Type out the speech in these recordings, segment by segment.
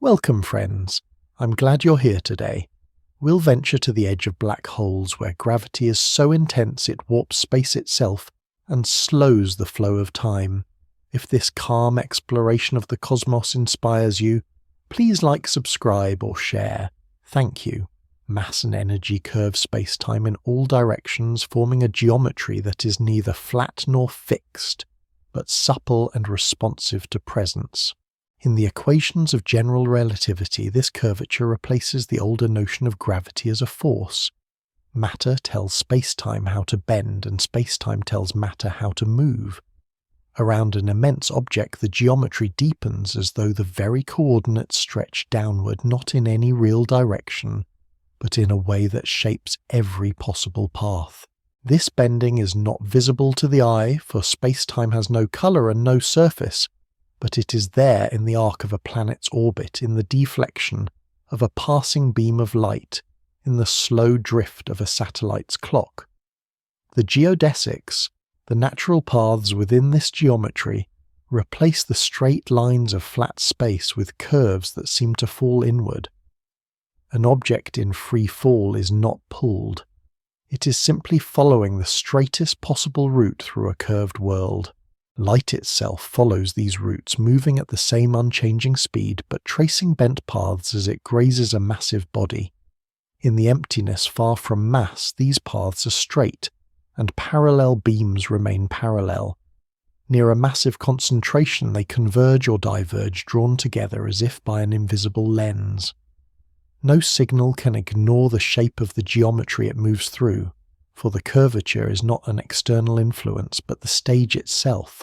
Welcome, friends. I'm glad you're here today. We'll venture to the edge of black holes where gravity is so intense it warps space itself and slows the flow of time. If this calm exploration of the cosmos inspires you, please like, subscribe, or share. Thank you. Mass and energy curve space-time in all directions, forming a geometry that is neither flat nor fixed, but supple and responsive to presence. In the equations of general relativity, this curvature replaces the older notion of gravity as a force. Matter tells space-time how to bend, and space-time tells matter how to move. Around an immense object, the geometry deepens as though the very coordinates stretch downward, not in any real direction, but in a way that shapes every possible path. This bending is not visible to the eye, for space-time has no color and no surface, but it is there in the arc of a planet's orbit, in the deflection of a passing beam of light, in the slow drift of a satellite's clock. The geodesics, the natural paths within this geometry, replace the straight lines of flat space with curves that seem to fall inward. An object in free fall is not pulled. It is simply following the straightest possible route through a curved world. Light itself follows these routes, moving at the same unchanging speed, but tracing bent paths as it grazes a massive body. In the emptiness far from mass, these paths are straight, and parallel beams remain parallel. Near a massive concentration, they converge or diverge, drawn together as if by an invisible lens. No signal can ignore the shape of the geometry it moves through, for the curvature is not an external influence, but the stage itself.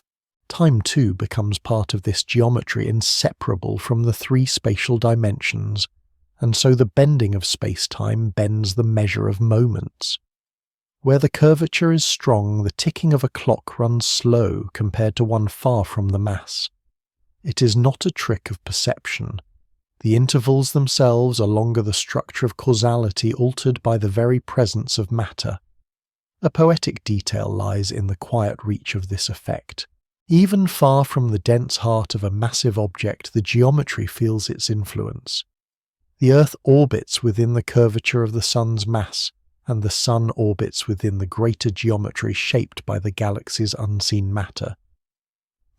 Time, too, becomes part of this geometry, inseparable from the three spatial dimensions, and so the bending of space-time bends the measure of moments. Where the curvature is strong, the ticking of a clock runs slow compared to one far from the mass. It is not a trick of perception. The intervals themselves are longer, the structure of causality altered by the very presence of matter. A poetic detail lies in the quiet reach of this effect. Even far from the dense heart of a massive object, the geometry feels its influence. The Earth orbits within the curvature of the Sun's mass, and the Sun orbits within the greater geometry shaped by the galaxy's unseen matter.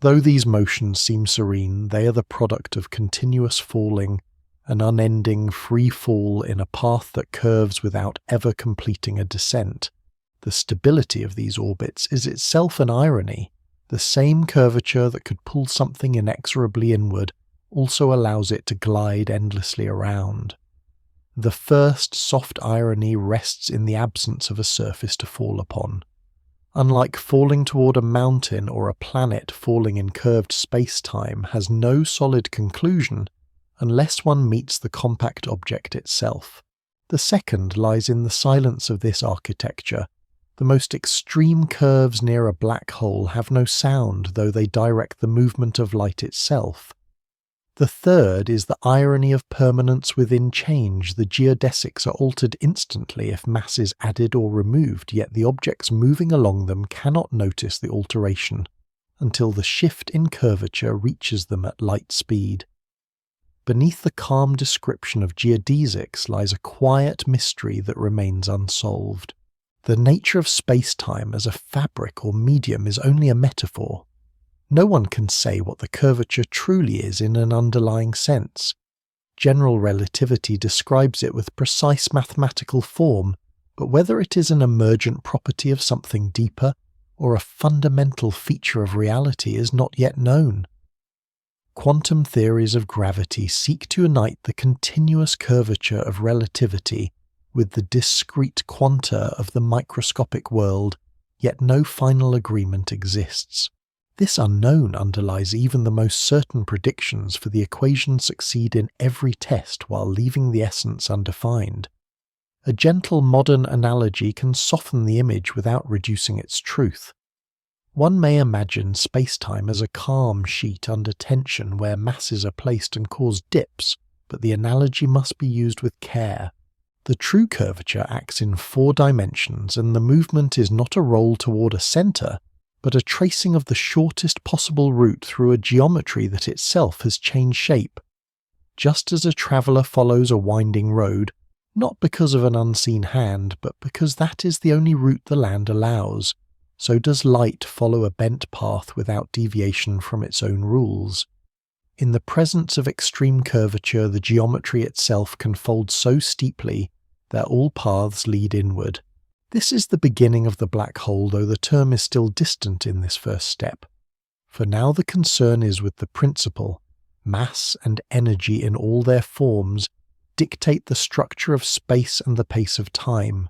Though these motions seem serene, they are the product of continuous falling, an unending free fall in a path that curves without ever completing a descent. The stability of these orbits is itself an irony. The same curvature that could pull something inexorably inward also allows it to glide endlessly around. The first soft irony rests in the absence of a surface to fall upon. Unlike falling toward a mountain or a planet, falling in curved space-time has no solid conclusion unless one meets the compact object itself. The second lies in the silence of this architecture. The most extreme curves near a black hole have no sound, though they direct the movement of light itself. The third is the irony of permanence within change. The geodesics are altered instantly if mass is added or removed, yet the objects moving along them cannot notice the alteration until the shift in curvature reaches them at light speed. Beneath the calm description of geodesics lies a quiet mystery that remains unsolved. The nature of space-time as a fabric or medium is only a metaphor. No one can say what the curvature truly is in an underlying sense. General relativity describes it with precise mathematical form, but whether it is an emergent property of something deeper or a fundamental feature of reality is not yet known. Quantum theories of gravity seek to unite the continuous curvature of relativity with the discrete quanta of the microscopic world, yet no final agreement exists. This unknown underlies even the most certain predictions, for the equations succeed in every test while leaving the essence undefined. A gentle modern analogy can soften the image without reducing its truth. One may imagine space-time as a calm sheet under tension where masses are placed and cause dips, but the analogy must be used with care. The true curvature acts in 4 dimensions, and the movement is not a roll toward a center, but a tracing of the shortest possible route through a geometry that itself has changed shape. Just as a traveller follows a winding road, not because of an unseen hand, but because that is the only route the land allows, so does light follow a bent path without deviation from its own rules. In the presence of extreme curvature, the geometry itself can fold so steeply that all paths lead inward. This is the beginning of the black hole, though the term is still distant in this first step. For now the concern is with the principle. Mass and energy in all their forms dictate the structure of space and the pace of time.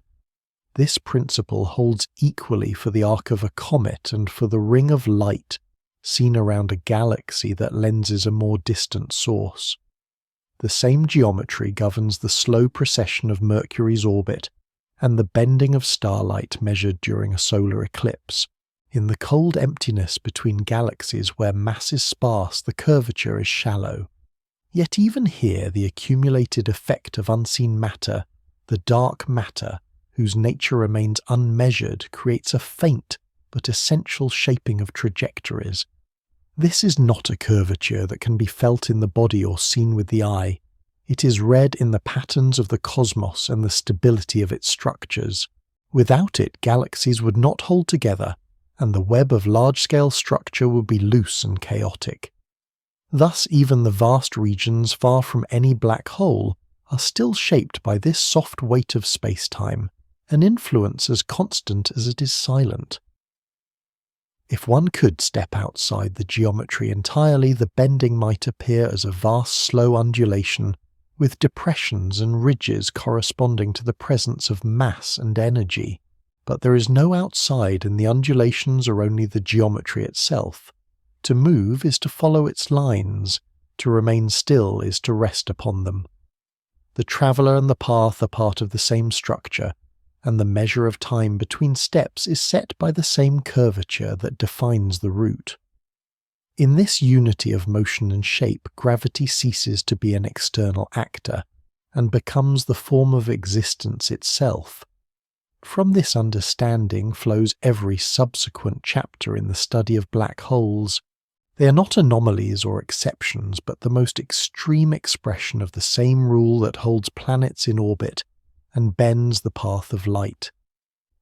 This principle holds equally for the arc of a comet and for the ring of light seen around a galaxy that lenses a more distant source. The same geometry governs the slow precession of Mercury's orbit and the bending of starlight measured during a solar eclipse. In the cold emptiness between galaxies where mass is sparse, the curvature is shallow. Yet even here the accumulated effect of unseen matter, the dark matter, whose nature remains unmeasured, creates a faint but essential shaping of trajectories. This is not a curvature that can be felt in the body or seen with the eye. It is read in the patterns of the cosmos and the stability of its structures. Without it, galaxies would not hold together, and the web of large-scale structure would be loose and chaotic. Thus even the vast regions far from any black hole are still shaped by this soft weight of space-time, an influence as constant as it is silent. If one could step outside the geometry entirely, the bending might appear as a vast slow undulation, with depressions and ridges corresponding to the presence of mass and energy. But there is no outside, and the undulations are only the geometry itself. To move is to follow its lines, to remain still is to rest upon them. The traveller and the path are part of the same structure, and the measure of time between steps is set by the same curvature that defines the route. In this unity of motion and shape, gravity ceases to be an external actor, and becomes the form of existence itself. From this understanding flows every subsequent chapter in the study of black holes. They are not anomalies or exceptions, but the most extreme expression of the same rule that holds planets in orbit and bends the path of light.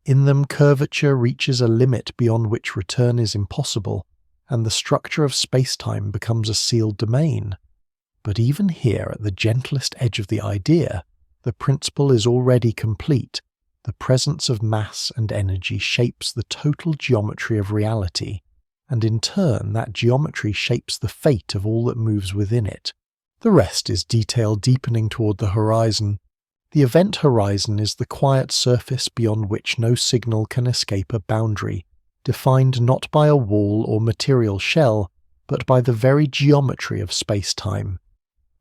In them, curvature reaches a limit beyond which return is impossible, and the structure of space-time becomes a sealed domain. But even here, at the gentlest edge of the idea, the principle is already complete. The presence of mass and energy shapes the total geometry of reality, and in turn that geometry shapes the fate of all that moves within it. The rest is detail deepening toward the horizon. The event horizon is the quiet surface beyond which no signal can escape a boundary, defined not by a wall or material shell, but by the very geometry of space-time.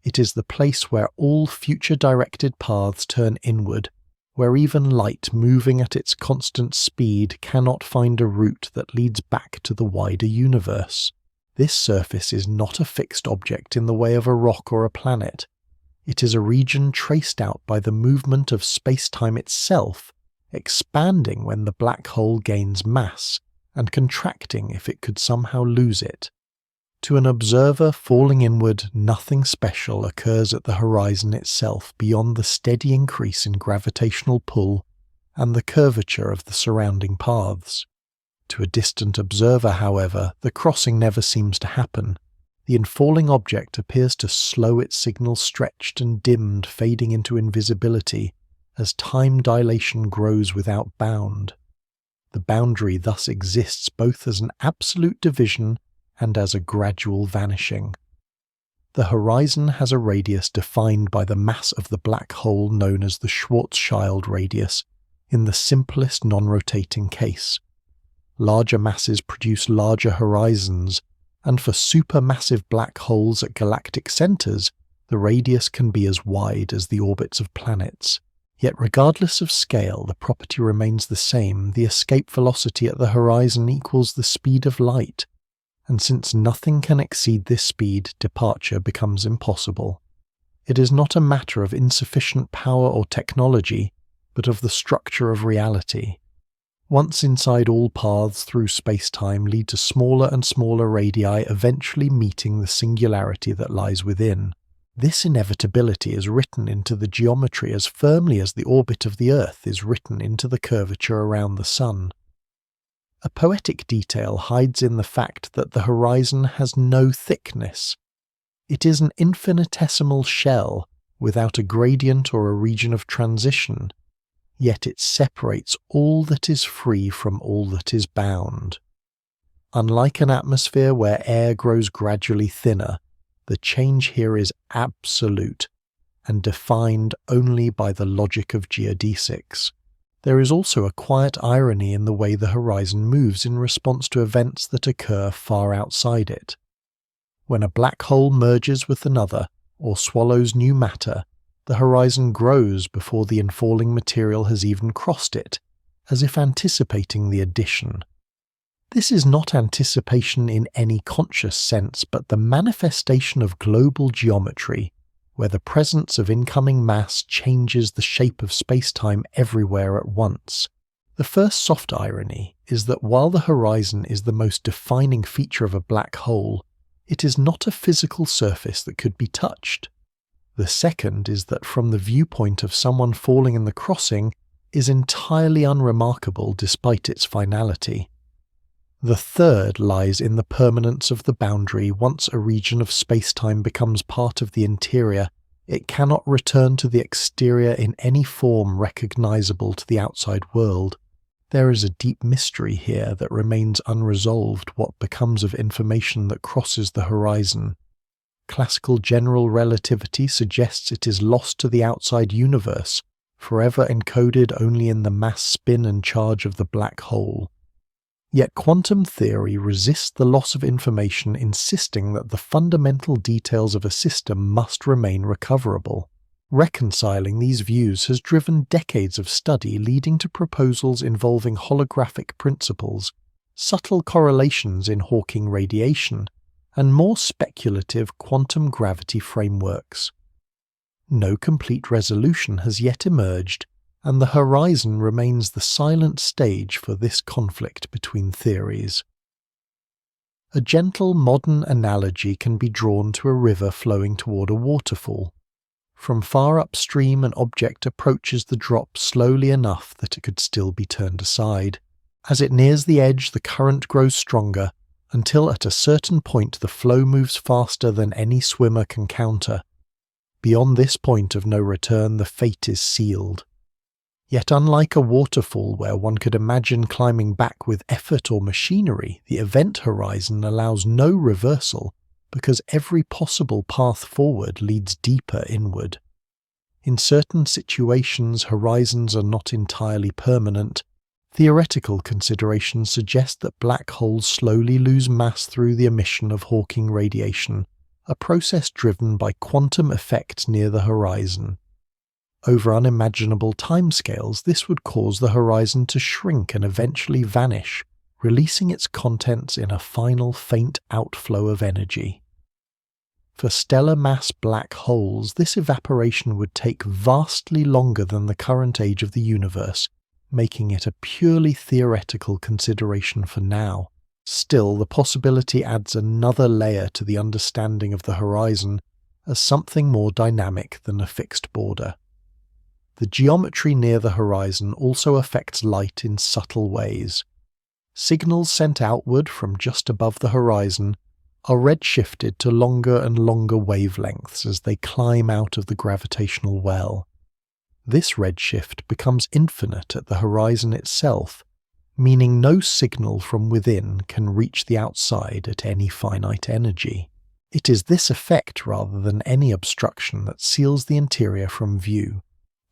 It is the place where all future-directed paths turn inward, where even light moving at its constant speed cannot find a route that leads back to the wider universe. This surface is not a fixed object in the way of a rock or a planet. It is a region traced out by the movement of space-time itself, expanding when the black hole gains mass, and contracting if it could somehow lose it. To an observer falling inward, nothing special occurs at the horizon itself beyond the steady increase in gravitational pull and the curvature of the surrounding paths. To a distant observer, however, the crossing never seems to happen. The infalling object appears to slow its signal, stretched and dimmed, fading into invisibility as time dilation grows without bound. The boundary thus exists both as an absolute division and as a gradual vanishing. The horizon has a radius defined by the mass of the black hole known as the Schwarzschild radius in the simplest non-rotating case. Larger masses produce larger horizons, and for supermassive black holes at galactic centers, the radius can be as wide as the orbits of planets. Yet regardless of scale, the property remains the same. The escape velocity at the horizon equals the speed of light, and since nothing can exceed this speed, departure becomes impossible. It is not a matter of insufficient power or technology, but of the structure of reality. Once inside, all paths through space-time lead to smaller and smaller radii, eventually meeting the singularity that lies within. This inevitability is written into the geometry as firmly as the orbit of the Earth is written into the curvature around the Sun. A poetic detail hides in the fact that the horizon has no thickness. It is an infinitesimal shell without a gradient or a region of transition, yet it separates all that is free from all that is bound. Unlike an atmosphere where air grows gradually thinner, the change here is absolute and defined only by the logic of geodesics. There is also a quiet irony in the way the horizon moves in response to events that occur far outside it. When a black hole merges with another or swallows new matter, the horizon grows before the infalling material has even crossed it, as if anticipating the addition. This is not anticipation in any conscious sense, but the manifestation of global geometry, where the presence of incoming mass changes the shape of space-time everywhere at once. The first soft irony is that while the horizon is the most defining feature of a black hole, it is not a physical surface that could be touched. The second is that from the viewpoint of someone falling in the crossing is entirely unremarkable despite its finality. The third lies in the permanence of the boundary. Once a region of space-time becomes part of the interior, it cannot return to the exterior in any form recognizable to the outside world. There is a deep mystery here that remains unresolved. What becomes of information that crosses the horizon? Classical general relativity suggests it is lost to the outside universe, forever encoded only in the mass, spin and charge of the black hole. Yet quantum theory resists the loss of information, insisting that the fundamental details of a system must remain recoverable. Reconciling these views has driven decades of study, leading to proposals involving holographic principles, subtle correlations in Hawking radiation, and more speculative quantum gravity frameworks. No complete resolution has yet emerged, and the horizon remains the silent stage for this conflict between theories. A gentle modern analogy can be drawn to a river flowing toward a waterfall. From far upstream, an object approaches the drop slowly enough that it could still be turned aside. As it nears the edge, the current grows stronger, until at a certain point the flow moves faster than any swimmer can counter. Beyond this point of no return, the fate is sealed. Yet unlike a waterfall where one could imagine climbing back with effort or machinery, the event horizon allows no reversal, because every possible path forward leads deeper inward. In certain situations, horizons are not entirely permanent. Theoretical considerations suggest that black holes slowly lose mass through the emission of Hawking radiation, a process driven by quantum effects near the horizon. Over unimaginable timescales, this would cause the horizon to shrink and eventually vanish, releasing its contents in a final faint outflow of energy. For stellar mass black holes, this evaporation would take vastly longer than the current age of the universe, making it a purely theoretical consideration for now. Still, the possibility adds another layer to the understanding of the horizon as something more dynamic than a fixed border. The geometry near the horizon also affects light in subtle ways. Signals sent outward from just above the horizon are redshifted to longer and longer wavelengths as they climb out of the gravitational well. This redshift becomes infinite at the horizon itself, meaning no signal from within can reach the outside at any finite energy. It is this effect rather than any obstruction that seals the interior from view.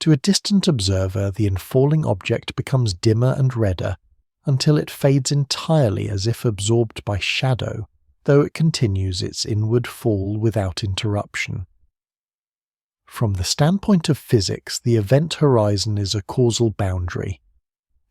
To a distant observer, the infalling object becomes dimmer and redder until it fades entirely as if absorbed by shadow, though it continues its inward fall without interruption. From the standpoint of physics, the event horizon is a causal boundary.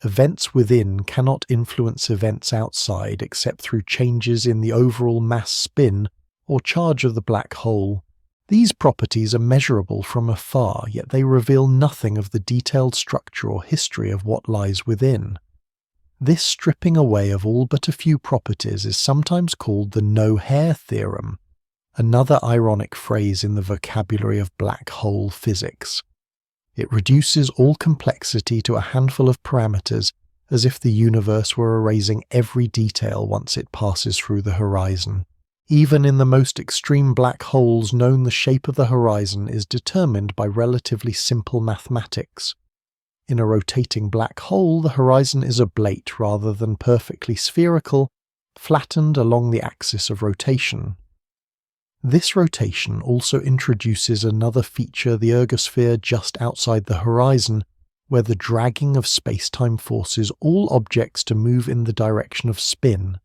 Events within cannot influence events outside except through changes in the overall mass spin or charge of the black hole. These properties are measurable from afar, yet they reveal nothing of the detailed structure or history of what lies within. This stripping away of all but a few properties is sometimes called the no-hair theorem, another ironic phrase in the vocabulary of black hole physics. It reduces all complexity to a handful of parameters, as if the universe were erasing every detail once it passes through the horizon. Even in the most extreme black holes known, the shape of the horizon is determined by relatively simple mathematics. In a rotating black hole, the horizon is oblate rather than perfectly spherical, flattened along the axis of rotation. This rotation also introduces another feature, the ergosphere just outside the horizon, where the dragging of space-time forces all objects to move in the direction of spin.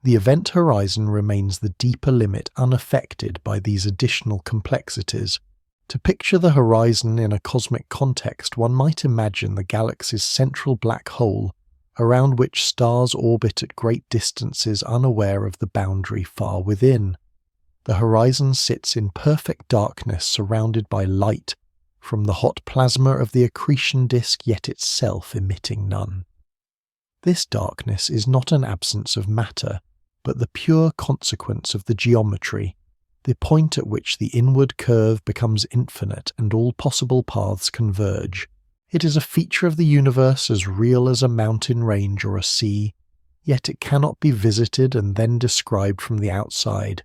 The event horizon remains the deeper limit, unaffected by these additional complexities. To picture the horizon in a cosmic context, one might imagine the galaxy's central black hole, around which stars orbit at great distances unaware of the boundary far within. The horizon sits in perfect darkness, surrounded by light from the hot plasma of the accretion disk, yet itself emitting none. This darkness is not an absence of matter, but the pure consequence of the geometry, the point at which the inward curve becomes infinite and all possible paths converge. It is a feature of the universe as real as a mountain range or a sea, yet it cannot be visited and then described from the outside.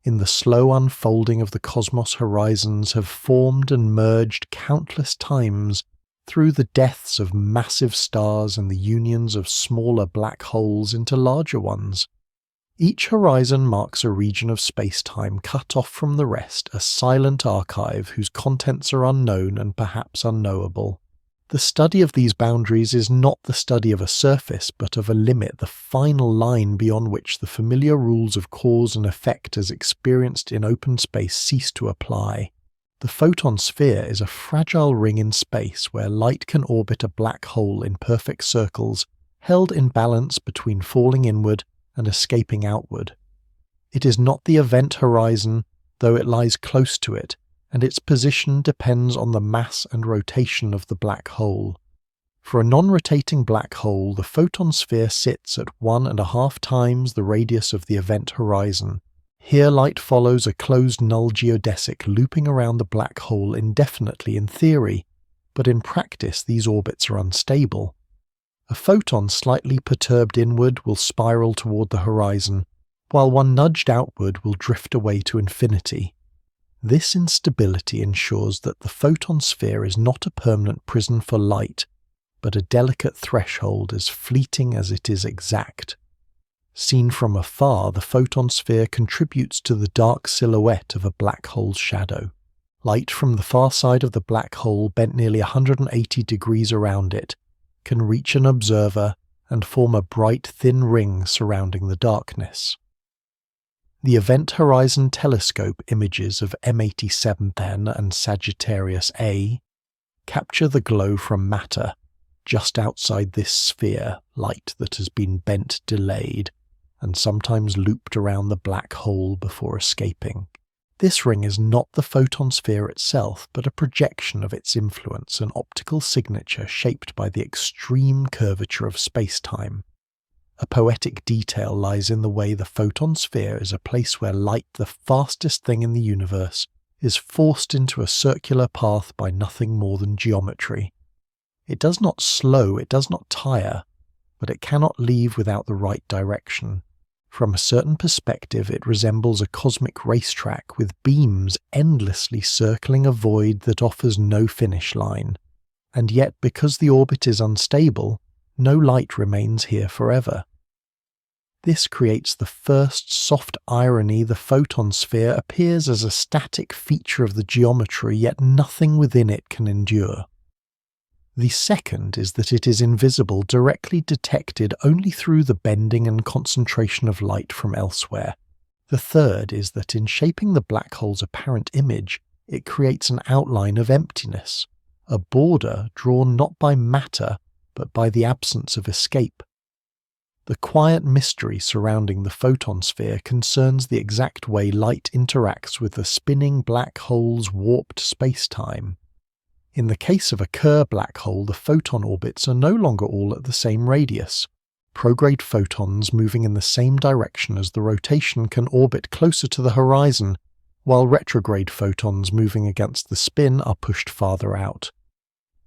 In the slow unfolding of the cosmos, horizons have formed and merged countless times through the deaths of massive stars and the unions of smaller black holes into larger ones. Each horizon marks a region of space-time cut off from the rest, a silent archive whose contents are unknown and perhaps unknowable. The study of these boundaries is not the study of a surface, but of a limit, the final line beyond which the familiar rules of cause and effect as experienced in open space cease to apply. The photon sphere is a fragile ring in space where light can orbit a black hole in perfect circles, held in balance between falling inward and escaping outward. It is not the event horizon, though it lies close to it, and its position depends on the mass and rotation of the black hole. For a non-rotating black hole, the photon sphere sits at 1.5 times the radius of the event horizon. Here light follows a closed null geodesic looping around the black hole indefinitely in theory, but in practice these orbits are unstable. A photon slightly perturbed inward will spiral toward the horizon, while one nudged outward will drift away to infinity. This instability ensures that the photon sphere is not a permanent prison for light, but a delicate threshold as fleeting as it is exact. Seen from afar, the photon sphere contributes to the dark silhouette of a black hole's shadow. Light from the far side of the black hole, bent nearly 180 degrees around it, can reach an observer and form a bright thin ring surrounding the darkness. The Event Horizon Telescope images of M87N and Sagittarius A capture the glow from matter just outside this sphere, light that has been bent, delayed, and sometimes looped around the black hole before escaping. This ring is not the photon sphere itself, but a projection of its influence, an optical signature shaped by the extreme curvature of space-time. A poetic detail lies in the way the photon sphere is a place where light, the fastest thing in the universe, is forced into a circular path by nothing more than geometry. It does not slow, it does not tire, but it cannot leave without the right direction. From a certain perspective, it resembles a cosmic racetrack with beams endlessly circling a void that offers no finish line. And yet, because the orbit is unstable, no light remains here forever. This creates the first soft irony. The photon sphere appears as a static feature of the geometry, yet nothing within it can endure. The second is that it is invisible, directly detected only through the bending and concentration of light from elsewhere. The third is that in shaping the black hole's apparent image, it creates an outline of emptiness, a border drawn not by matter, but by the absence of escape. The quiet mystery surrounding the photon sphere concerns the exact way light interacts with the spinning black hole's warped space-time. In the case of a Kerr black hole, the photon orbits are no longer all at the same radius. Prograde photons moving in the same direction as the rotation can orbit closer to the horizon, while retrograde photons moving against the spin are pushed farther out.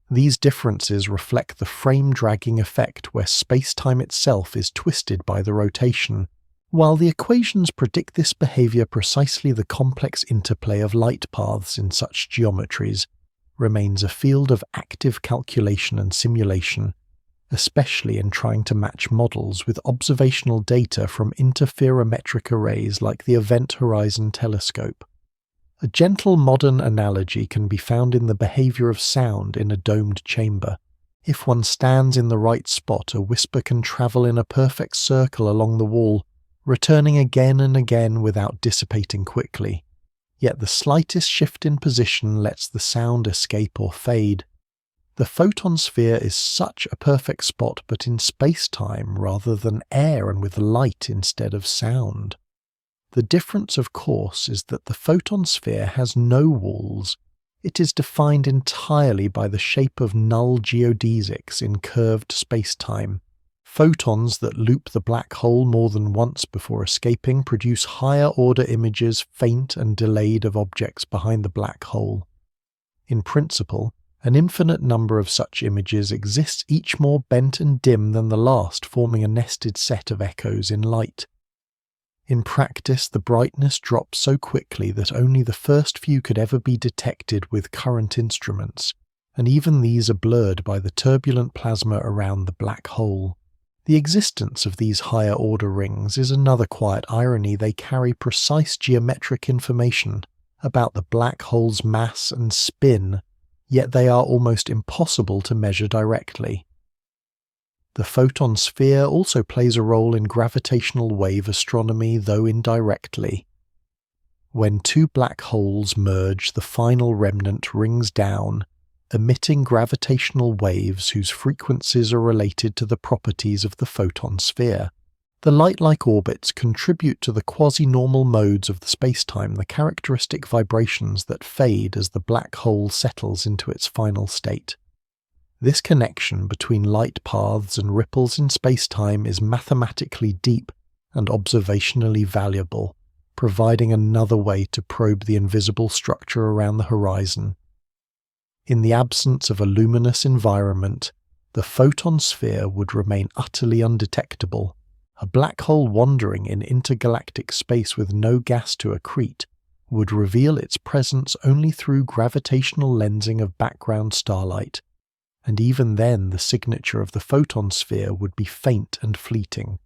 These differences reflect the frame-dragging effect where space-time itself is twisted by the rotation. While the equations predict this behavior, precisely the complex interplay of light paths in such geometries remains a field of active calculation and simulation, especially in trying to match models with observational data from interferometric arrays like the Event Horizon Telescope. A gentle modern analogy can be found in the behavior of sound in a domed chamber. If one stands in the right spot, a whisper can travel in a perfect circle along the wall, returning again and again without dissipating quickly. Yet the slightest shift in position lets the sound escape or fade. The photon sphere is such a perfect spot, but in space-time rather than air and with light instead of sound. The difference, of course, is that the photon sphere has no walls. It is defined entirely by the shape of null geodesics in curved space-time. Photons that loop the black hole more than once before escaping produce higher-order images, faint and delayed, of objects behind the black hole. In principle, an infinite number of such images exists, each more bent and dim than the last, forming a nested set of echoes in light. In practice, the brightness drops so quickly that only the first few could ever be detected with current instruments, and even these are blurred by the turbulent plasma around the black hole. The existence of these higher-order rings is another quiet irony. They carry precise geometric information about the black hole's mass and spin, yet they are almost impossible to measure directly. The photon sphere also plays a role in gravitational wave astronomy, though indirectly. When two black holes merge, the final remnant rings down, emitting gravitational waves whose frequencies are related to the properties of the photon sphere. The light-like orbits contribute to the quasi-normal modes of the spacetime, the characteristic vibrations that fade as the black hole settles into its final state. This connection between light paths and ripples in spacetime is mathematically deep and observationally valuable, providing another way to probe the invisible structure around the horizon. In the absence of a luminous environment, the photon sphere would remain utterly undetectable. A black hole wandering in intergalactic space with no gas to accrete would reveal its presence only through gravitational lensing of background starlight, and even then the signature of the photon sphere would be faint and fleeting.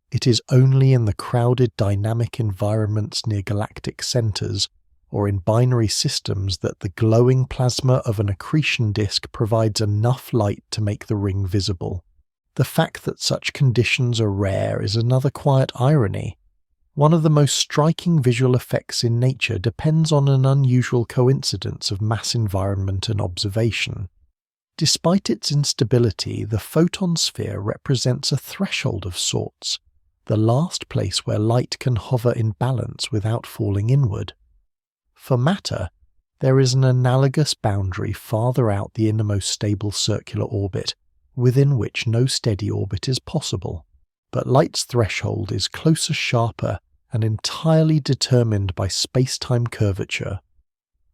It is only in the crowded dynamic environments near galactic centers or in binary systems that the glowing plasma of an accretion disk provides enough light to make the ring visible. The fact that such conditions are rare is another quiet irony. One of the most striking visual effects in nature depends on an unusual coincidence of mass environment and observation. Despite its instability, the photon sphere represents a threshold of sorts, the last place where light can hover in balance without falling inward. For matter, there is an analogous boundary farther out the innermost stable circular orbit, within which no steady orbit is possible. But light's threshold is closer, sharper, and entirely determined by space-time curvature.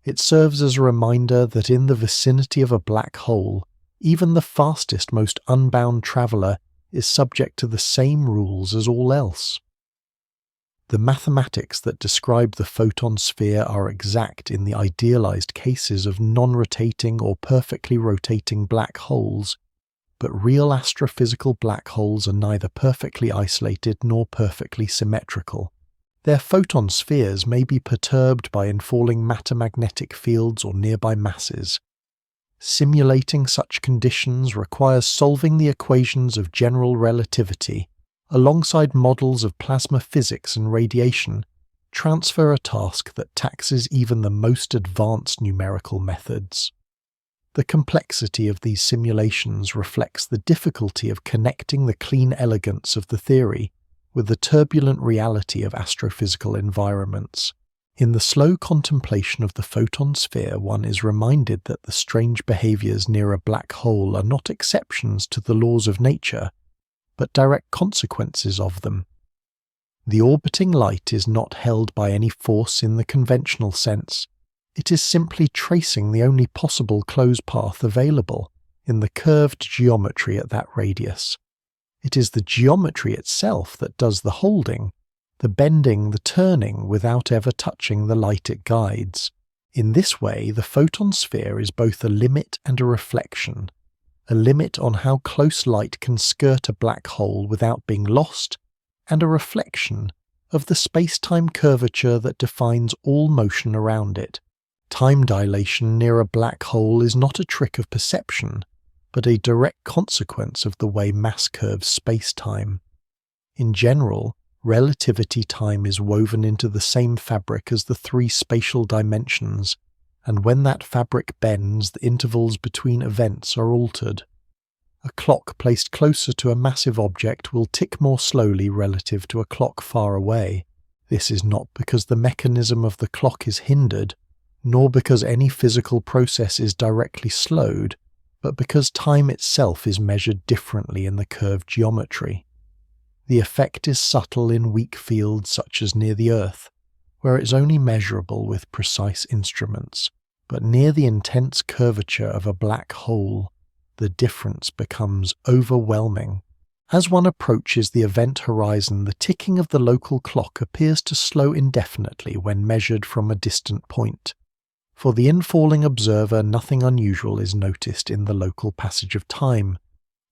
It serves as a reminder that in the vicinity of a black hole, even the fastest, most unbound traveller is subject to the same rules as all else. The mathematics that describe the photon sphere are exact in the idealized cases of non-rotating or perfectly rotating black holes, but real astrophysical black holes are neither perfectly isolated nor perfectly symmetrical. Their photon spheres may be perturbed by infalling matter-magnetic fields or nearby masses. Simulating such conditions requires solving the equations of general relativity, alongside models of plasma physics and radiation, transfer a task that taxes even the most advanced numerical methods. The complexity of these simulations reflects the difficulty of connecting the clean elegance of the theory with the turbulent reality of astrophysical environments. In the slow contemplation of the photon sphere, one is reminded that the strange behaviors near a black hole are not exceptions to the laws of nature, but direct consequences of them. The orbiting light is not held by any force in the conventional sense. It is simply tracing the only possible closed path available in the curved geometry at that radius. It is the geometry itself that does the holding, the bending, the turning, without ever touching the light it guides. In this way, the photon sphere is both a limit and a reflection, a limit on how close light can skirt a black hole without being lost, and a reflection of the space-time curvature that defines all motion around it. Time dilation near a black hole is not a trick of perception, but a direct consequence of the way mass curves space-time. In general, relativity time is woven into the same fabric as the three spatial dimensions, and when that fabric bends, the intervals between events are altered. A clock placed closer to a massive object will tick more slowly relative to a clock far away. This is not because the mechanism of the clock is hindered, nor because any physical process is directly slowed, but because time itself is measured differently in the curved geometry. The effect is subtle in weak fields such as near the Earth, where it is only measurable with precise instruments, but near the intense curvature of a black hole, the difference becomes overwhelming. As one approaches the event horizon, the ticking of the local clock appears to slow indefinitely when measured from a distant point. For the infalling observer, nothing unusual is noticed in the local passage of time.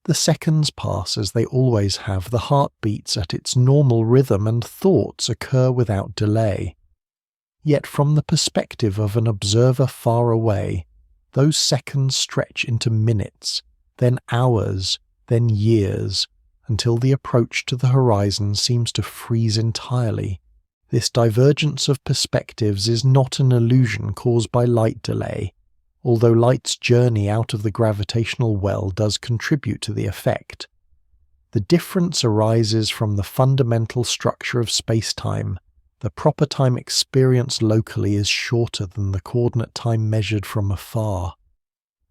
The seconds pass as they always have, the heart beats at its normal rhythm, and thoughts occur without delay. Yet from the perspective of an observer far away, those seconds stretch into minutes, then hours, then years, until the approach to the horizon seems to freeze entirely. This divergence of perspectives is not an illusion caused by light delay, although light's journey out of the gravitational well does contribute to the effect. The difference arises from the fundamental structure of space-time. The proper time experienced locally is shorter than the coordinate time measured from afar.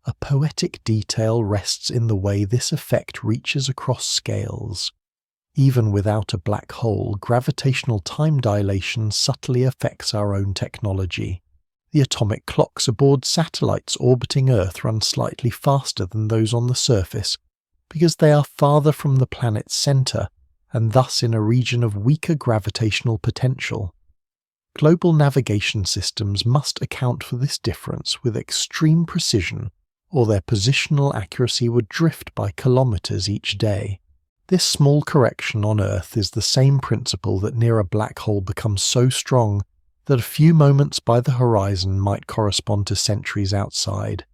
A poetic detail rests in the way this effect reaches across scales. Even without a black hole, gravitational time dilation subtly affects our own technology. The atomic clocks aboard satellites orbiting Earth run slightly faster than those on the surface, because they are farther from the planet's centre, and thus in a region of weaker gravitational potential. Global navigation systems must account for this difference with extreme precision, or their positional accuracy would drift by kilometres each day. This small correction on Earth is the same principle that near a black hole becomes so strong that a few moments by the horizon might correspond to centuries outside.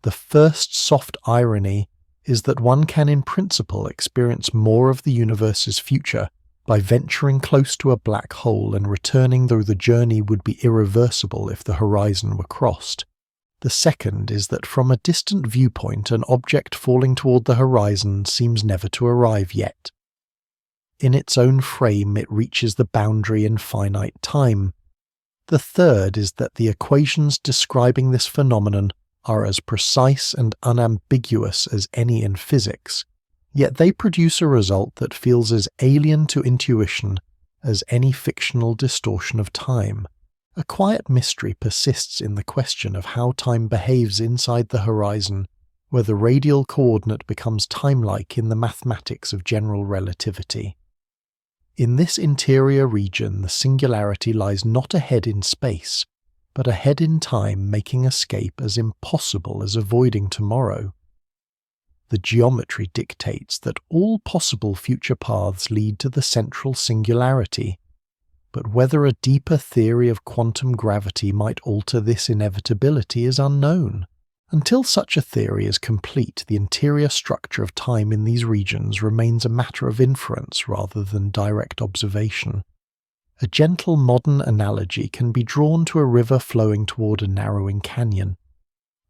The first soft irony is that one can in principle experience more of the universe's future by venturing close to a black hole and returning, though the journey would be irreversible if the horizon were crossed. The second is that from a distant viewpoint an object falling toward the horizon seems never to arrive yet. In its own frame it reaches the boundary in finite time. The third is that the equations describing this phenomenon are as precise and unambiguous as any in physics, yet they produce a result that feels as alien to intuition as any fictional distortion of time. A quiet mystery persists in the question of how time behaves inside the horizon, where the radial coordinate becomes time-like in the mathematics of general relativity. In this interior region, the singularity lies not ahead in space, but ahead in time, making escape as impossible as avoiding tomorrow. The geometry dictates that all possible future paths lead to the central singularity, but whether a deeper theory of quantum gravity might alter this inevitability is unknown. Until such a theory is complete, the interior structure of time in these regions remains a matter of inference rather than direct observation. A gentle modern analogy can be drawn to a river flowing toward a narrowing canyon.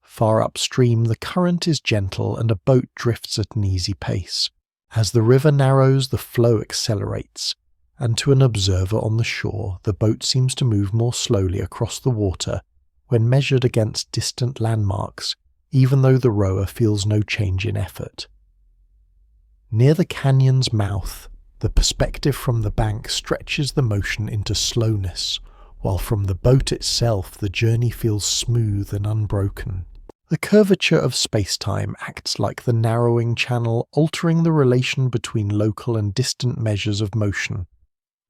Far upstream, the current is gentle and a boat drifts at an easy pace. As the river narrows, the flow accelerates, and to an observer on the shore, the boat seems to move more slowly across the water when measured against distant landmarks, even though the rower feels no change in effort. Near the canyon's mouth, the perspective from the bank stretches the motion into slowness, while from the boat itself the journey feels smooth and unbroken. The curvature of space-time acts like the narrowing channel, altering the relation between local and distant measures of motion.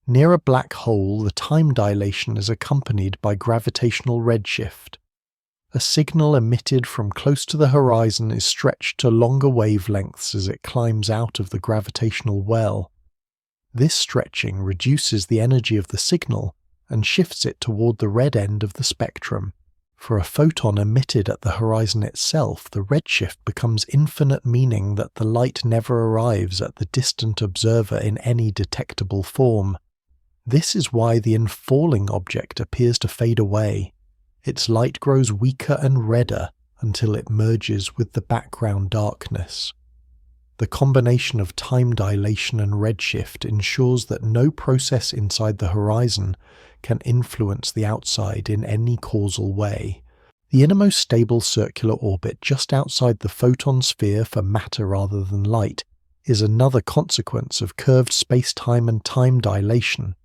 Near a black hole, the time dilation is accompanied by gravitational redshift. A signal emitted from close to the horizon is stretched to longer wavelengths as it climbs out of the gravitational well. This stretching reduces the energy of the signal and shifts it toward the red end of the spectrum. For a photon emitted at the horizon itself, the redshift becomes infinite, meaning that the light never arrives at the distant observer in any detectable form. This is why the infalling object appears to fade away. Its light grows weaker and redder until it merges with the background darkness. The combination of time dilation and redshift ensures that no process inside the horizon can influence the outside in any causal way. The innermost stable circular orbit just outside the photon sphere for matter rather than light is another consequence of curved space-time and time dilation.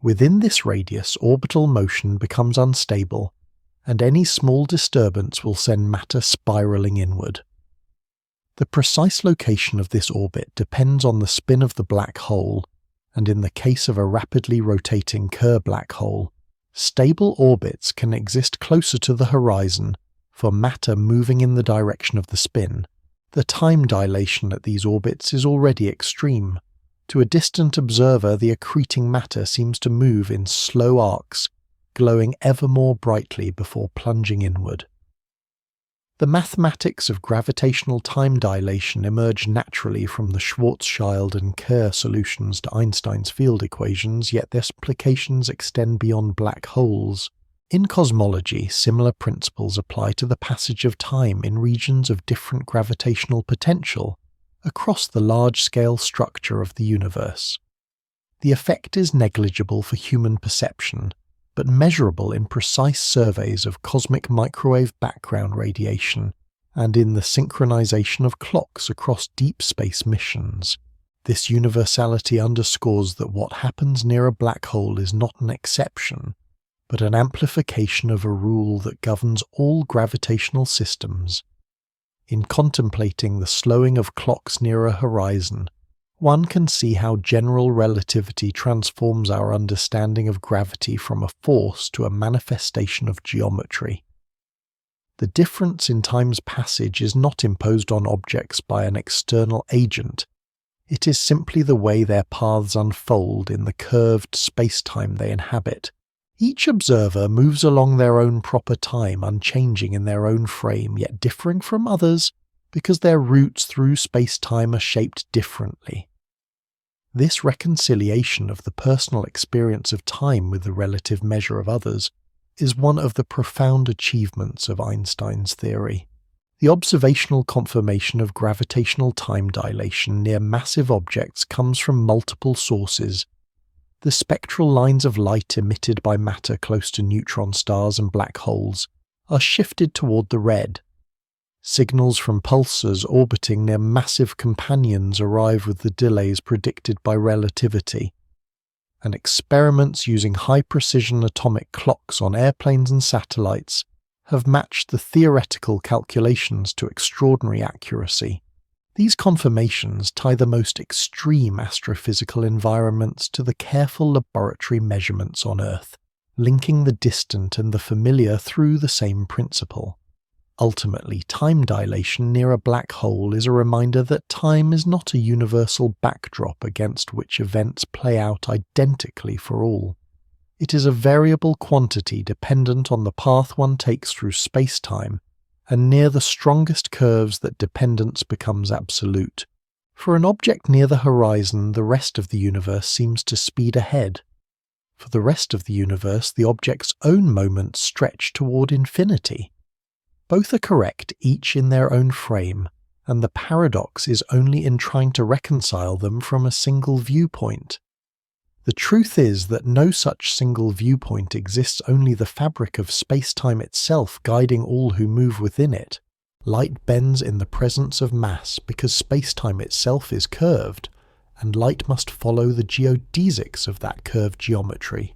Within this radius, orbital motion becomes unstable, and any small disturbance will send matter spiraling inward. The precise location of this orbit depends on the spin of the black hole, and in the case of a rapidly rotating Kerr black hole, stable orbits can exist closer to the horizon for matter moving in the direction of the spin. The time dilation at these orbits is already extreme. To a distant observer, the accreting matter seems to move in slow arcs, glowing ever more brightly before plunging inward. The mathematics of gravitational time dilation emerge naturally from the Schwarzschild and Kerr solutions to Einstein's field equations, yet their applications extend beyond black holes. In cosmology, similar principles apply to the passage of time in regions of different gravitational potential across the large-scale structure of the universe. The effect is negligible for human perception, but measurable in precise surveys of cosmic microwave background radiation and in the synchronization of clocks across deep space missions. This universality underscores that what happens near a black hole is not an exception, but an amplification of a rule that governs all gravitational systems. In contemplating the slowing of clocks near a horizon, one can see how general relativity transforms our understanding of gravity from a force to a manifestation of geometry. The difference in time's passage is not imposed on objects by an external agent. It is simply the way their paths unfold in the curved space-time they inhabit. Each observer moves along their own proper time, unchanging in their own frame, yet differing from others because their routes through space-time are shaped differently. This reconciliation of the personal experience of time with the relative measure of others is one of the profound achievements of Einstein's theory. The observational confirmation of gravitational time dilation near massive objects comes from multiple sources. The spectral lines of light emitted by matter close to neutron stars and black holes are shifted toward the red. Signals from pulsars orbiting near massive companions arrive with the delays predicted by relativity, and experiments using high-precision atomic clocks on airplanes and satellites have matched the theoretical calculations to extraordinary accuracy. These confirmations tie the most extreme astrophysical environments to the careful laboratory measurements on Earth, linking the distant and the familiar through the same principle. Ultimately, time dilation near a black hole is a reminder that time is not a universal backdrop against which events play out identically for all. It is a variable quantity dependent on the path one takes through space-time, and near the strongest curves that dependence becomes absolute. For an object near the horizon, the rest of the universe seems to speed ahead. For the rest of the universe, the object's own moments stretch toward infinity. Both are correct, each in their own frame, and the paradox is only in trying to reconcile them from a single viewpoint. The truth is that no such single viewpoint exists, only the fabric of space-time itself guiding all who move within it. Light bends in the presence of mass because space-time itself is curved, and light must follow the geodesics of that curved geometry.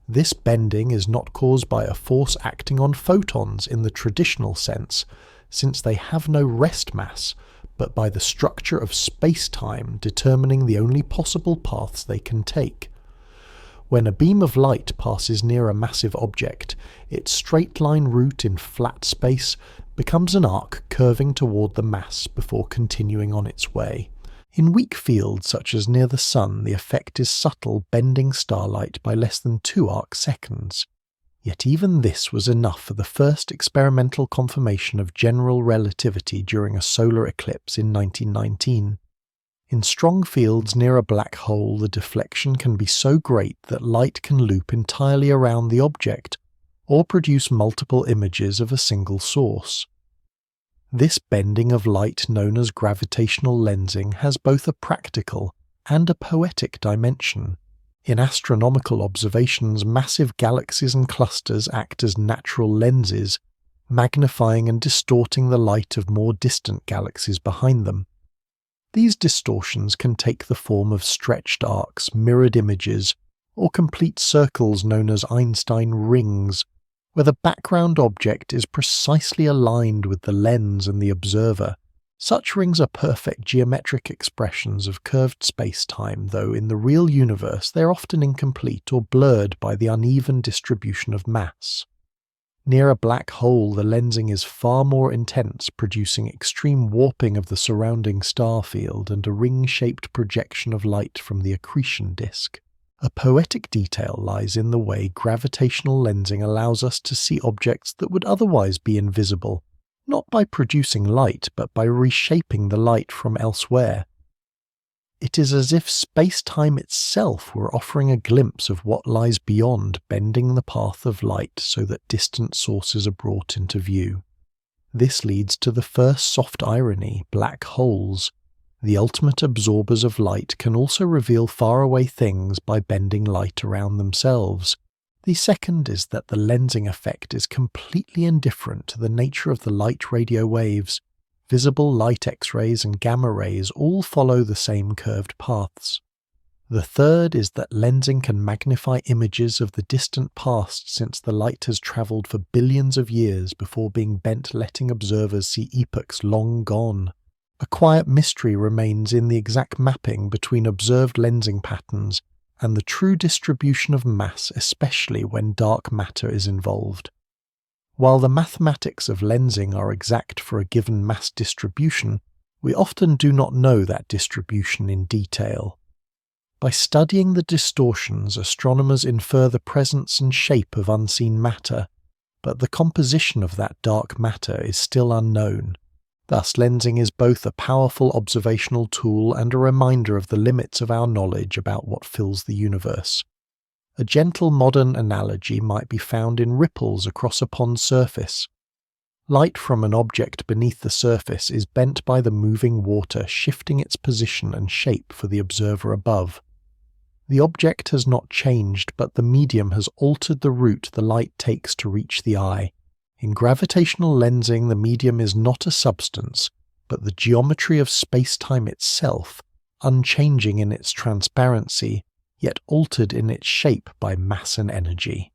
This bending is not caused by a force acting on photons in the traditional sense, since they have no rest mass, but by the structure of space-time determining the only possible paths they can take. When a beam of light passes near a massive object, its straight-line route in flat space becomes an arc curving toward the mass before continuing on its way. In weak fields such as near the Sun, the effect is subtle, bending starlight by less than 2 arc-seconds. Yet even this was enough for the first experimental confirmation of general relativity during a solar eclipse in 1919. In strong fields near a black hole, the deflection can be so great that light can loop entirely around the object, or produce multiple images of a single source. This bending of light, known as gravitational lensing, has both a practical and a poetic dimension. In astronomical observations, massive galaxies and clusters act as natural lenses, magnifying and distorting the light of more distant galaxies behind them. These distortions can take the form of stretched arcs, mirrored images, or complete circles known as Einstein rings, where the background object is precisely aligned with the lens and the observer. Such rings are perfect geometric expressions of curved space-time, though in the real universe they are often incomplete or blurred by the uneven distribution of mass. Near a black hole, the lensing is far more intense, producing extreme warping of the surrounding star field and a ring-shaped projection of light from the accretion disk. A poetic detail lies in the way gravitational lensing allows us to see objects that would otherwise be invisible, not by producing light, but by reshaping the light from elsewhere. It is as if space-time itself were offering a glimpse of what lies beyond, bending the path of light so that distant sources are brought into view. This leads to the first soft irony: black holes, the ultimate absorbers of light, can also reveal faraway things by bending light around themselves. The second is that the lensing effect is completely indifferent to the nature of the light radio waves. Visible light X-rays and gamma rays all follow the same curved paths. The third is that lensing can magnify images of the distant past, since the light has travelled for billions of years before being bent, letting observers see epochs long gone. A quiet mystery remains in the exact mapping between observed lensing patterns and the true distribution of mass, especially when dark matter is involved. While the mathematics of lensing are exact for a given mass distribution, we often do not know that distribution in detail. By studying the distortions, astronomers infer the presence and shape of unseen matter, but the composition of that dark matter is still unknown. Thus, lensing is both a powerful observational tool and a reminder of the limits of our knowledge about what fills the universe. A gentle modern analogy might be found in ripples across a pond's surface. Light from an object beneath the surface is bent by the moving water, shifting its position and shape for the observer above. The object has not changed, but the medium has altered the route the light takes to reach the eye. In gravitational lensing, the medium is not a substance, but the geometry of space-time itself, unchanging in its transparency, yet altered in its shape by mass and energy.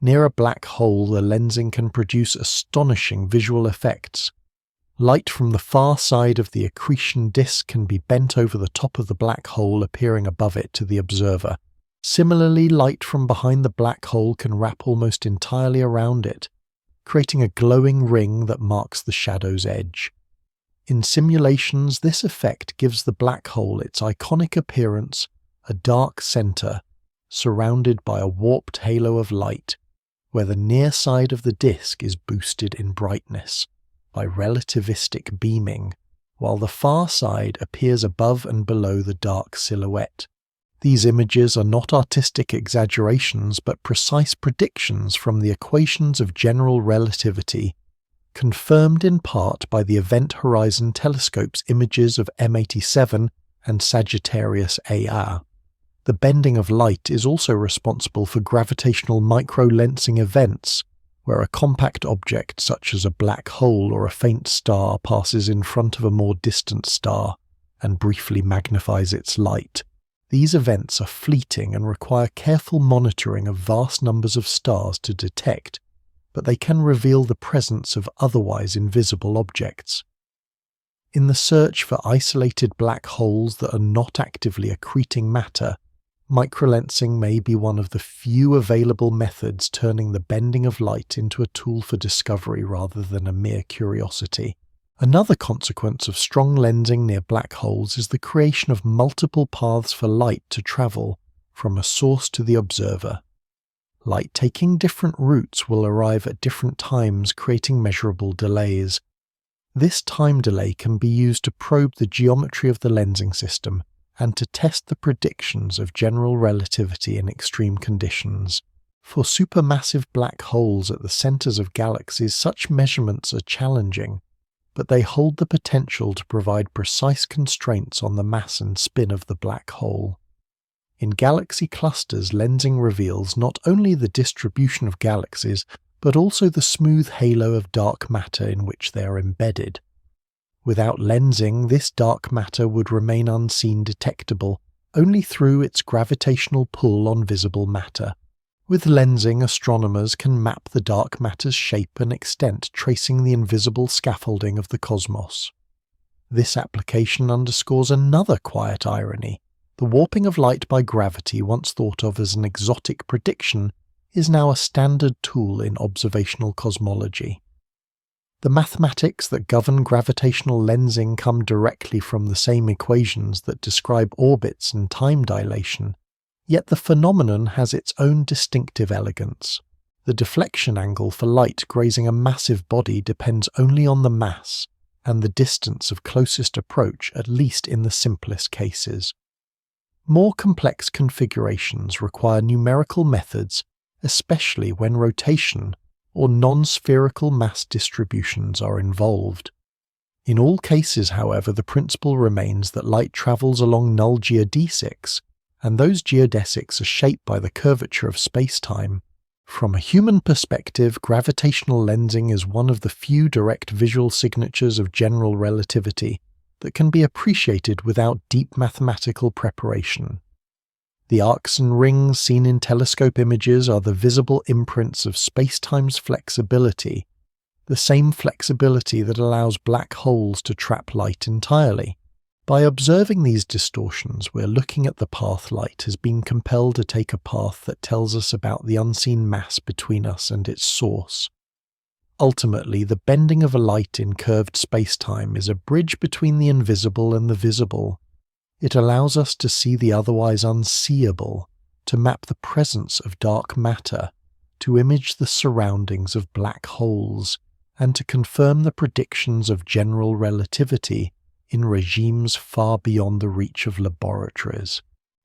Near a black hole, the lensing can produce astonishing visual effects. Light from the far side of the accretion disk can be bent over the top of the black hole, appearing above it to the observer. Similarly, light from behind the black hole can wrap almost entirely around it, creating a glowing ring that marks the shadow's edge. In simulations, this effect gives the black hole its iconic appearance, a dark center, surrounded by a warped halo of light, where the near side of the disk is boosted in brightness by relativistic beaming, while the far side appears above and below the dark silhouette. These images are not artistic exaggerations, but precise predictions from the equations of general relativity, confirmed in part by the Event Horizon Telescope's images of M87 and Sagittarius AR. The bending of light is also responsible for gravitational microlensing events, where a compact object such as a black hole or a faint star passes in front of a more distant star and briefly magnifies its light. These events are fleeting and require careful monitoring of vast numbers of stars to detect, but they can reveal the presence of otherwise invisible objects. In the search for isolated black holes that are not actively accreting matter, microlensing may be one of the few available methods turning the bending of light into a tool for discovery rather than a mere curiosity. Another consequence of strong lensing near black holes is the creation of multiple paths for light to travel from a source to the observer. Light taking different routes will arrive at different times, creating measurable delays. This time delay can be used to probe the geometry of the lensing system and to test the predictions of general relativity in extreme conditions. For supermassive black holes at the centers of galaxies, such measurements are challenging, but they hold the potential to provide precise constraints on the mass and spin of the black hole. In galaxy clusters, lensing reveals not only the distribution of galaxies, but also the smooth halo of dark matter in which they are embedded. Without lensing, this dark matter would remain unseen, detectable only through its gravitational pull on visible matter. With lensing, astronomers can map the dark matter's shape and extent, tracing the invisible scaffolding of the cosmos. This application underscores another quiet irony. The warping of light by gravity, once thought of as an exotic prediction, is now a standard tool in observational cosmology. The mathematics that govern gravitational lensing come directly from the same equations that describe orbits and time dilation, yet the phenomenon has its own distinctive elegance. The deflection angle for light grazing a massive body depends only on the mass and the distance of closest approach, at least in the simplest cases. More complex configurations require numerical methods, especially when rotation or non-spherical mass distributions are involved. In all cases, however, the principle remains that light travels along null geodesics, and those geodesics are shaped by the curvature of space-time. From a human perspective, gravitational lensing is one of the few direct visual signatures of general relativity that can be appreciated without deep mathematical preparation. The arcs and rings seen in telescope images are the visible imprints of space-time's flexibility, the same flexibility that allows black holes to trap light entirely. By observing these distortions, we're looking at the path light has been compelled to take, a path that tells us about the unseen mass between us and its source. Ultimately, the bending of a light in curved space-time is a bridge between the invisible and the visible. It allows us to see the otherwise unseeable, to map the presence of dark matter, to image the surroundings of black holes, and to confirm the predictions of general relativity in regimes far beyond the reach of laboratories.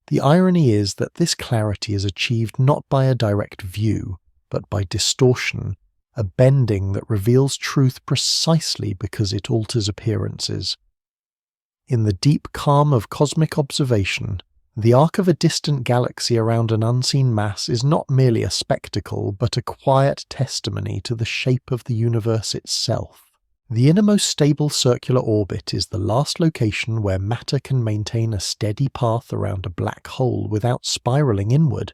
The irony is that this clarity is achieved not by a direct view, but by distortion, a bending that reveals truth precisely because it alters appearances. In the deep calm of cosmic observation, the arc of a distant galaxy around an unseen mass is not merely a spectacle, but a quiet testimony to the shape of the universe itself. The innermost stable circular orbit is the last location where matter can maintain a steady path around a black hole without spiraling inward.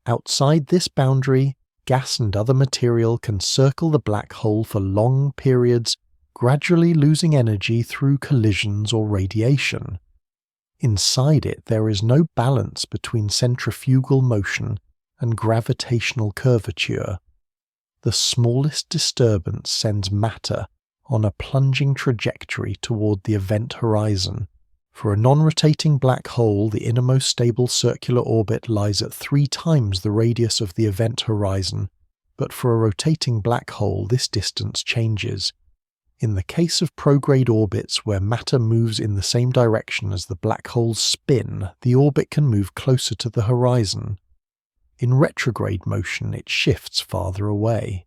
Outside this boundary, gas and other material can circle the black hole for long periods, gradually losing energy through collisions or radiation. Inside it, there is no balance between centrifugal motion and gravitational curvature. The smallest disturbance sends matter on a plunging trajectory toward the event horizon. For a non-rotating black hole, the innermost stable circular orbit lies at 3 times the radius of the event horizon, but for a rotating black hole, this distance changes. In the case of prograde orbits where matter moves in the same direction as the black hole's spin, the orbit can move closer to the horizon. In retrograde motion, it shifts farther away.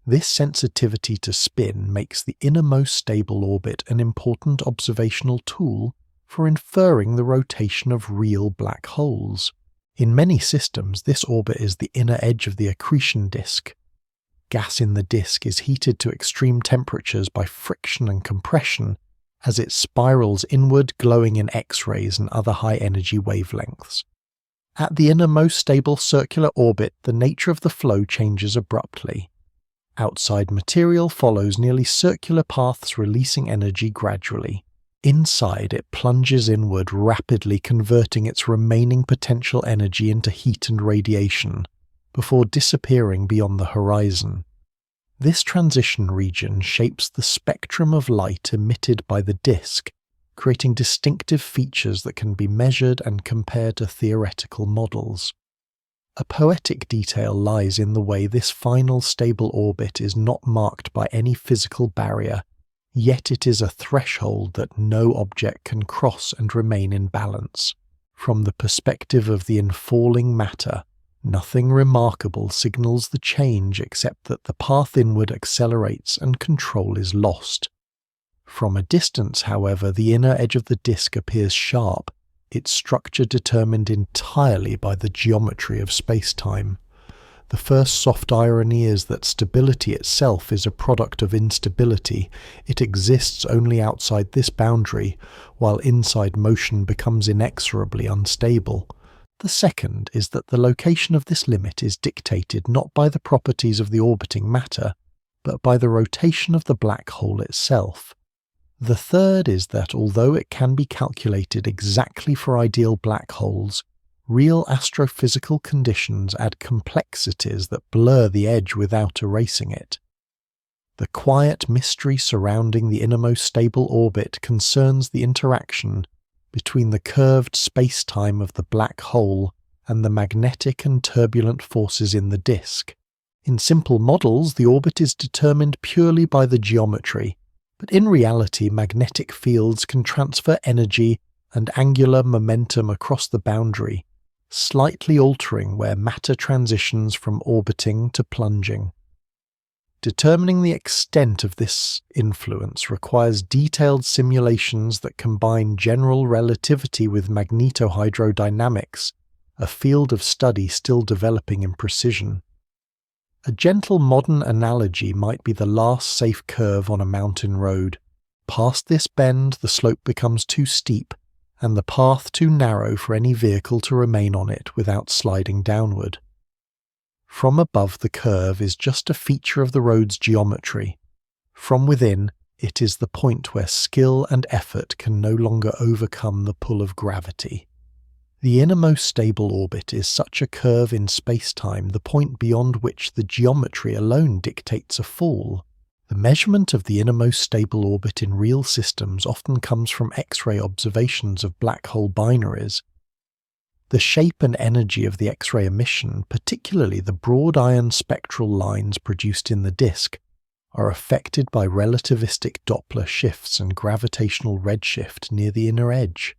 This sensitivity to spin makes the innermost stable orbit an important observational tool for inferring the rotation of real black holes. In many systems, this orbit is the inner edge of the accretion disk. Gas in the disk is heated to extreme temperatures by friction and compression as it spirals inward, glowing in X-rays and other high-energy wavelengths. At the innermost stable circular orbit, the nature of the flow changes abruptly. Outside material follows nearly circular paths, releasing energy gradually. Inside, it plunges inward, rapidly converting its remaining potential energy into heat and radiation, before disappearing beyond the horizon. This transition region shapes the spectrum of light emitted by the disk, creating distinctive features that can be measured and compared to theoretical models. A poetic detail lies in the way this final stable orbit is not marked by any physical barrier, yet it is a threshold that no object can cross and remain in balance. From the perspective of the infalling matter, nothing remarkable signals the change except that the path inward accelerates and control is lost. From a distance, however, the inner edge of the disk appears sharp, its structure determined entirely by the geometry of space-time. The first soft irony is that stability itself is a product of instability. It exists only outside this boundary, while inside motion becomes inexorably unstable. The second is that the location of this limit is dictated not by the properties of the orbiting matter, but by the rotation of the black hole itself. The third is that although it can be calculated exactly for ideal black holes, real astrophysical conditions add complexities that blur the edge without erasing it. The quiet mystery surrounding the innermost stable orbit concerns the interaction between the curved space-time of the black hole and the magnetic and turbulent forces in the disk. In simple models, the orbit is determined purely by the geometry, but in reality magnetic fields can transfer energy and angular momentum across the boundary, slightly altering where matter transitions from orbiting to plunging. Determining the extent of this influence requires detailed simulations that combine general relativity with magnetohydrodynamics, a field of study still developing in precision. A gentle modern analogy might be the last safe curve on a mountain road. Past this bend, the slope becomes too steep, and the path too narrow for any vehicle to remain on it without sliding downward. From above, the curve is just a feature of the road's geometry. From within, it is the point where skill and effort can no longer overcome the pull of gravity. The innermost stable orbit is such a curve in space-time, the point beyond which the geometry alone dictates a fall. The measurement of the innermost stable orbit in real systems often comes from X-ray observations of black hole binaries. The shape and energy of the X-ray emission, particularly the broad iron spectral lines produced in the disk, are affected by relativistic Doppler shifts and gravitational redshift near the inner edge.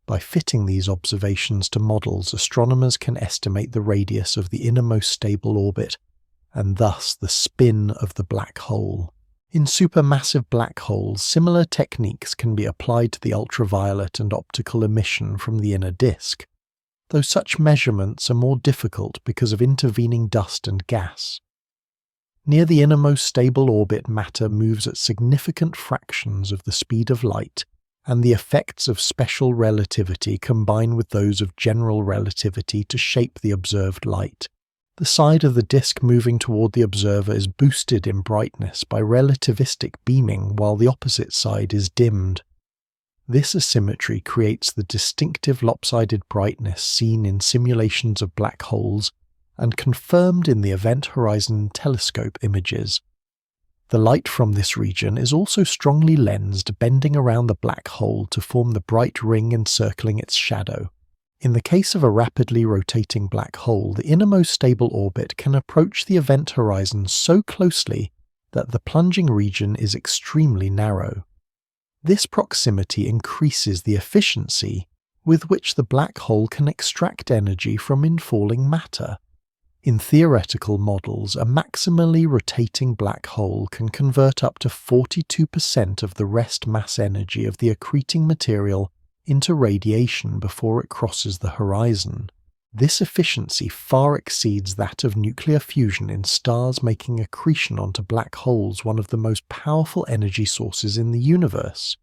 By fitting these observations to models, astronomers can estimate the radius of the innermost stable orbit, and thus the spin of the black hole. In supermassive black holes, similar techniques can be applied to the ultraviolet and optical emission from the inner disk, though such measurements are more difficult because of intervening dust and gas. Near the innermost stable orbit, matter moves at significant fractions of the speed of light, and the effects of special relativity combine with those of general relativity to shape the observed light. The side of the disk moving toward the observer is boosted in brightness by relativistic beaming, while the opposite side is dimmed. This asymmetry creates the distinctive lopsided brightness seen in simulations of black holes and confirmed in the Event Horizon Telescope images. The light from this region is also strongly lensed, bending around the black hole to form the bright ring encircling its shadow. In the case of a rapidly rotating black hole, the innermost stable orbit can approach the event horizon so closely that the plunging region is extremely narrow. This proximity increases the efficiency with which the black hole can extract energy from infalling matter. In theoretical models, a maximally rotating black hole can convert up to 42% of the rest mass energy of the accreting material into radiation before it crosses the horizon. This efficiency far exceeds that of nuclear fusion in stars, making accretion onto black holes one of the most powerful energy sources in the universe.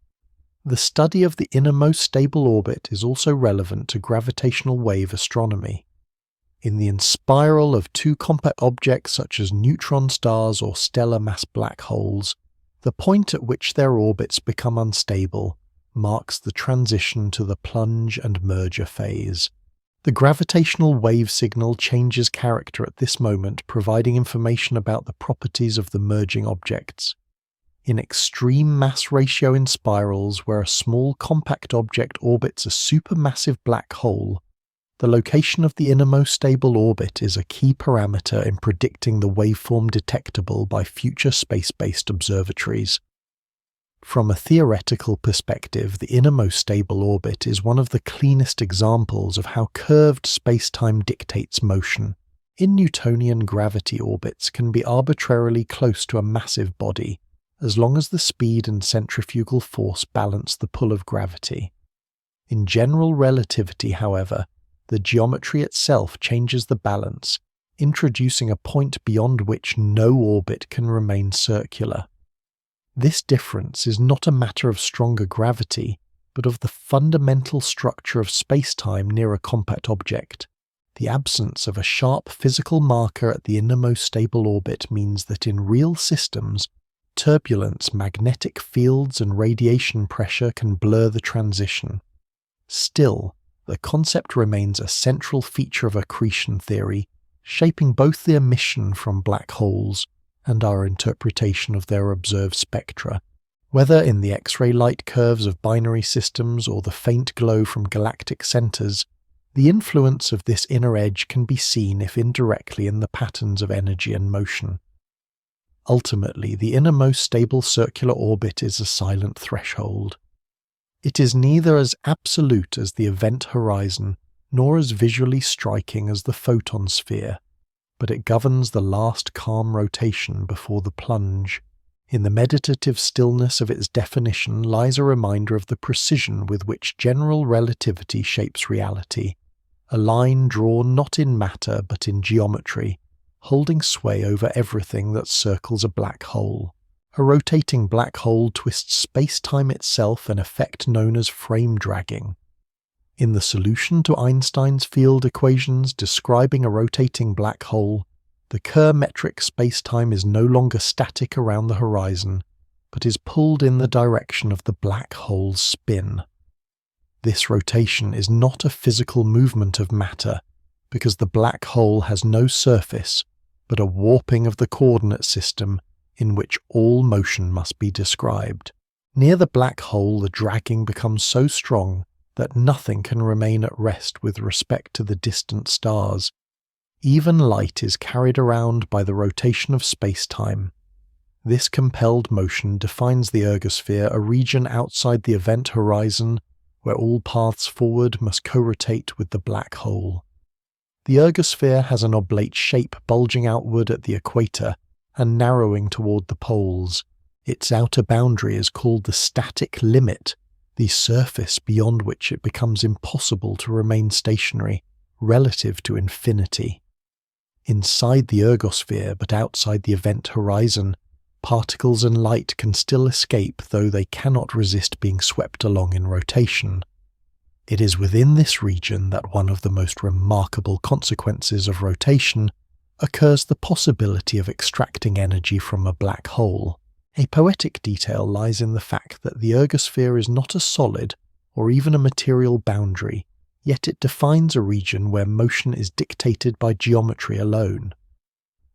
The study of the innermost stable orbit is also relevant to gravitational wave astronomy. In the inspiral of two compact objects such as neutron stars or stellar mass black holes, the point at which their orbits become unstable marks the transition to the plunge and merger phase. The gravitational wave signal changes character at this moment, providing information about the properties of the merging objects. In extreme mass ratio inspirals, where a small compact object orbits a supermassive black hole, the location of the innermost stable orbit is a key parameter in predicting the waveform detectable by future space-based observatories. From a theoretical perspective, the innermost stable orbit is one of the cleanest examples of how curved space-time dictates motion. In Newtonian gravity, orbits can be arbitrarily close to a massive body, as long as the speed and centrifugal force balance the pull of gravity. In general relativity, however, the geometry itself changes the balance, introducing a point beyond which no orbit can remain circular. This difference is not a matter of stronger gravity, but of the fundamental structure of space-time near a compact object. The absence of a sharp physical marker at the innermost stable orbit means that in real systems, turbulence, magnetic fields, and radiation pressure can blur the transition. Still, the concept remains a central feature of accretion theory, shaping both the emission from black holes and our interpretation of their observed spectra. Whether in the X-ray light curves of binary systems or the faint glow from galactic centers, the influence of this inner edge can be seen, if indirectly, in the patterns of energy and motion. Ultimately, the innermost stable circular orbit is a silent threshold. It is neither as absolute as the event horizon, nor as visually striking as the photon sphere, but it governs the last calm rotation before the plunge. In the meditative stillness of its definition lies a reminder of the precision with which general relativity shapes reality, a line drawn not in matter but in geometry, holding sway over everything that circles a black hole. A rotating black hole twists space-time itself, an effect known as frame dragging. In the solution to Einstein's field equations describing a rotating black hole, the Kerr-metric space-time is no longer static around the horizon, but is pulled in the direction of the black hole's spin. This rotation is not a physical movement of matter, because the black hole has no surface, but a warping of the coordinate system in which all motion must be described. Near the black hole, the dragging becomes so strong that nothing can remain at rest with respect to the distant stars. Even light is carried around by the rotation of space-time. This compelled motion defines the ergosphere, a region outside the event horizon where all paths forward must co-rotate with the black hole. The ergosphere has an oblate shape, bulging outward at the equator and narrowing toward the poles. Its outer boundary is called the static limit, the surface beyond which it becomes impossible to remain stationary, relative to infinity. Inside the ergosphere, but outside the event horizon, particles and light can still escape, though they cannot resist being swept along in rotation. It is within this region that one of the most remarkable consequences of rotation occurs: the possibility of extracting energy from a black hole. A poetic detail lies in the fact that the ergosphere is not a solid or even a material boundary, yet it defines a region where motion is dictated by geometry alone.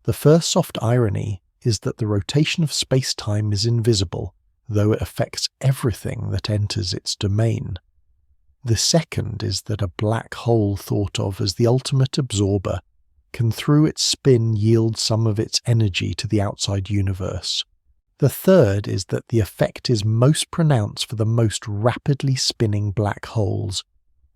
The first soft irony is that the rotation of space-time is invisible, though it affects everything that enters its domain. The second is that a black hole, thought of as the ultimate absorber, can through its spin yield some of its energy to the outside universe. The third is that the effect is most pronounced for the most rapidly spinning black holes,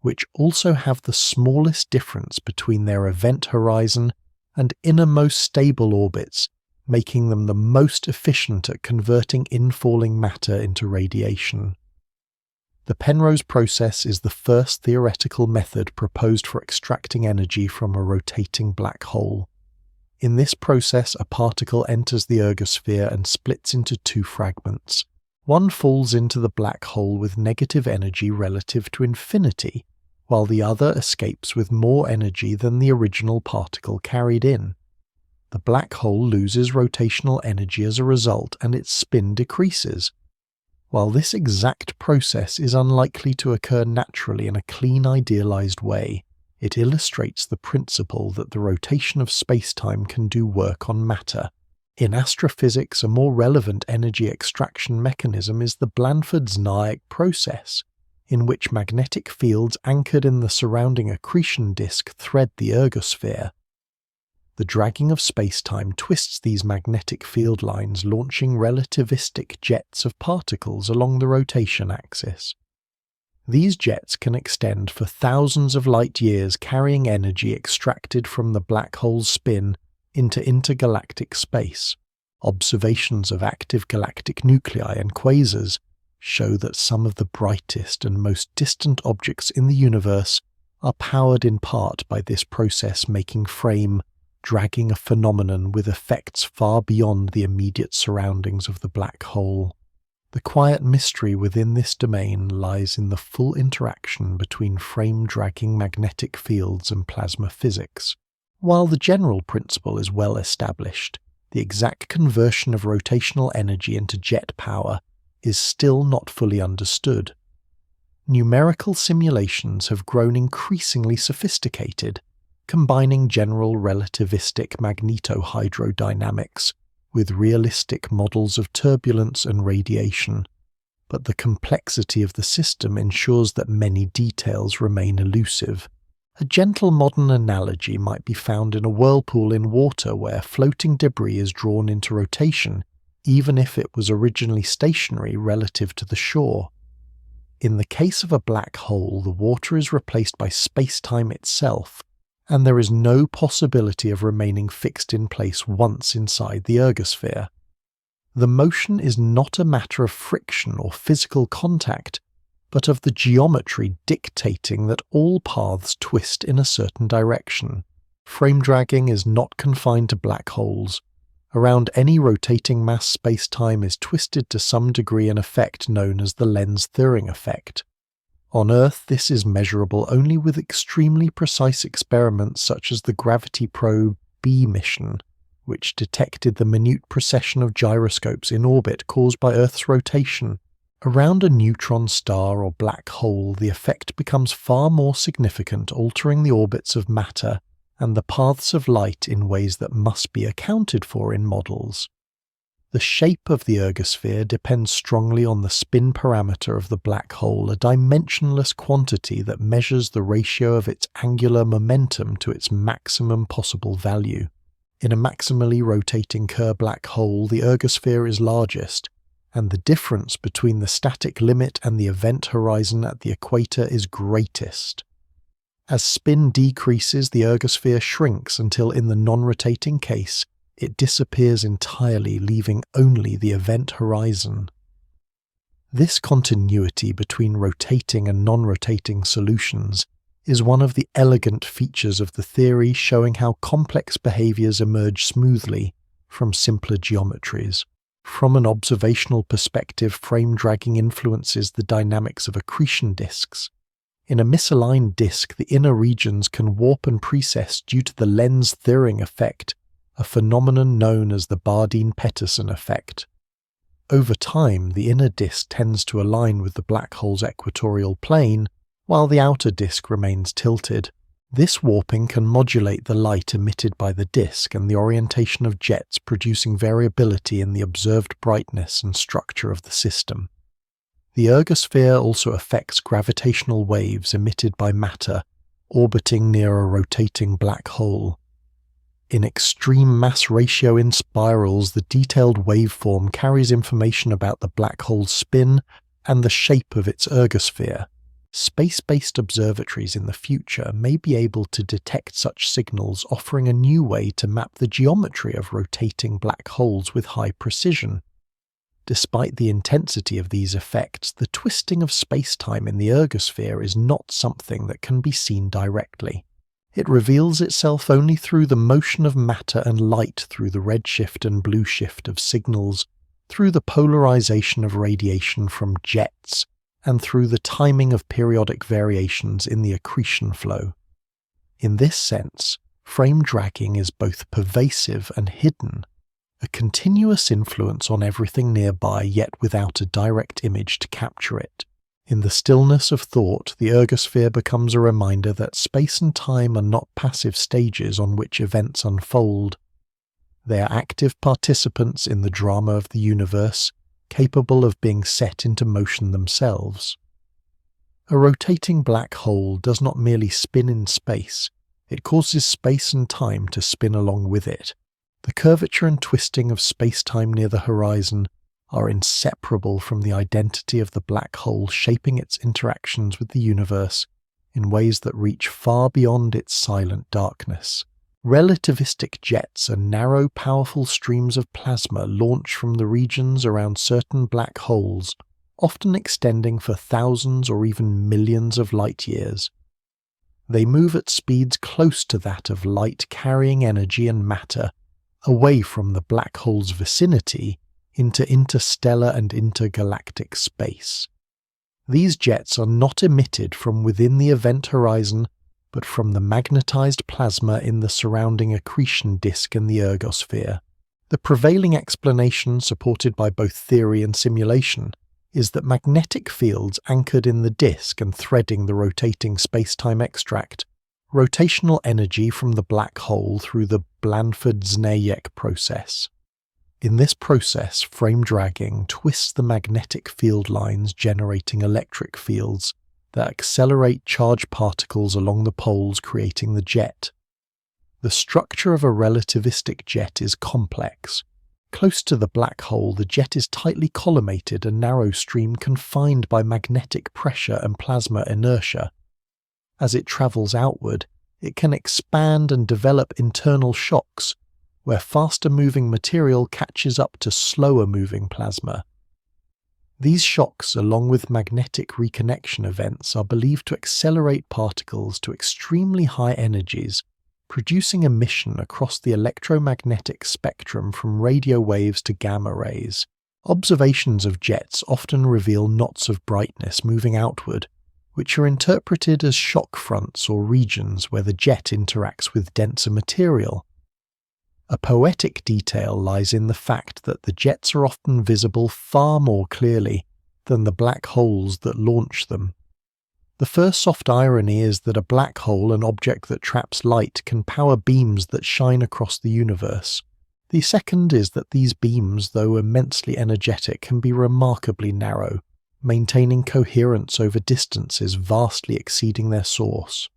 which also have the smallest difference between their event horizon and innermost stable orbits, making them the most efficient at converting infalling matter into radiation. The Penrose process is the first theoretical method proposed for extracting energy from a rotating black hole. In this process, a particle enters the ergosphere and splits into two fragments. One falls into the black hole with negative energy relative to infinity, while the other escapes with more energy than the original particle carried in. The black hole loses rotational energy as a result, and its spin decreases. While this exact process is unlikely to occur naturally in a clean, idealized way, it illustrates the principle that the rotation of spacetime can do work on matter. In astrophysics, a more relevant energy extraction mechanism is the Blandford-Znaeck process, in which magnetic fields anchored in the surrounding accretion disk thread the ergosphere. The dragging of spacetime twists these magnetic field lines, launching relativistic jets of particles along the rotation axis. These jets can extend for thousands of light years, carrying energy extracted from the black hole's spin into intergalactic space. Observations of active galactic nuclei and quasars show that some of the brightest and most distant objects in the universe are powered in part by this process, making frame dragging a phenomenon with effects far beyond the immediate surroundings of the black hole. The quiet mystery within this domain lies in the full interaction between frame-dragging magnetic fields and plasma physics. While the general principle is well established, the exact conversion of rotational energy into jet power is still not fully understood. Numerical simulations have grown increasingly sophisticated, combining general relativistic magnetohydrodynamics with realistic models of turbulence and radiation, but the complexity of the system ensures that many details remain elusive. A gentle modern analogy might be found in a whirlpool in water where floating debris is drawn into rotation, even if it was originally stationary relative to the shore. In the case of a black hole, the water is replaced by space-time itself, and there is no possibility of remaining fixed in place once inside the ergosphere. The motion is not a matter of friction or physical contact, but of the geometry dictating that all paths twist in a certain direction. Frame dragging is not confined to black holes. Around any rotating mass space-time is twisted to some degree an effect known as the lens-Thirring effect. On Earth, this is measurable only with extremely precise experiments such as the Gravity Probe B mission, which detected the minute precession of gyroscopes in orbit caused by Earth's rotation. Around a neutron star or black hole, the effect becomes far more significant, altering the orbits of matter and the paths of light in ways that must be accounted for in models. The shape of the ergosphere depends strongly on the spin parameter of the black hole, a dimensionless quantity that measures the ratio of its angular momentum to its maximum possible value. In a maximally rotating Kerr black hole, the ergosphere is largest, and the difference between the static limit and the event horizon at the equator is greatest. As spin decreases, the ergosphere shrinks until, in the non-rotating case, it disappears entirely, leaving only the event horizon. This continuity between rotating and non-rotating solutions is one of the elegant features of the theory, showing how complex behaviors emerge smoothly from simpler geometries. From an observational perspective, frame dragging influences the dynamics of accretion disks. In a misaligned disk, the inner regions can warp and precess due to the lens-Thirring effect, a phenomenon known as the Bardeen-Peterson effect. Over time, the inner disk tends to align with the black hole's equatorial plane, while the outer disk remains tilted. This warping can modulate the light emitted by the disk and the orientation of jets, producing variability in the observed brightness and structure of the system. The ergosphere also affects gravitational waves emitted by matter orbiting near a rotating black hole. In extreme mass ratio in spirals, the detailed waveform carries information about the black hole's spin and the shape of its ergosphere. Space-based observatories in the future may be able to detect such signals, offering a new way to map the geometry of rotating black holes with high precision. Despite the intensity of these effects, the twisting of space-time in the ergosphere is not something that can be seen directly. It reveals itself only through the motion of matter and light, through the redshift and blueshift of signals, through the polarization of radiation from jets, and through the timing of periodic variations in the accretion flow. In this sense, frame dragging is both pervasive and hidden, a continuous influence on everything nearby, yet without a direct image to capture it. In the stillness of thought, the ergosphere becomes a reminder that space and time are not passive stages on which events unfold. They are active participants in the drama of the universe, capable of being set into motion themselves. A rotating black hole does not merely spin in space, it causes space and time to spin along with it. The curvature and twisting of space-time near the horizon are inseparable from the identity of the black hole, shaping its interactions with the universe in ways that reach far beyond its silent darkness. Relativistic jets are narrow, powerful streams of plasma launched from the regions around certain black holes, often extending for thousands or even millions of light-years. They move at speeds close to that of light, carrying energy and matter away from the black hole's vicinity into interstellar and intergalactic space. These jets are not emitted from within the event horizon, but from the magnetized plasma in the surrounding accretion disk and the ergosphere. The prevailing explanation, supported by both theory and simulation, is that magnetic fields anchored in the disk and threading the rotating space-time extract rotational energy from the black hole through the Blanford-Znajek process. In this process, frame dragging twists the magnetic field lines, generating electric fields that accelerate charged particles along the poles, creating the jet. The structure of a relativistic jet is complex. Close to the black hole, the jet is tightly collimated, a narrow stream confined by magnetic pressure and plasma inertia. As it travels outward, it can expand and develop internal shocks, where faster-moving material catches up to slower-moving plasma. These shocks, along with magnetic reconnection events, are believed to accelerate particles to extremely high energies, producing emission across the electromagnetic spectrum from radio waves to gamma rays. Observations of jets often reveal knots of brightness moving outward, which are interpreted as shock fronts or regions where the jet interacts with denser material. A poetic detail lies in the fact that the jets are often visible far more clearly than the black holes that launch them. The first soft irony is that a black hole, an object that traps light, can power beams that shine across the universe. The second is that these beams, though immensely energetic, can be remarkably narrow, maintaining coherence over distances vastly exceeding their source.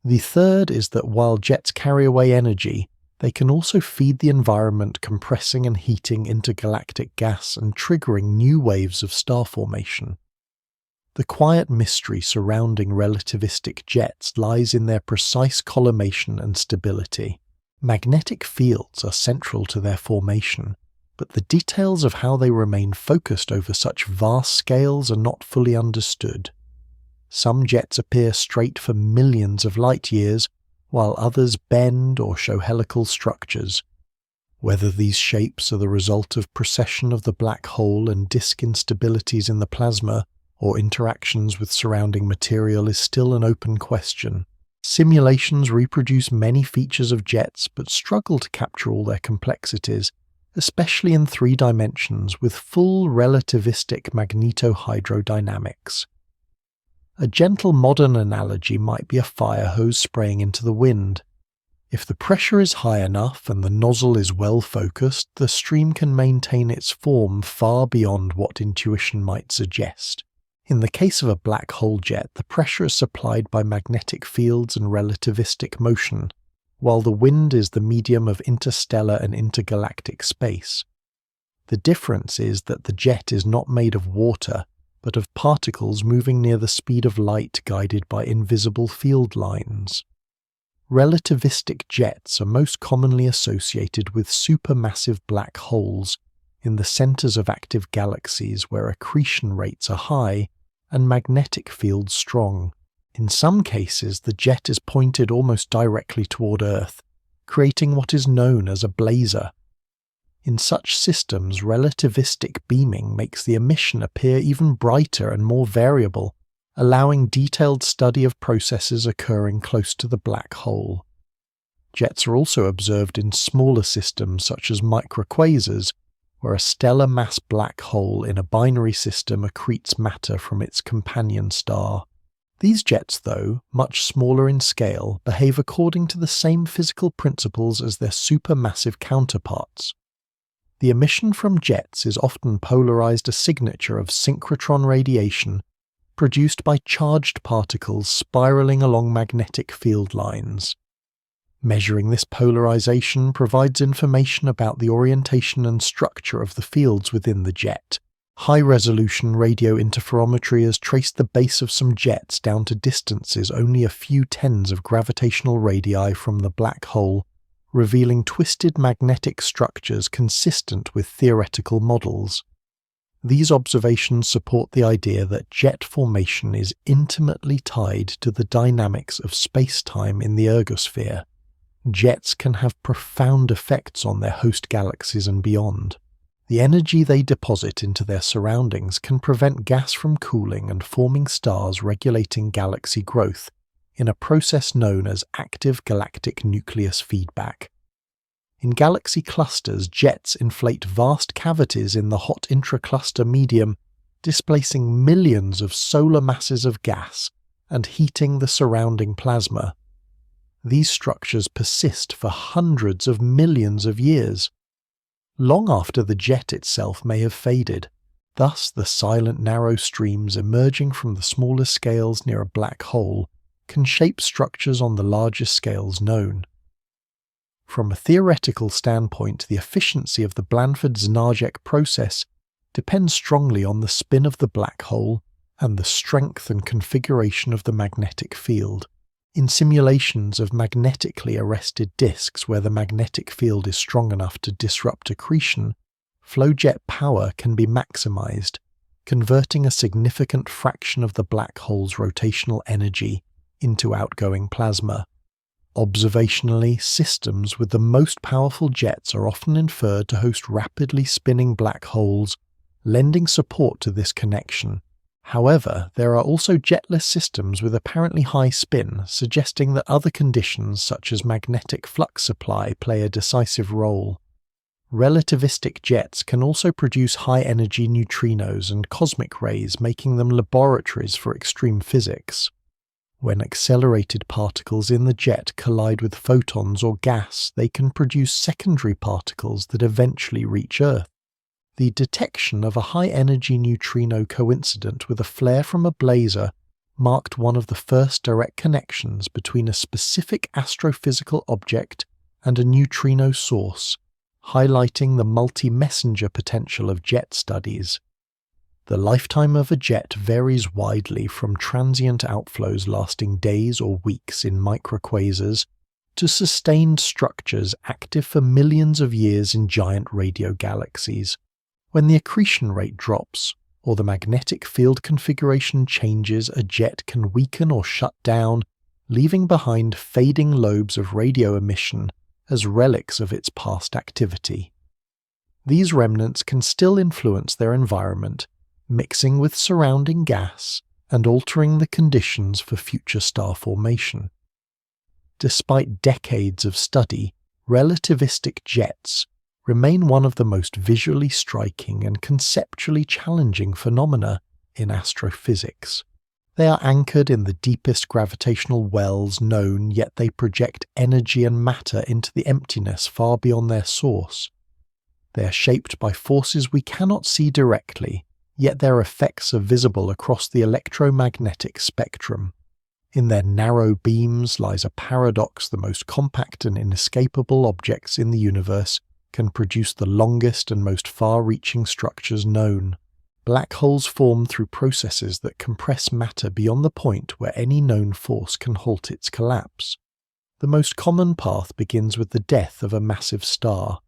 The third is that while jets carry away energy, they can also feed the environment, compressing and heating intergalactic gas and triggering new waves of star formation. The quiet mystery surrounding relativistic jets lies in their precise collimation and stability. Magnetic fields are central to their formation, but the details of how they remain focused over such vast scales are not fully understood. Some jets appear straight for millions of light-years, while others bend or show helical structures. Whether these shapes are the result of precession of the black hole and disk instabilities in the plasma, or interactions with surrounding material, is still an open question. Simulations reproduce many features of jets but struggle to capture all their complexities, especially in 3 dimensions with full relativistic magnetohydrodynamics. A gentle modern analogy might be a fire hose spraying into the wind. If the pressure is high enough and the nozzle is well focused, the stream can maintain its form far beyond what intuition might suggest. In the case of a black hole jet, the pressure is supplied by magnetic fields and relativistic motion, while the wind is the medium of interstellar and intergalactic space. The difference is that the jet is not made of water, but of particles moving near the speed of light guided by invisible field lines. Relativistic jets are most commonly associated with supermassive black holes, in the centers of active galaxies where accretion rates are high and magnetic fields strong. In some cases, the jet is pointed almost directly toward Earth, creating what is known as a blazar. In such systems, relativistic beaming makes the emission appear even brighter and more variable, allowing detailed study of processes occurring close to the black hole. Jets are also observed in smaller systems such as microquasars, where a stellar mass black hole in a binary system accretes matter from its companion star. These jets, though, much smaller in scale, behave according to the same physical principles as their supermassive counterparts. The emission from jets is often polarized a signature of synchrotron radiation, produced by charged particles spiraling along magnetic field lines. Measuring this polarization provides information about the orientation and structure of the fields within the jet. High-resolution radio interferometry has traced the base of some jets down to distances only a few tens of gravitational radii from the black hole, revealing twisted magnetic structures consistent with theoretical models. These observations support the idea that jet formation is intimately tied to the dynamics of space-time in the ergosphere. Jets can have profound effects on their host galaxies and beyond. The energy they deposit into their surroundings can prevent gas from cooling and forming stars, regulating galaxy growth in a process known as active galactic nucleus feedback. In galaxy clusters, jets inflate vast cavities in the hot intracluster medium, displacing millions of solar masses of gas and heating the surrounding plasma. These structures persist for hundreds of millions of years, long after the jet itself may have faded. Thus, the silent narrow streams emerging from the smaller scales near a black hole can shape structures on the largest scales known. From a theoretical standpoint, the efficiency of the Blanford-Znajek process depends strongly on the spin of the black hole and the strength and configuration of the magnetic field. In simulations of magnetically arrested disks where the magnetic field is strong enough to disrupt accretion, flow jet power can be maximized, converting a significant fraction of the black hole's rotational energy into outgoing plasma. Observationally, systems with the most powerful jets are often inferred to host rapidly spinning black holes, lending support to this connection. However, there are also jetless systems with apparently high spin, suggesting that other conditions such as magnetic flux supply play a decisive role. Relativistic jets can also produce high-energy neutrinos and cosmic rays, making them laboratories for extreme physics. When accelerated particles in the jet collide with photons or gas, they can produce secondary particles that eventually reach Earth. The detection of a high-energy neutrino coincident with a flare from a blazar marked one of the first direct connections between a specific astrophysical object and a neutrino source, highlighting the multi-messenger potential of jet studies. The lifetime of a jet varies widely from transient outflows lasting days or weeks in microquasars to sustained structures active for millions of years in giant radio galaxies. When the accretion rate drops, or the magnetic field configuration changes, a jet can weaken or shut down, leaving behind fading lobes of radio emission as relics of its past activity. These remnants can still influence their environment, mixing with surrounding gas and altering the conditions for future star formation. Despite decades of study, relativistic jets remain one of the most visually striking and conceptually challenging phenomena in astrophysics. They are anchored in the deepest gravitational wells known, yet they project energy and matter into the emptiness far beyond their source. They are shaped by forces we cannot see directly, yet their effects are visible across the electromagnetic spectrum. In their narrow beams lies a paradox: the most compact and inescapable objects in the universe can produce the longest and most far-reaching structures known. Black holes form through processes that compress matter beyond the point where any known force can halt its collapse. The most common path begins with the death of a massive star.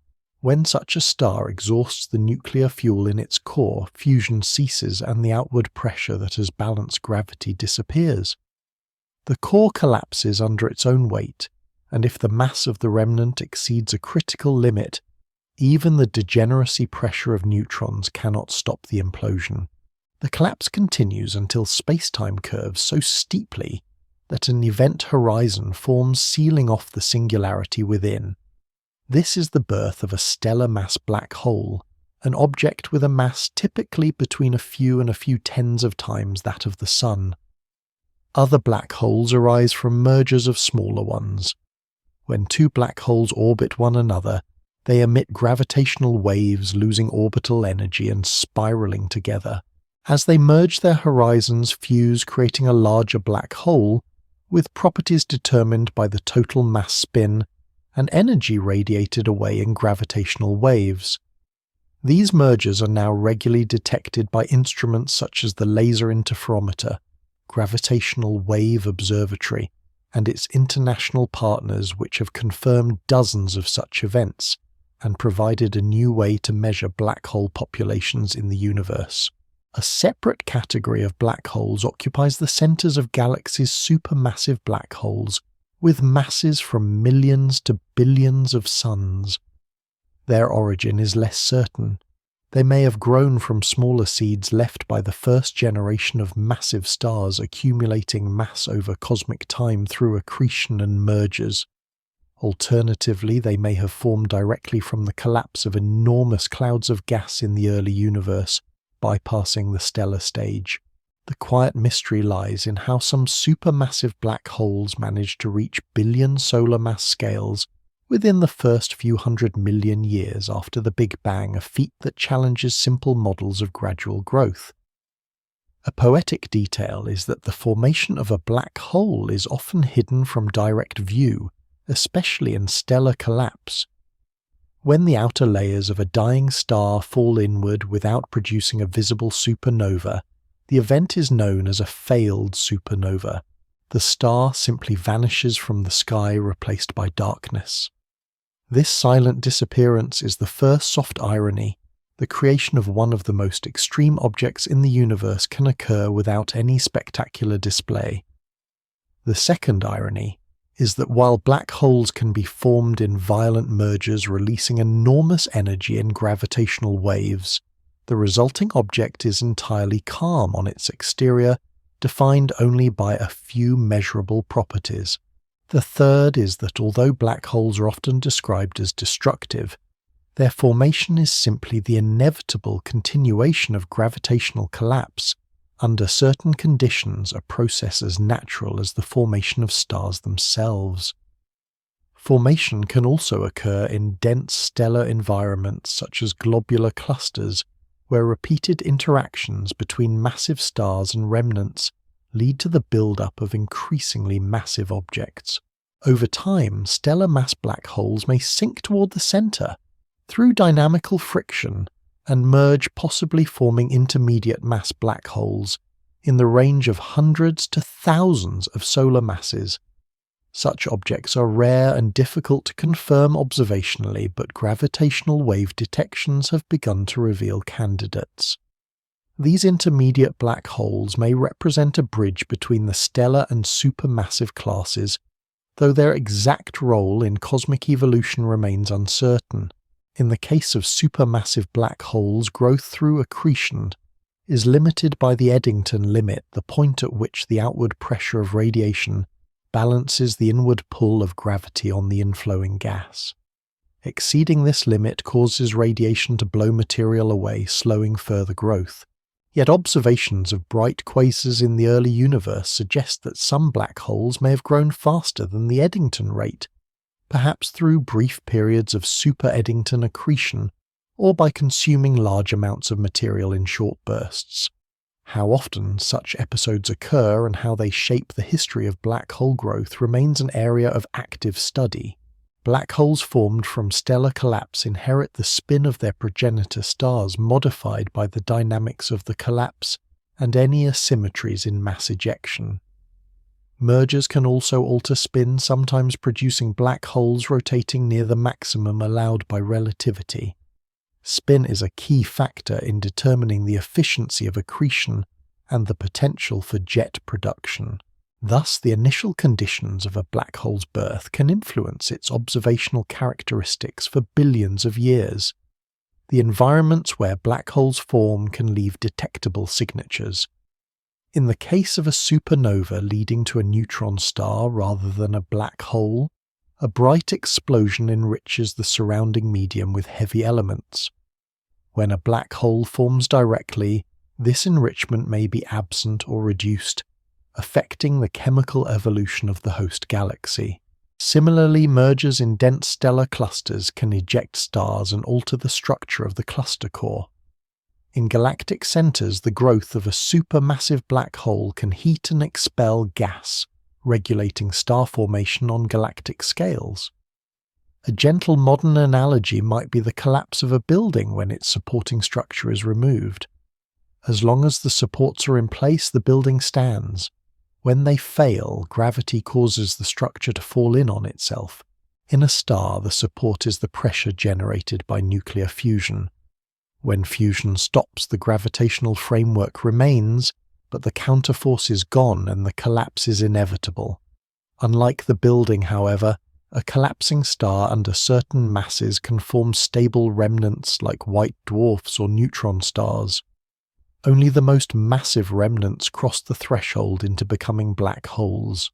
When such a star exhausts the nuclear fuel in its core, fusion ceases and the outward pressure that has balanced gravity disappears. The core collapses under its own weight, and if the mass of the remnant exceeds a critical limit, even the degeneracy pressure of neutrons cannot stop the implosion. The collapse continues until space-time curves so steeply that an event horizon forms, sealing off the singularity within. This is the birth of a stellar mass black hole, an object with a mass typically between a few and a few tens of times that of the Sun. Other black holes arise from mergers of smaller ones. When two black holes orbit one another, they emit gravitational waves, losing orbital energy and spiraling together. As they merge, their horizons fuse, creating a larger black hole, with properties determined by the total mass spin and energy radiated away in gravitational waves. These mergers are now regularly detected by instruments such as the Laser Interferometer, Gravitational Wave Observatory, and its international partners, which have confirmed dozens of such events and provided a new way to measure black hole populations in the universe. A separate category of black holes occupies the centers of galaxies' supermassive black holes, with masses from millions to billions of suns. Their origin is less certain. They may have grown from smaller seeds left by the first generation of massive stars accumulating mass over cosmic time through accretion and mergers. Alternatively, they may have formed directly from the collapse of enormous clouds of gas in the early universe, bypassing the stellar stage. The quiet mystery lies in how some supermassive black holes managed to reach billion solar mass scales within the first few 100 million years after the Big Bang, a feat that challenges simple models of gradual growth. A poetic detail is that the formation of a black hole is often hidden from direct view, especially in stellar collapse. When the outer layers of a dying star fall inward without producing a visible supernova, the event is known as a failed supernova. The star simply vanishes from the sky, replaced by darkness. This silent disappearance is the first soft irony. The creation of one of the most extreme objects in the universe can occur without any spectacular display. The second irony is that while black holes can be formed in violent mergers releasing enormous energy in gravitational waves, the resulting object is entirely calm on its exterior, defined only by a few measurable properties. The third is that although black holes are often described as destructive, their formation is simply the inevitable continuation of gravitational collapse under certain conditions, a process as natural as the formation of stars themselves. Formation can also occur in dense stellar environments such as globular clusters, where repeated interactions between massive stars and remnants lead to the build-up of increasingly massive objects. Over time, stellar mass black holes may sink toward the center through dynamical friction and merge, possibly forming intermediate mass black holes in the range of hundreds to thousands of solar masses. Such objects are rare and difficult to confirm observationally, but gravitational wave detections have begun to reveal candidates. These intermediate black holes may represent a bridge between the stellar and supermassive classes, though their exact role in cosmic evolution remains uncertain. In the case of supermassive black holes, growth through accretion is limited by the Eddington limit, the point at which the outward pressure of radiation balances the inward pull of gravity on the inflowing gas. Exceeding this limit causes radiation to blow material away, slowing further growth. Yet observations of bright quasars in the early universe suggest that some black holes may have grown faster than the Eddington rate, perhaps through brief periods of super-Eddington accretion or by consuming large amounts of material in short bursts. How often such episodes occur and how they shape the history of black hole growth remains an area of active study. Black holes formed from stellar collapse inherit the spin of their progenitor stars, modified by the dynamics of the collapse and any asymmetries in mass ejection. Mergers can also alter spin, sometimes producing black holes rotating near the maximum allowed by relativity. Spin is a key factor in determining the efficiency of accretion and the potential for jet production. Thus, the initial conditions of a black hole's birth can influence its observational characteristics for billions of years. The environments where black holes form can leave detectable signatures. In the case of a supernova leading to a neutron star rather than a black hole, a bright explosion enriches the surrounding medium with heavy elements. When a black hole forms directly, this enrichment may be absent or reduced, affecting the chemical evolution of the host galaxy. Similarly, mergers in dense stellar clusters can eject stars and alter the structure of the cluster core. In galactic centers, the growth of a supermassive black hole can heat and expel gas, regulating star formation on galactic scales. A gentle modern analogy might be the collapse of a building when its supporting structure is removed. As long as the supports are in place, the building stands. When they fail, gravity causes the structure to fall in on itself. In a star, the support is the pressure generated by nuclear fusion. When fusion stops, the gravitational framework remains, but the counterforce is gone and the collapse is inevitable. Unlike the building, however, a collapsing star under certain masses can form stable remnants like white dwarfs or neutron stars. Only the most massive remnants cross the threshold into becoming black holes.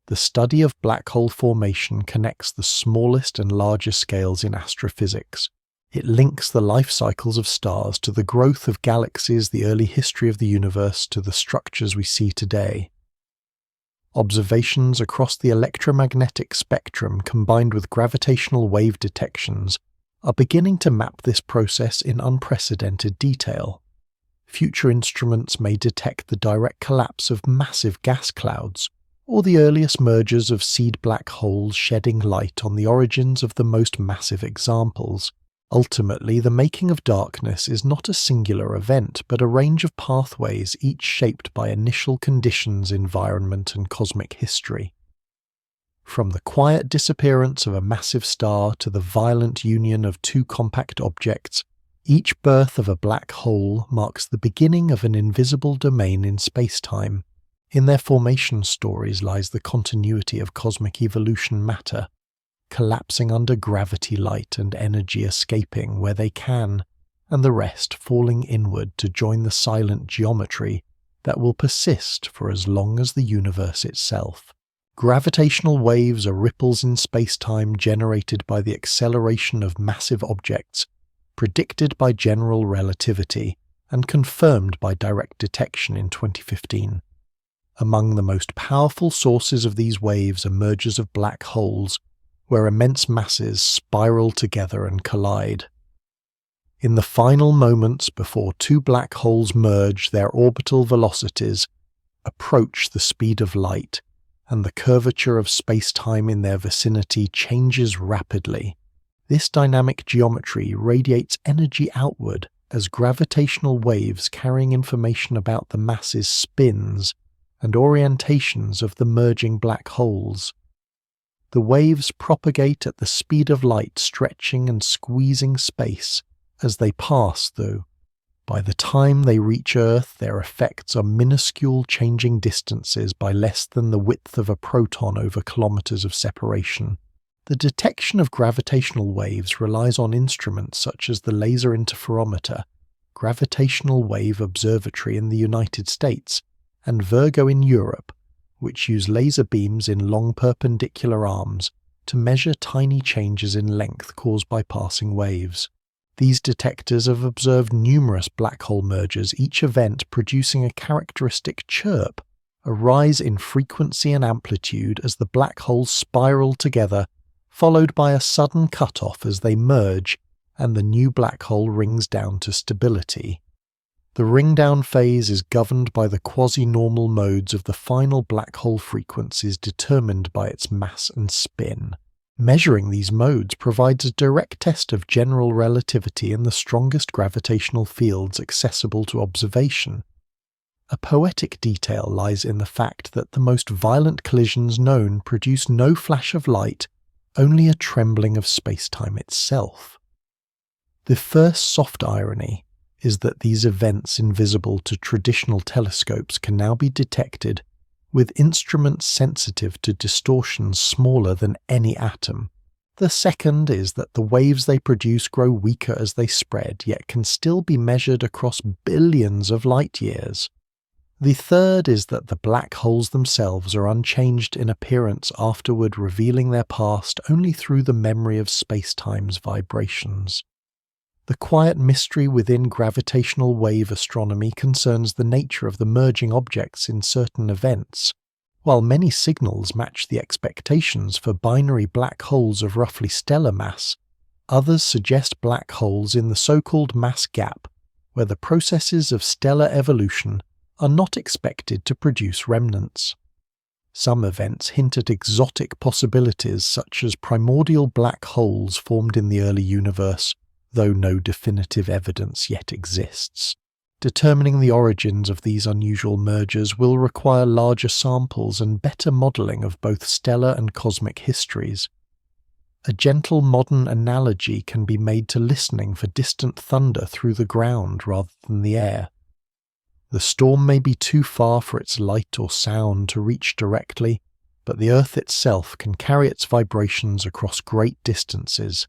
The study of black hole formation connects the smallest and largest scales in astrophysics. It links the life cycles of stars to the growth of galaxies, the early history of the universe, to the structures we see today. Observations across the electromagnetic spectrum combined with gravitational wave detections are beginning to map this process in unprecedented detail. Future instruments may detect the direct collapse of massive gas clouds, or the earliest mergers of seed black holes shedding light on the origins of the most massive examples. Ultimately, the making of darkness is not a singular event, but a range of pathways, each shaped by initial conditions, environment, and cosmic history. From the quiet disappearance of a massive star to the violent union of two compact objects, each birth of a black hole marks the beginning of an invisible domain in space-time. In their formation stories lies the continuity of cosmic evolution matter, collapsing under gravity, light and energy escaping where they can, and the rest falling inward to join the silent geometry that will persist for as long as the universe itself. Gravitational waves are ripples in space-time generated by the acceleration of massive objects, predicted by general relativity and confirmed by direct detection in 2015. Among the most powerful sources of these waves are mergers of black holes, where immense masses spiral together and collide. In the final moments before two black holes merge, their orbital velocities approach the speed of light, and the curvature of space-time in their vicinity changes rapidly. This dynamic geometry radiates energy outward as gravitational waves carrying information about the mass's spins and orientations of the merging black holes. The waves propagate at the speed of light, stretching and squeezing space as they pass through. By the time they reach Earth, their effects are minuscule, changing distances by less than the width of a proton over kilometers of separation. The detection of gravitational waves relies on instruments such as the Laser Interferometer, Gravitational Wave Observatory in the United States, and Virgo in Europe, which use laser beams in long perpendicular arms to measure tiny changes in length caused by passing waves. These detectors have observed numerous black hole mergers, each event producing a characteristic chirp, a rise in frequency and amplitude as the black holes spiral together, followed by a sudden cutoff as they merge and the new black hole rings down to stability. The ring-down phase is governed by the quasi-normal modes of the final black hole frequencies determined by its mass and spin. Measuring these modes provides a direct test of general relativity in the strongest gravitational fields accessible to observation. A poetic detail lies in the fact that the most violent collisions known produce no flash of light, only a trembling of space-time itself. The first soft irony is that these events invisible to traditional telescopes can now be detected with instruments sensitive to distortions smaller than any atom. The second is that the waves they produce grow weaker as they spread, yet can still be measured across billions of light years. The third is that the black holes themselves are unchanged in appearance afterward, revealing their past only through the memory of space-time's vibrations. The quiet mystery within gravitational wave astronomy concerns the nature of the merging objects in certain events. While many signals match the expectations for binary black holes of roughly stellar mass, others suggest black holes in the so-called mass gap, where the processes of stellar evolution are not expected to produce remnants. Some events hint at exotic possibilities such as primordial black holes formed in the early universe, though no definitive evidence yet exists. Determining the origins of these unusual mergers will require larger samples and better modelling of both stellar and cosmic histories. A gentle modern analogy can be made to listening for distant thunder through the ground rather than the air. The storm may be too far for its light or sound to reach directly, but the Earth itself can carry its vibrations across great distances.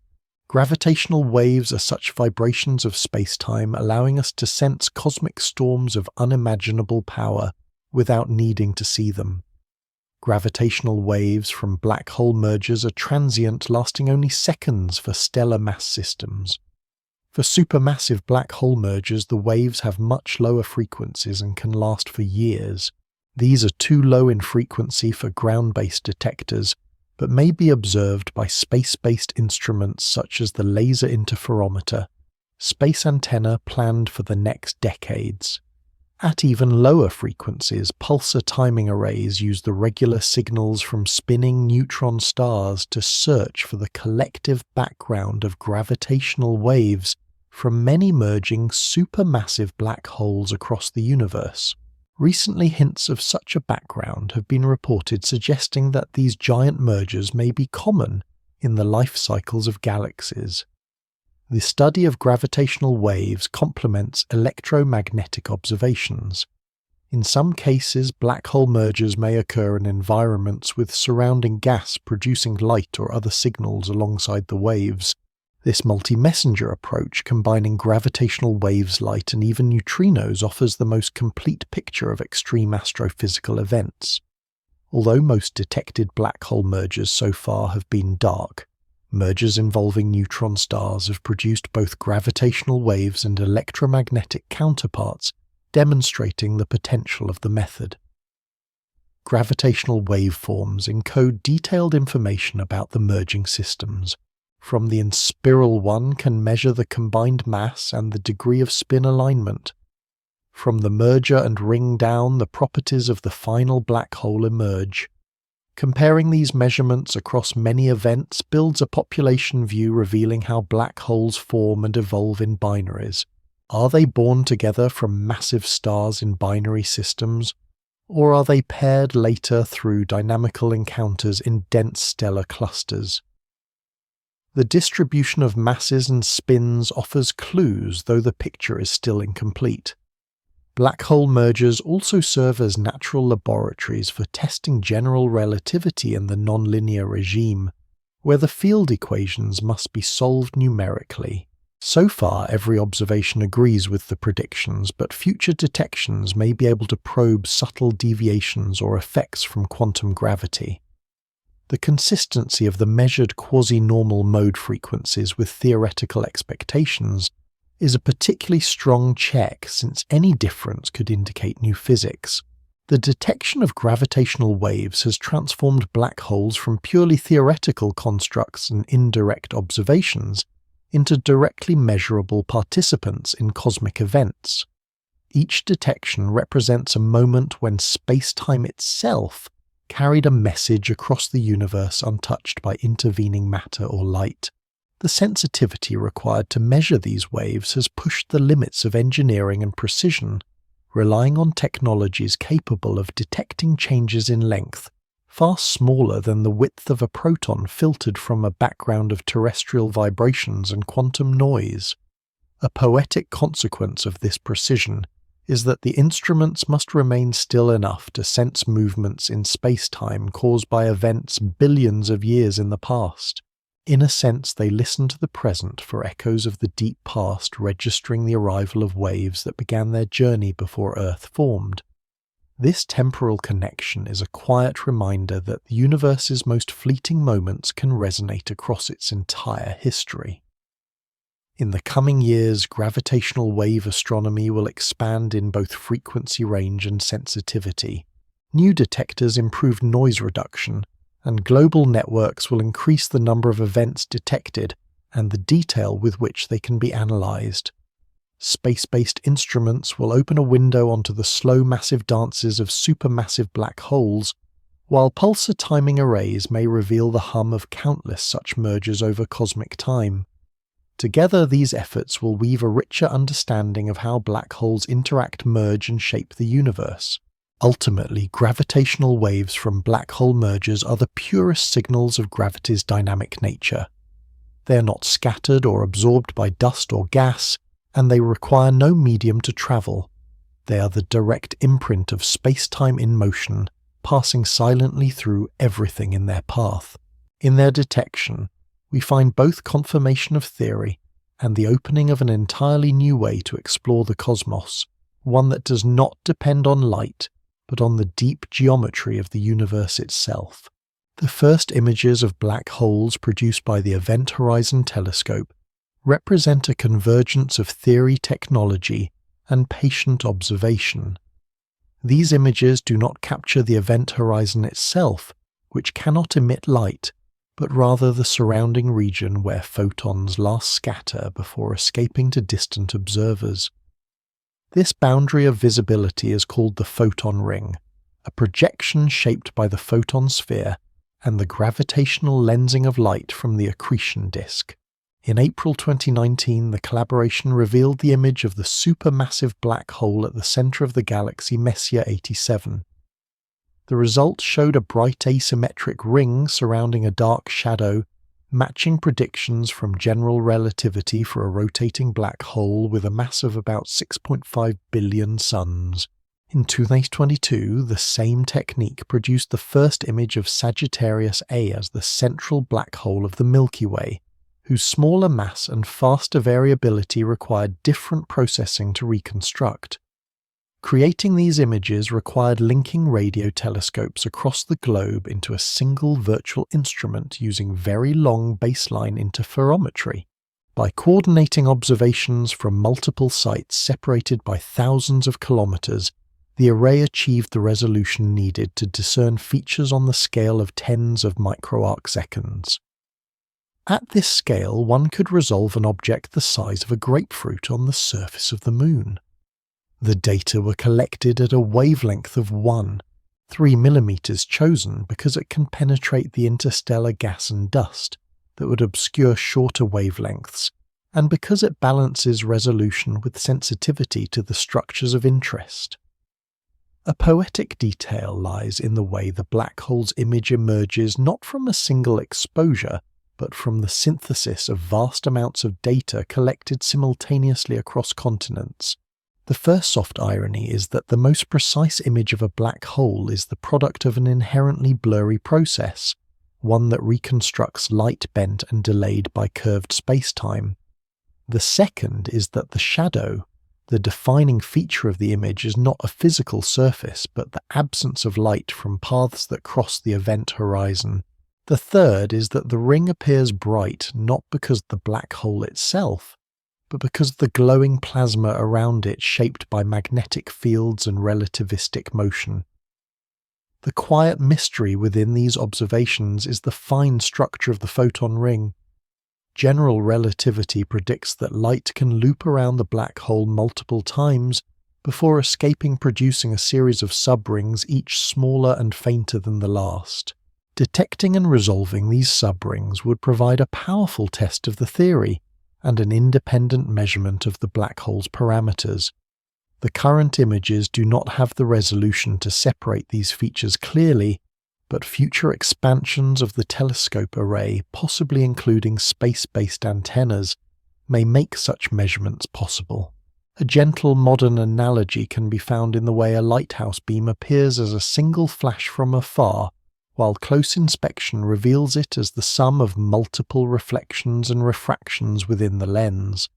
Gravitational waves are such vibrations of space-time, allowing us to sense cosmic storms of unimaginable power without needing to see them. Gravitational waves from black hole mergers are transient, lasting only seconds for stellar mass systems. For supermassive black hole mergers, the waves have much lower frequencies and can last for years. These are too low in frequency for ground-based detectors, but may be observed by space-based instruments such as the Laser Interferometer, space antenna planned for the next decades. At even lower frequencies, pulsar timing arrays use the regular signals from spinning neutron stars to search for the collective background of gravitational waves from many merging supermassive black holes across the universe. Recently, hints of such a background have been reported, suggesting that these giant mergers may be common in the life cycles of galaxies. The study of gravitational waves complements electromagnetic observations. In some cases, black hole mergers may occur in environments with surrounding gas producing light or other signals alongside the waves. This multi-messenger approach, combining gravitational waves, light, and even neutrinos, offers the most complete picture of extreme astrophysical events. Although most detected black hole mergers so far have been dark, mergers involving neutron stars have produced both gravitational waves and electromagnetic counterparts, demonstrating the potential of the method. Gravitational waveforms encode detailed information about the merging systems. From the inspiral one can measure the combined mass and the degree of spin alignment. From the merger and ring down, the properties of the final black hole emerge. Comparing these measurements across many events builds a population view revealing how black holes form and evolve in binaries. Are they born together from massive stars in binary systems, or are they paired later through dynamical encounters in dense stellar clusters? The distribution of masses and spins offers clues, though the picture is still incomplete. Black hole mergers also serve as natural laboratories for testing general relativity in the nonlinear regime, where the field equations must be solved numerically. So far, every observation agrees with the predictions, but future detections may be able to probe subtle deviations or effects from quantum gravity. The consistency of the measured quasi-normal mode frequencies with theoretical expectations is a particularly strong check, since any difference could indicate new physics. The detection of gravitational waves has transformed black holes from purely theoretical constructs and indirect observations into directly measurable participants in cosmic events. Each detection represents a moment when space-time itself carried a message across the universe untouched by intervening matter or light. The sensitivity required to measure these waves has pushed the limits of engineering and precision, relying on technologies capable of detecting changes in length far smaller than the width of a proton filtered from a background of terrestrial vibrations and quantum noise. A poetic consequence of this precision is that the instruments must remain still enough to sense movements in space-time caused by events billions of years in the past. In a sense, they listen to the present for echoes of the deep past, registering the arrival of waves that began their journey before Earth formed. This temporal connection is a quiet reminder that the universe's most fleeting moments can resonate across its entire history. In the coming years, gravitational wave astronomy will expand in both frequency range and sensitivity. New detectors improve noise reduction, and global networks will increase the number of events detected and the detail with which they can be analyzed. Space-based instruments will open a window onto the slow massive dances of supermassive black holes, while pulsar timing arrays may reveal the hum of countless such mergers over cosmic time. Together, these efforts will weave a richer understanding of how black holes interact, merge, and shape the universe. Ultimately, gravitational waves from black hole mergers are the purest signals of gravity's dynamic nature. They are not scattered or absorbed by dust or gas, and they require no medium to travel. They are the direct imprint of space-time in motion, passing silently through everything in their path. In their detection, we find both confirmation of theory and the opening of an entirely new way to explore the cosmos, one that does not depend on light, but on the deep geometry of the universe itself. The first images of black holes produced by the Event Horizon Telescope represent a convergence of theory, technology, and patient observation. These images do not capture the event horizon itself, which cannot emit light, but rather the surrounding region where photons last scatter before escaping to distant observers. This boundary of visibility is called the photon ring, a projection shaped by the photon sphere and the gravitational lensing of light from the accretion disk. In April 2019, the collaboration revealed the image of the supermassive black hole at the center of the galaxy Messier 87. The result showed a bright asymmetric ring surrounding a dark shadow, matching predictions from general relativity for a rotating black hole with a mass of about 6.5 billion suns. In 2022, the same technique produced the first image of Sagittarius A as the central black hole of the Milky Way, whose smaller mass and faster variability required different processing to reconstruct. Creating these images required linking radio telescopes across the globe into a single virtual instrument using very long baseline interferometry. By coordinating observations from multiple sites separated by thousands of kilometers, the array achieved the resolution needed to discern features on the scale of tens of microarc seconds. At this scale, one could resolve an object the size of a grapefruit on the surface of the moon. The data were collected at a wavelength of 3 millimeters, chosen because it can penetrate the interstellar gas and dust that would obscure shorter wavelengths, and because it balances resolution with sensitivity to the structures of interest. A poetic detail lies in the way the black hole's image emerges not from a single exposure, but from the synthesis of vast amounts of data collected simultaneously across continents. The first soft irony is that the most precise image of a black hole is the product of an inherently blurry process, one that reconstructs light bent and delayed by curved spacetime. The second is that the shadow, the defining feature of the image, is not a physical surface, but the absence of light from paths that cross the event horizon. The third is that the ring appears bright not because of the black hole itself, but because of the glowing plasma around it shaped by magnetic fields and relativistic motion. The quiet mystery within these observations is the fine structure of the photon ring. General relativity predicts that light can loop around the black hole multiple times before escaping, producing a series of subrings, each smaller and fainter than the last. Detecting and resolving these subrings would provide a powerful test of the theory and an independent measurement of the black hole's parameters. The current images do not have the resolution to separate these features clearly, but future expansions of the telescope array, possibly including space-based antennas, may make such measurements possible. A gentle modern analogy can be found in the way a lighthouse beam appears as a single flash from afar, while close inspection reveals it as the sum of multiple reflections and refractions within the lens.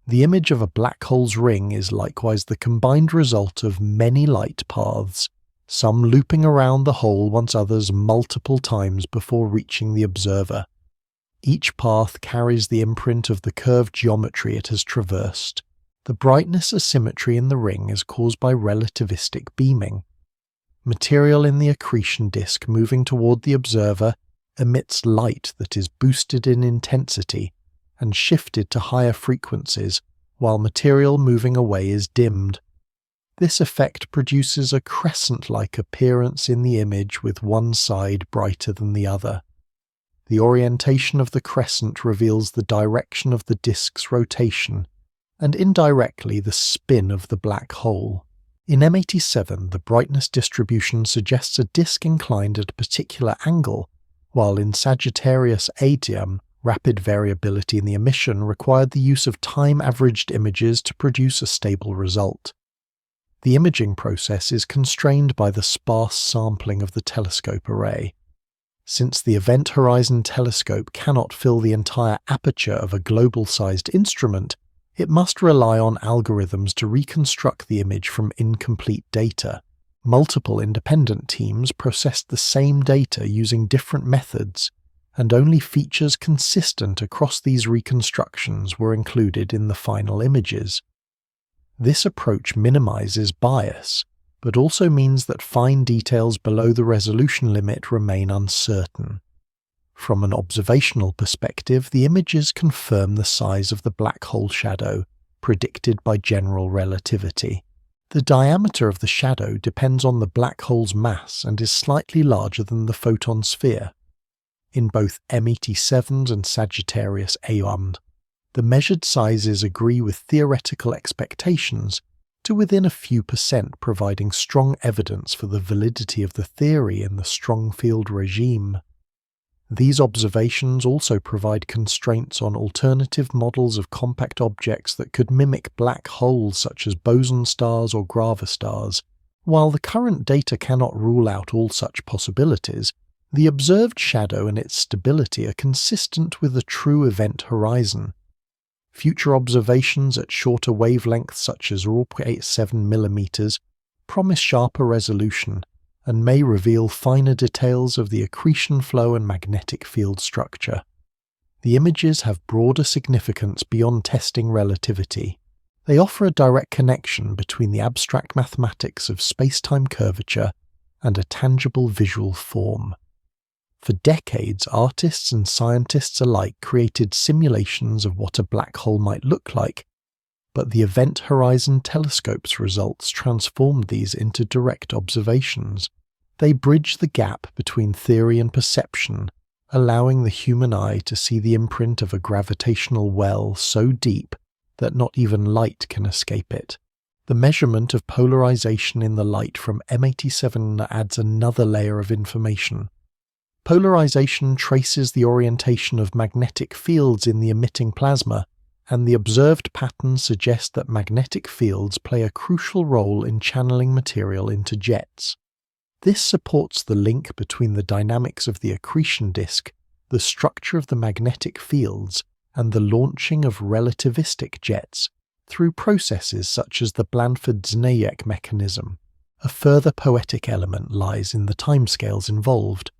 The image of a black hole's ring is likewise the combined result of many light paths, some looping around the hole once others multiple times before reaching the observer. Each path carries the imprint of the curved geometry it has traversed. The brightness asymmetry in the ring is caused by relativistic beaming. Material in the accretion disk moving toward the observer emits light that is boosted in intensity and shifted to higher frequencies, while material moving away is dimmed. This effect produces a crescent-like appearance in the image with one side brighter than the other. The orientation of the crescent reveals the direction of the disk's rotation, and indirectly the spin of the black hole. In M87, the brightness distribution suggests a disk inclined at a particular angle, while in Sagittarius A-Dium, rapid variability in the emission required the use of time-averaged images to produce a stable result. The imaging process is constrained by the sparse sampling of the telescope array. Since the Event Horizon Telescope cannot fill the entire aperture of a global-sized instrument, it must rely on algorithms to reconstruct the image from incomplete data. Multiple independent teams processed the same data using different methods, and only features consistent across these reconstructions were included in the final images. This approach minimizes bias, but also means that fine details below the resolution limit remain uncertain. From an observational perspective, the images confirm the size of the black hole shadow, predicted by general relativity. The diameter of the shadow depends on the black hole's mass and is slightly larger than the photon sphere. In both M87 and Sagittarius A1, the measured sizes agree with theoretical expectations to within a few %, providing strong evidence for the validity of the theory in the strong field regime. These observations also provide constraints on alternative models of compact objects that could mimic black holes such as boson stars or gravastars. While the current data cannot rule out all such possibilities, the observed shadow and its stability are consistent with a true event horizon. Future observations at shorter wavelengths such as 0.87 mm promise sharper resolution and may reveal finer details of the accretion flow and magnetic field structure. The images have broader significance beyond testing relativity. They offer a direct connection between the abstract mathematics of space-time curvature and a tangible visual form. For decades, artists and scientists alike created simulations of what a black hole might look like, but the Event Horizon Telescope's results transformed these into direct observations. They bridge the gap between theory and perception, allowing the human eye to see the imprint of a gravitational well so deep that not even light can escape it. The measurement of polarization in the light from M87 adds another layer of information. Polarization traces the orientation of magnetic fields in the emitting plasma, and the observed patterns suggest that magnetic fields play a crucial role in channeling material into jets. This supports the link between the dynamics of the accretion disk, the structure of the magnetic fields, and the launching of relativistic jets through processes such as the Blanford-Znajek mechanism. A further poetic element lies in the timescales involved.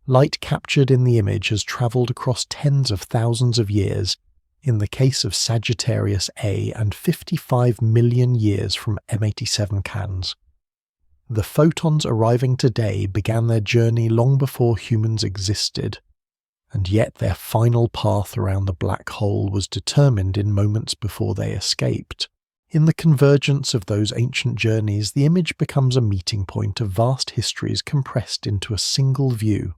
Light captured in the image has travelled across tens of thousands of years, in the case of Sagittarius A, and 55 million years from M87 Cans. The photons arriving today began their journey long before humans existed, and yet their final path around the black hole was determined in moments before they escaped. In the convergence of those ancient journeys, the image becomes a meeting point of vast histories compressed into a single view.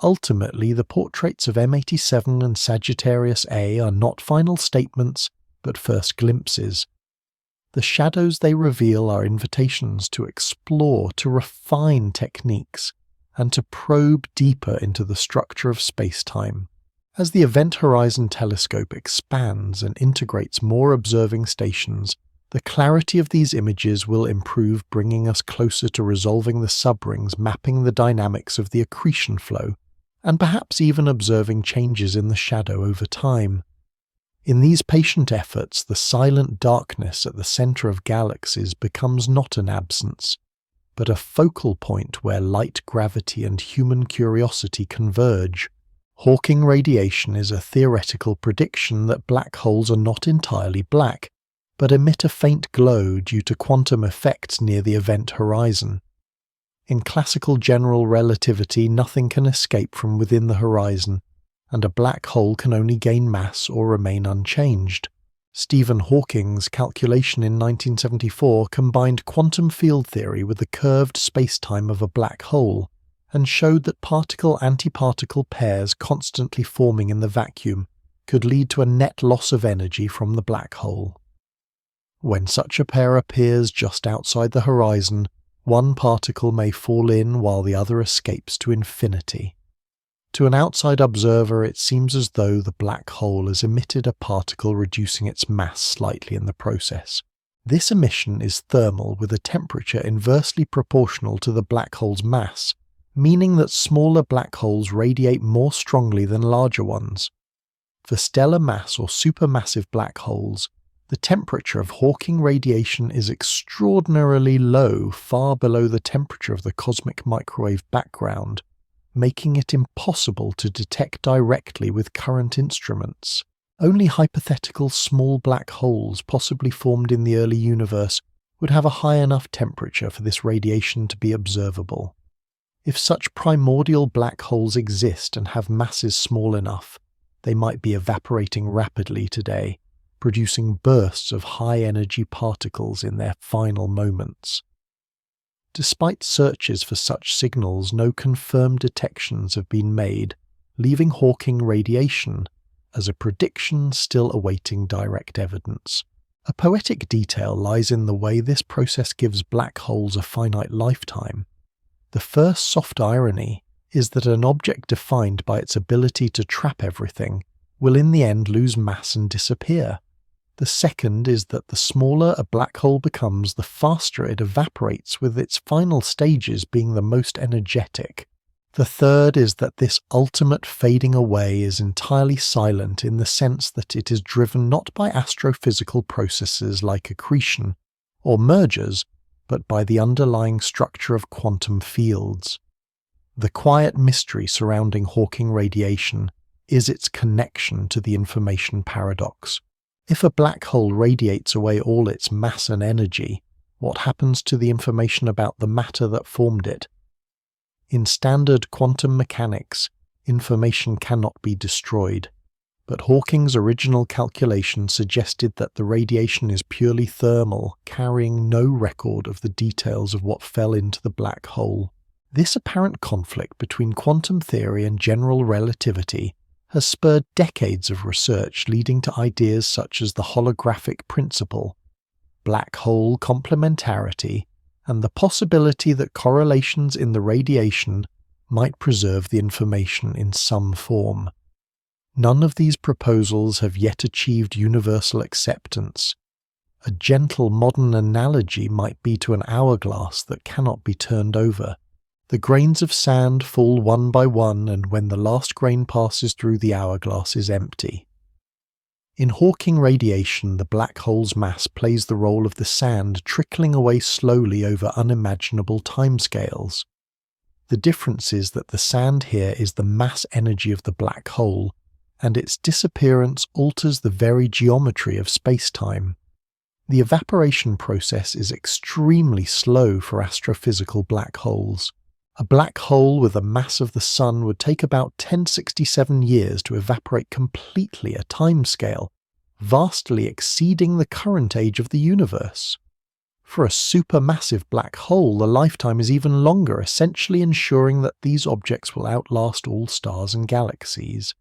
Ultimately, the portraits of M87 and Sagittarius A are not final statements, but first glimpses. The shadows they reveal are invitations to explore, to refine techniques, and to probe deeper into the structure of space-time. As the Event Horizon Telescope expands and integrates more observing stations, the clarity of these images will improve, bringing us closer to resolving the subrings mapping the dynamics of the accretion flow, and perhaps even observing changes in the shadow over time. In these patient efforts, the silent darkness at the center of galaxies becomes not an absence, but a focal point where light, gravity, and human curiosity converge. Hawking radiation is a theoretical prediction that black holes are not entirely black, but emit a faint glow due to quantum effects near the event horizon. In classical general relativity, nothing can escape from within the horizon, and a black hole can only gain mass or remain unchanged. Stephen Hawking's calculation in 1974 combined quantum field theory with the curved spacetime of a black hole, and showed that particle-antiparticle pairs constantly forming in the vacuum could lead to a net loss of energy from the black hole. When such a pair appears just outside the horizon, one particle may fall in while the other escapes to infinity. To an outside observer, it seems as though the black hole has emitted a particle, reducing its mass slightly in the process. This emission is thermal, with a temperature inversely proportional to the black hole's mass, meaning that smaller black holes radiate more strongly than larger ones. For stellar mass or supermassive black holes, the temperature of Hawking radiation is extraordinarily low, far below the temperature of the cosmic microwave background, making it impossible to detect directly with current instruments. Only hypothetical small black holes possibly formed in the early universe would have a high enough temperature for this radiation to be observable. If such primordial black holes exist and have masses small enough, they might be evaporating rapidly today, producing bursts of high-energy particles in their final moments. Despite searches for such signals, no confirmed detections have been made, leaving Hawking radiation as a prediction still awaiting direct evidence. A poetic detail lies in the way this process gives black holes a finite lifetime. The first soft irony is that an object defined by its ability to trap everything will in the end lose mass and disappear. The second is that the smaller a black hole becomes, the faster it evaporates, with its final stages being the most energetic. The third is that this ultimate fading away is entirely silent in the sense that it is driven not by astrophysical processes like accretion or mergers, but by the underlying structure of quantum fields. The quiet mystery surrounding Hawking radiation is its connection to the information paradox. If a black hole radiates away all its mass and energy, what happens to the information about the matter that formed it? In standard quantum mechanics, information cannot be destroyed, but Hawking's original calculation suggested that the radiation is purely thermal, carrying no record of the details of what fell into the black hole. This apparent conflict between quantum theory and general relativity has spurred decades of research, leading to ideas such as the holographic principle, black hole complementarity, and the possibility that correlations in the radiation might preserve the information in some form. None of these proposals have yet achieved universal acceptance. A gentle modern analogy might be to an hourglass that cannot be turned over. The grains of sand fall one by one, and when the last grain passes through, the hourglass is empty. In Hawking radiation, the black hole's mass plays the role of the sand trickling away slowly over unimaginable timescales. The difference is that the sand here is the mass energy of the black hole, and its disappearance alters the very geometry of space-time. The evaporation process is extremely slow for astrophysical black holes. A black hole with the mass of the Sun would take about 1067 years to evaporate completely, a timescale vastly exceeding the current age of the universe. For a supermassive black hole, the lifetime is even longer, essentially ensuring that these objects will outlast all stars and galaxies.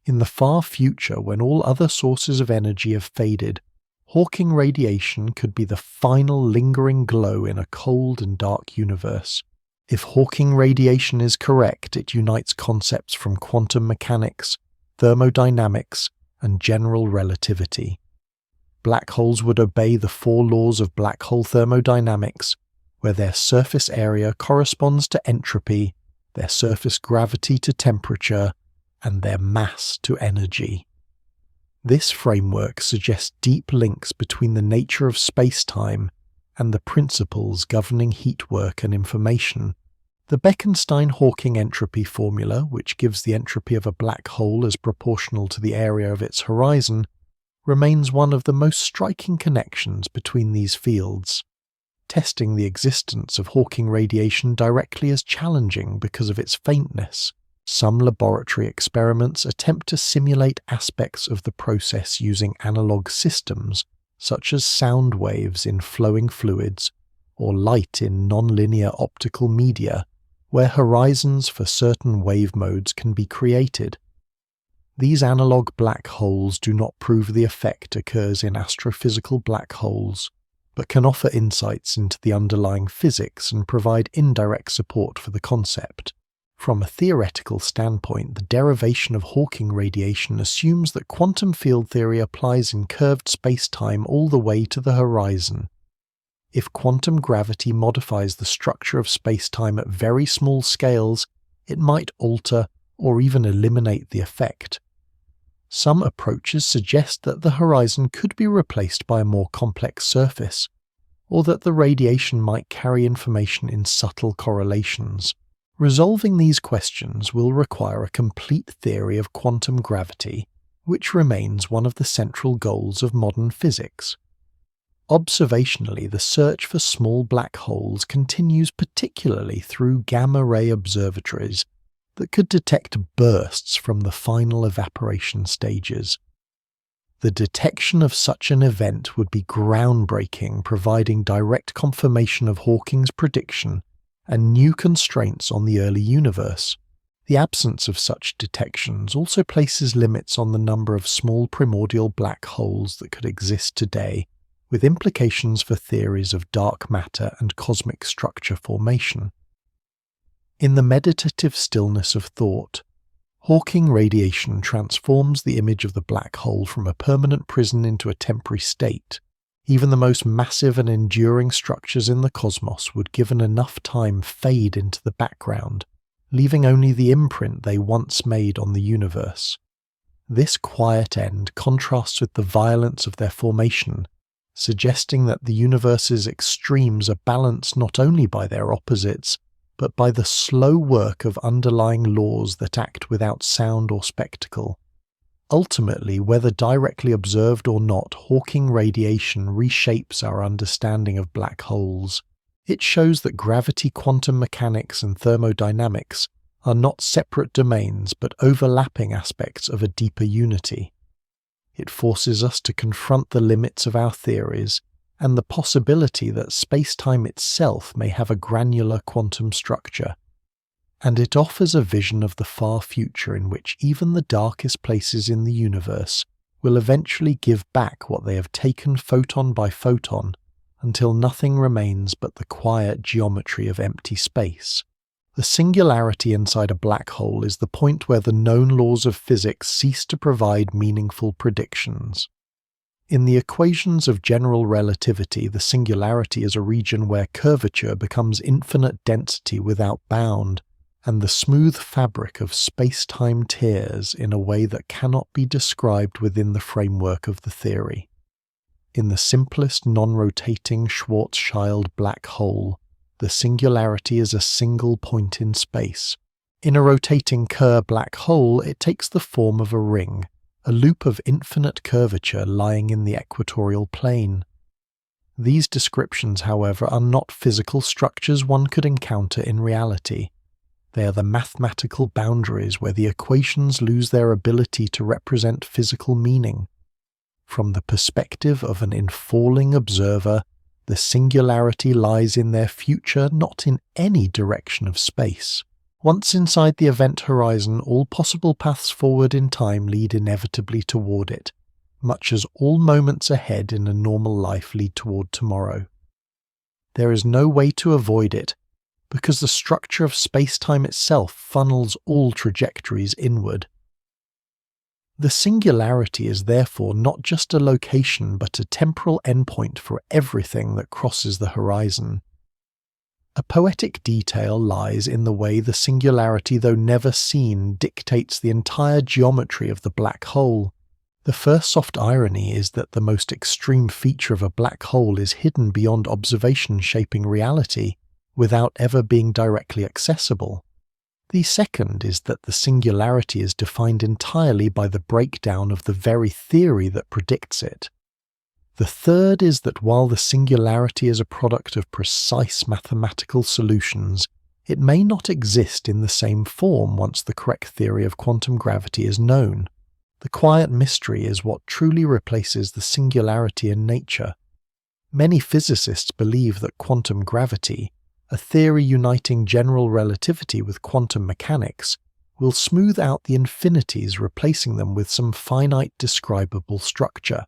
In the far future, when all other sources of energy have faded, Hawking radiation could be the final lingering glow in a cold and dark universe. If Hawking radiation is correct, it unites concepts from quantum mechanics, thermodynamics, and general relativity. Black holes would obey the 4 laws of black hole thermodynamics, where their surface area corresponds to entropy, their surface gravity to temperature, and their mass to energy. This framework suggests deep links between the nature of space-time and the principles governing heat work and information. The Bekenstein-Hawking entropy formula, which gives the entropy of a black hole as proportional to the area of its horizon, remains one of the most striking connections between these fields. Testing the existence of Hawking radiation directly is challenging because of its faintness. Some laboratory experiments attempt to simulate aspects of the process using analog systems, such as sound waves in flowing fluids or light in nonlinear optical media, where horizons for certain wave modes can be created. These analog black holes do not prove the effect occurs in astrophysical black holes, but can offer insights into the underlying physics and provide indirect support for the concept. From a theoretical standpoint, the derivation of Hawking radiation assumes that quantum field theory applies in curved space-time all the way to the horizon. If quantum gravity modifies the structure of space-time at very small scales, it might alter or even eliminate the effect. Some approaches suggest that the horizon could be replaced by a more complex surface, or that the radiation might carry information in subtle correlations. Resolving these questions will require a complete theory of quantum gravity, which remains one of the central goals of modern physics. Observationally, the search for small black holes continues, particularly through gamma-ray observatories that could detect bursts from the final evaporation stages. The detection of such an event would be groundbreaking, providing direct confirmation of Hawking's prediction and new constraints on the early universe. The absence of such detections also places limits on the number of small primordial black holes that could exist today, with implications for theories of dark matter and cosmic structure formation. In the meditative stillness of thought, Hawking radiation transforms the image of the black hole from a permanent prison into a temporary state. Even the most massive and enduring structures in the cosmos would, given enough time, fade into the background, leaving only the imprint they once made on the universe. This quiet end contrasts with the violence of their formation, suggesting that the universe's extremes are balanced not only by their opposites, but by the slow work of underlying laws that act without sound or spectacle. Ultimately, whether directly observed or not, Hawking radiation reshapes our understanding of black holes. It shows that gravity, quantum mechanics, and thermodynamics are not separate domains but overlapping aspects of a deeper unity. It forces us to confront the limits of our theories and the possibility that space-time itself may have a granular quantum structure. And it offers a vision of the far future in which even the darkest places in the universe will eventually give back what they have taken photon by photon until nothing remains but the quiet geometry of empty space. The singularity inside a black hole is the point where the known laws of physics cease to provide meaningful predictions. In the equations of general relativity, the singularity is a region where curvature becomes infinite density without bound, and the smooth fabric of space-time tears in a way that cannot be described within the framework of the theory. In the simplest non-rotating Schwarzschild black hole, the singularity is a single point in space. In a rotating Kerr black hole, it takes the form of a ring, a loop of infinite curvature lying in the equatorial plane. These descriptions, however, are not physical structures one could encounter in reality. They are the mathematical boundaries where the equations lose their ability to represent physical meaning. From the perspective of an infalling observer, the singularity lies in their future, not in any direction of space. Once inside the event horizon, all possible paths forward in time lead inevitably toward it, much as all moments ahead in a normal life lead toward tomorrow. There is no way to avoid it, because the structure of space-time itself funnels all trajectories inward. The singularity is therefore not just a location but a temporal endpoint for everything that crosses the horizon. A poetic detail lies in the way the singularity, though never seen, dictates the entire geometry of the black hole. The first soft irony is that the most extreme feature of a black hole is hidden beyond observation shaping reality, without ever being directly accessible. The second is that the singularity is defined entirely by the breakdown of the very theory that predicts it. The third is that while the singularity is a product of precise mathematical solutions, it may not exist in the same form once the correct theory of quantum gravity is known. The quiet mystery is what truly replaces the singularity in nature. Many physicists believe that quantum gravity, a theory uniting general relativity with quantum mechanics, will smooth out the infinities, replacing them with some finite describable structure.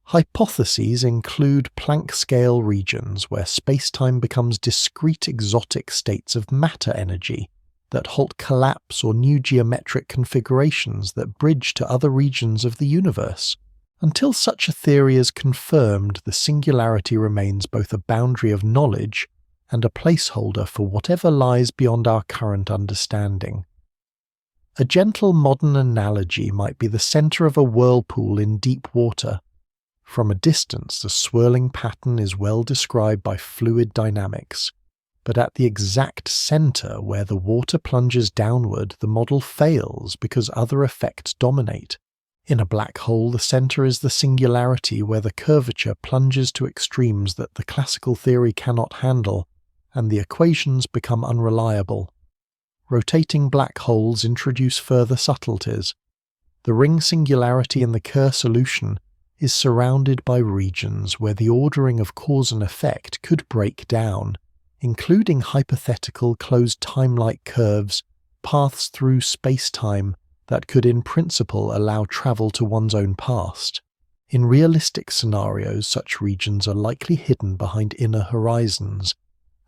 Hypotheses include Planck-scale regions where spacetime becomes discrete exotic states of matter energy that halt collapse, or new geometric configurations that bridge to other regions of the universe. Until such a theory is confirmed, the singularity remains both a boundary of knowledge and a placeholder for whatever lies beyond our current understanding. A gentle modern analogy might be the center of a whirlpool in deep water. From a distance, the swirling pattern is well described by fluid dynamics, but at the exact center where the water plunges downward, the model fails because other effects dominate. In a black hole, the center is the singularity where the curvature plunges to extremes that the classical theory cannot handle, and the equations become unreliable. Rotating black holes introduce further subtleties. The ring singularity in the Kerr solution is surrounded by regions where the ordering of cause and effect could break down, including hypothetical closed time-like curves, paths through space-time that could in principle allow travel to one's own past. In realistic scenarios, such regions are likely hidden behind inner horizons,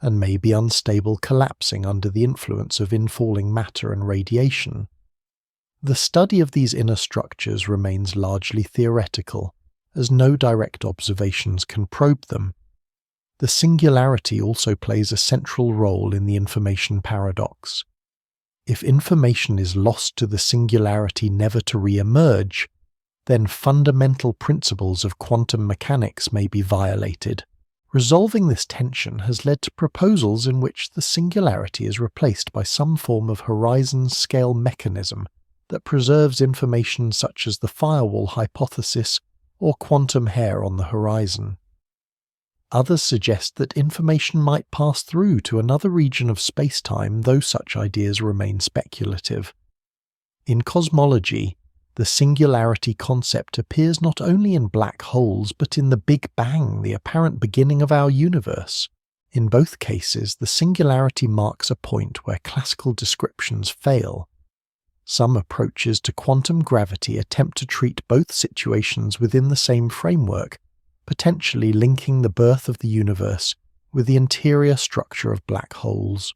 and may be unstable, collapsing under the influence of infalling matter and radiation. The study of these inner structures remains largely theoretical, as no direct observations can probe them. The singularity also plays a central role in the information paradox. If information is lost to the singularity never to re-emerge, then fundamental principles of quantum mechanics may be violated. Resolving this tension has led to proposals in which the singularity is replaced by some form of horizon-scale mechanism that preserves information, such as the firewall hypothesis or quantum hair on the horizon. Others suggest that information might pass through to another region of spacetime, though such ideas remain speculative. In cosmology, the singularity concept appears not only in black holes but in the Big Bang, the apparent beginning of our universe. In both cases, the singularity marks a point where classical descriptions fail. Some approaches to quantum gravity attempt to treat both situations within the same framework, potentially linking the birth of the universe with the interior structure of black holes.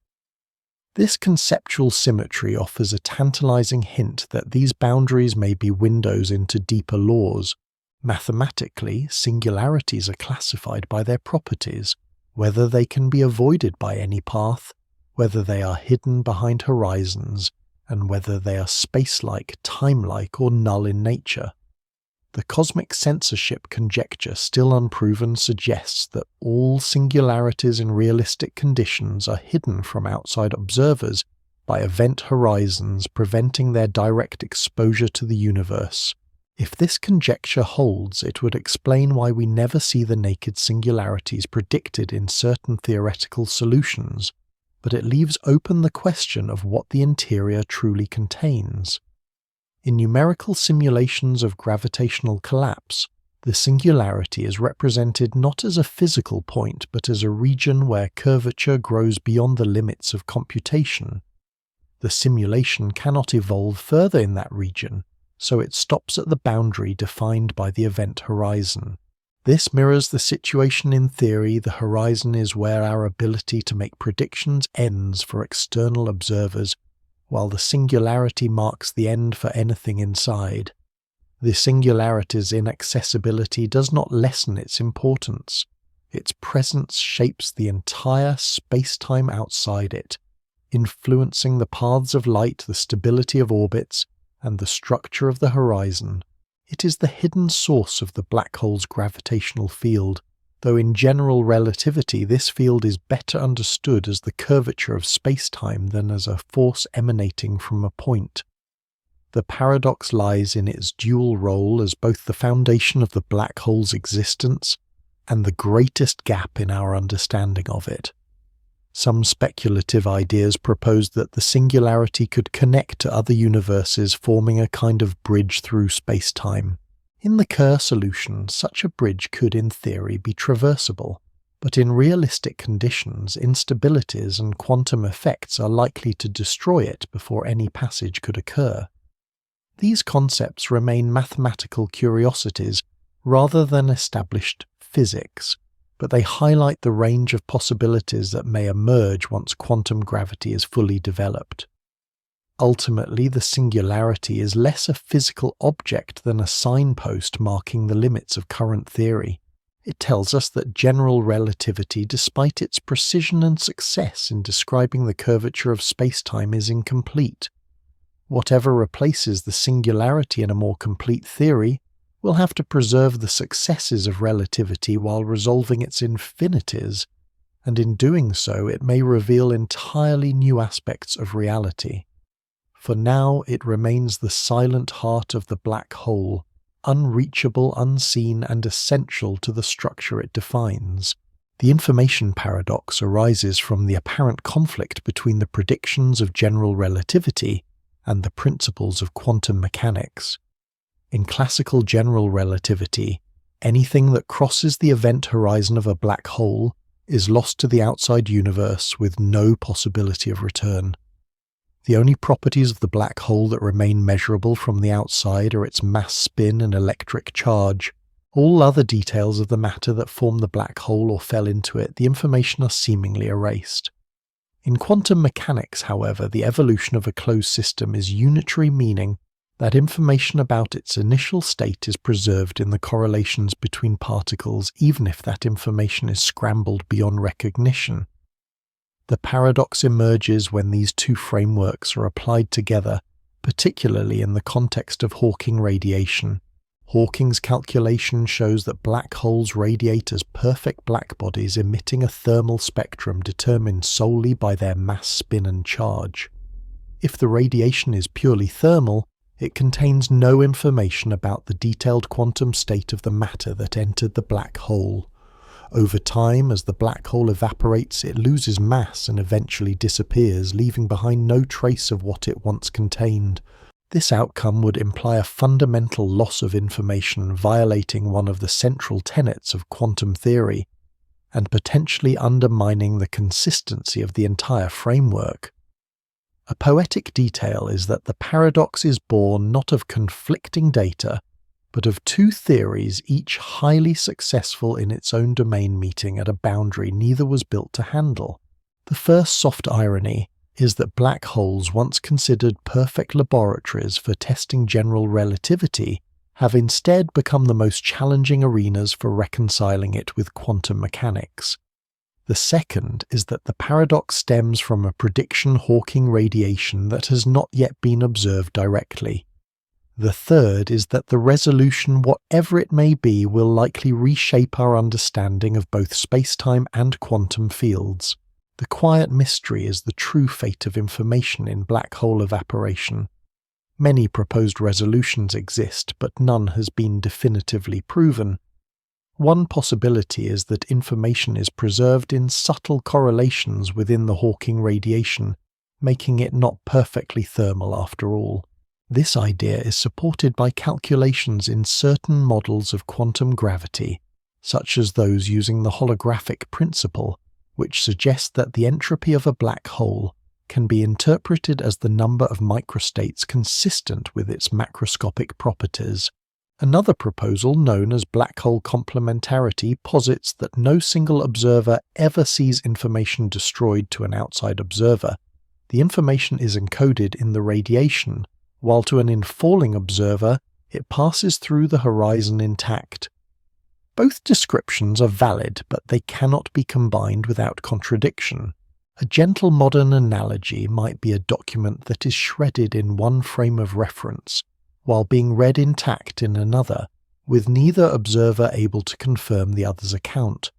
This conceptual symmetry offers a tantalizing hint that these boundaries may be windows into deeper laws. Mathematically, singularities are classified by their properties, whether they can be avoided by any path, whether they are hidden behind horizons, and whether they are space-like, time-like, or null in nature. The cosmic censorship conjecture, still unproven, suggests that all singularities in realistic conditions are hidden from outside observers by event horizons preventing their direct exposure to the universe. If this conjecture holds, it would explain why we never see the naked singularities predicted in certain theoretical solutions, but it leaves open the question of what the interior truly contains. In numerical simulations of gravitational collapse, the singularity is represented not as a physical point but as a region where curvature grows beyond the limits of computation. The simulation cannot evolve further in that region, so it stops at the boundary defined by the event horizon. This mirrors the situation in theory. The horizon is where our ability to make predictions ends for external observers, while the singularity marks the end for anything inside. The singularity's inaccessibility does not lessen its importance. Its presence shapes the entire space-time outside it, influencing the paths of light, the stability of orbits, and the structure of the horizon. It is the hidden source of the black hole's gravitational field, though in general relativity this field is better understood as the curvature of space-time than as a force emanating from a point. The paradox lies in its dual role as both the foundation of the black hole's existence and the greatest gap in our understanding of it. Some speculative ideas propose that the singularity could connect to other universes, forming a kind of bridge through space-time. In the Kerr solution, such a bridge could in theory be traversable, but in realistic conditions, instabilities and quantum effects are likely to destroy it before any passage could occur. These concepts remain mathematical curiosities rather than established physics, but they highlight the range of possibilities that may emerge once quantum gravity is fully developed. Ultimately, the singularity is less a physical object than a signpost marking the limits of current theory. It tells us that general relativity, despite its precision and success in describing the curvature of space-time, is incomplete. Whatever replaces the singularity in a more complete theory will have to preserve the successes of relativity while resolving its infinities, and in doing so it may reveal entirely new aspects of reality. For now it remains the silent heart of the black hole, unreachable, unseen, and essential to the structure it defines. The information paradox arises from the apparent conflict between the predictions of general relativity and the principles of quantum mechanics. In classical general relativity, anything that crosses the event horizon of a black hole is lost to the outside universe with no possibility of return. The only properties of the black hole that remain measurable from the outside are its mass spin and electric charge. All other details of the matter that form the black hole or fell into it, the information are seemingly erased. In quantum mechanics, however, the evolution of a closed system is unitary, meaning that information about its initial state is preserved in the correlations between particles, even if that information is scrambled beyond recognition. The paradox emerges when these two frameworks are applied together, particularly in the context of Hawking radiation. Hawking's calculation shows that black holes radiate as perfect black bodies emitting a thermal spectrum determined solely by their mass spin and charge. If the radiation is purely thermal, it contains no information about the detailed quantum state of the matter that entered the black hole. Over time, as the black hole evaporates, it loses mass and eventually disappears, leaving behind no trace of what it once contained. This outcome would imply a fundamental loss of information, violating one of the central tenets of quantum theory, and potentially undermining the consistency of the entire framework. A poetic detail is that the paradox is born not of conflicting data, but of two theories, each highly successful in its own domain, meeting at a boundary neither was built to handle. The first soft irony is that black holes, once considered perfect laboratories for testing general relativity, have instead become the most challenging arenas for reconciling it with quantum mechanics. The second is that the paradox stems from a prediction Hawking radiation that has not yet been observed directly. The third is that the resolution, whatever it may be, will likely reshape our understanding of both spacetime and quantum fields. The quiet mystery is the true fate of information in black hole evaporation. Many proposed resolutions exist, but none has been definitively proven. One possibility is that information is preserved in subtle correlations within the Hawking radiation, making it not perfectly thermal after all. This idea is supported by calculations in certain models of quantum gravity, such as those using the holographic principle, which suggest that the entropy of a black hole can be interpreted as the number of microstates consistent with its macroscopic properties. Another proposal, known as black hole complementarity, posits that no single observer ever sees information destroyed to an outside observer. The information is encoded in the radiation, while to an infalling observer, it passes through the horizon intact. Both descriptions are valid, but they cannot be combined without contradiction. A gentle modern analogy might be a document that is shredded in one frame of reference, while being read intact in another, with neither observer able to confirm the other's account.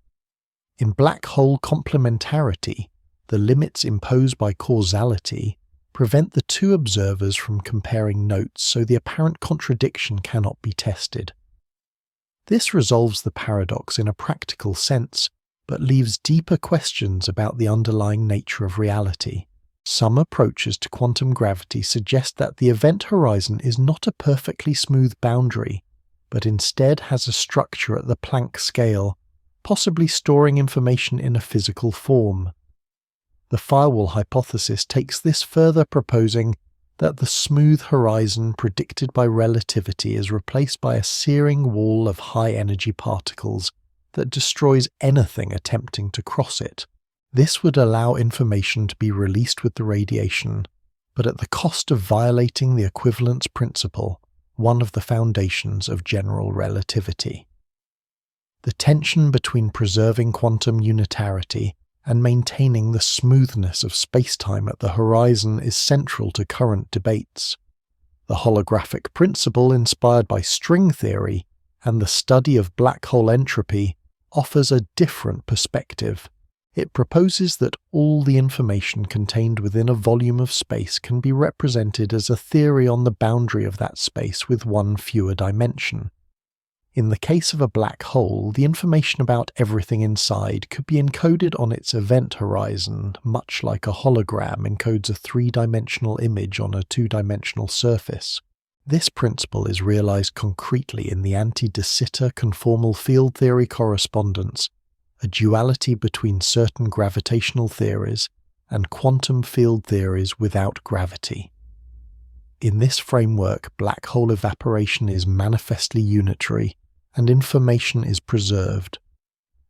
In black hole complementarity, the limits imposed by causality prevent the two observers from comparing notes, so the apparent contradiction cannot be tested. This resolves the paradox in a practical sense, but leaves deeper questions about the underlying nature of reality. Some approaches to quantum gravity suggest that the event horizon is not a perfectly smooth boundary, but instead has a structure at the Planck scale, possibly storing information in a physical form. The firewall hypothesis takes this further, proposing that the smooth horizon predicted by relativity is replaced by a searing wall of high-energy particles that destroys anything attempting to cross it. This would allow information to be released with the radiation, but at the cost of violating the equivalence principle, one of the foundations of general relativity. The tension between preserving quantum unitarity and maintaining the smoothness of spacetime at the horizon is central to current debates. The holographic principle, inspired by string theory and the study of black hole entropy, offers a different perspective. It proposes that all the information contained within a volume of space can be represented as a theory on the boundary of that space with one fewer dimension. In the case of a black hole, the information about everything inside could be encoded on its event horizon, much like a hologram encodes a three-dimensional image on a two-dimensional surface. This principle is realized concretely in the anti-de Sitter conformal field theory correspondence, a duality between certain gravitational theories and quantum field theories without gravity. In this framework, black hole evaporation is manifestly unitary, and information is preserved.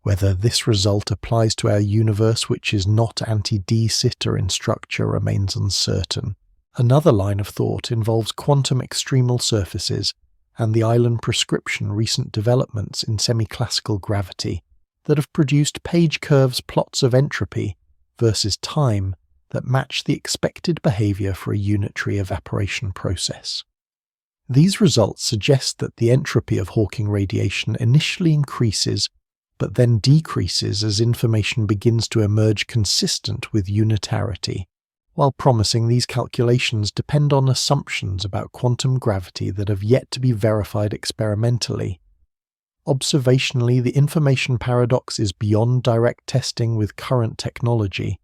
Whether this result applies to our universe, which is not anti-de Sitter in structure, remains uncertain. Another line of thought involves quantum extremal surfaces and the island prescription recent developments in semi-classical gravity that have produced page curves plots of entropy versus time that match the expected behavior for a unitary evaporation process. These results suggest that the entropy of Hawking radiation initially increases but then decreases as information begins to emerge consistent with unitarity. While promising, these calculations depend on assumptions about quantum gravity that have yet to be verified experimentally. Observationally, the information paradox is beyond direct testing with current technology.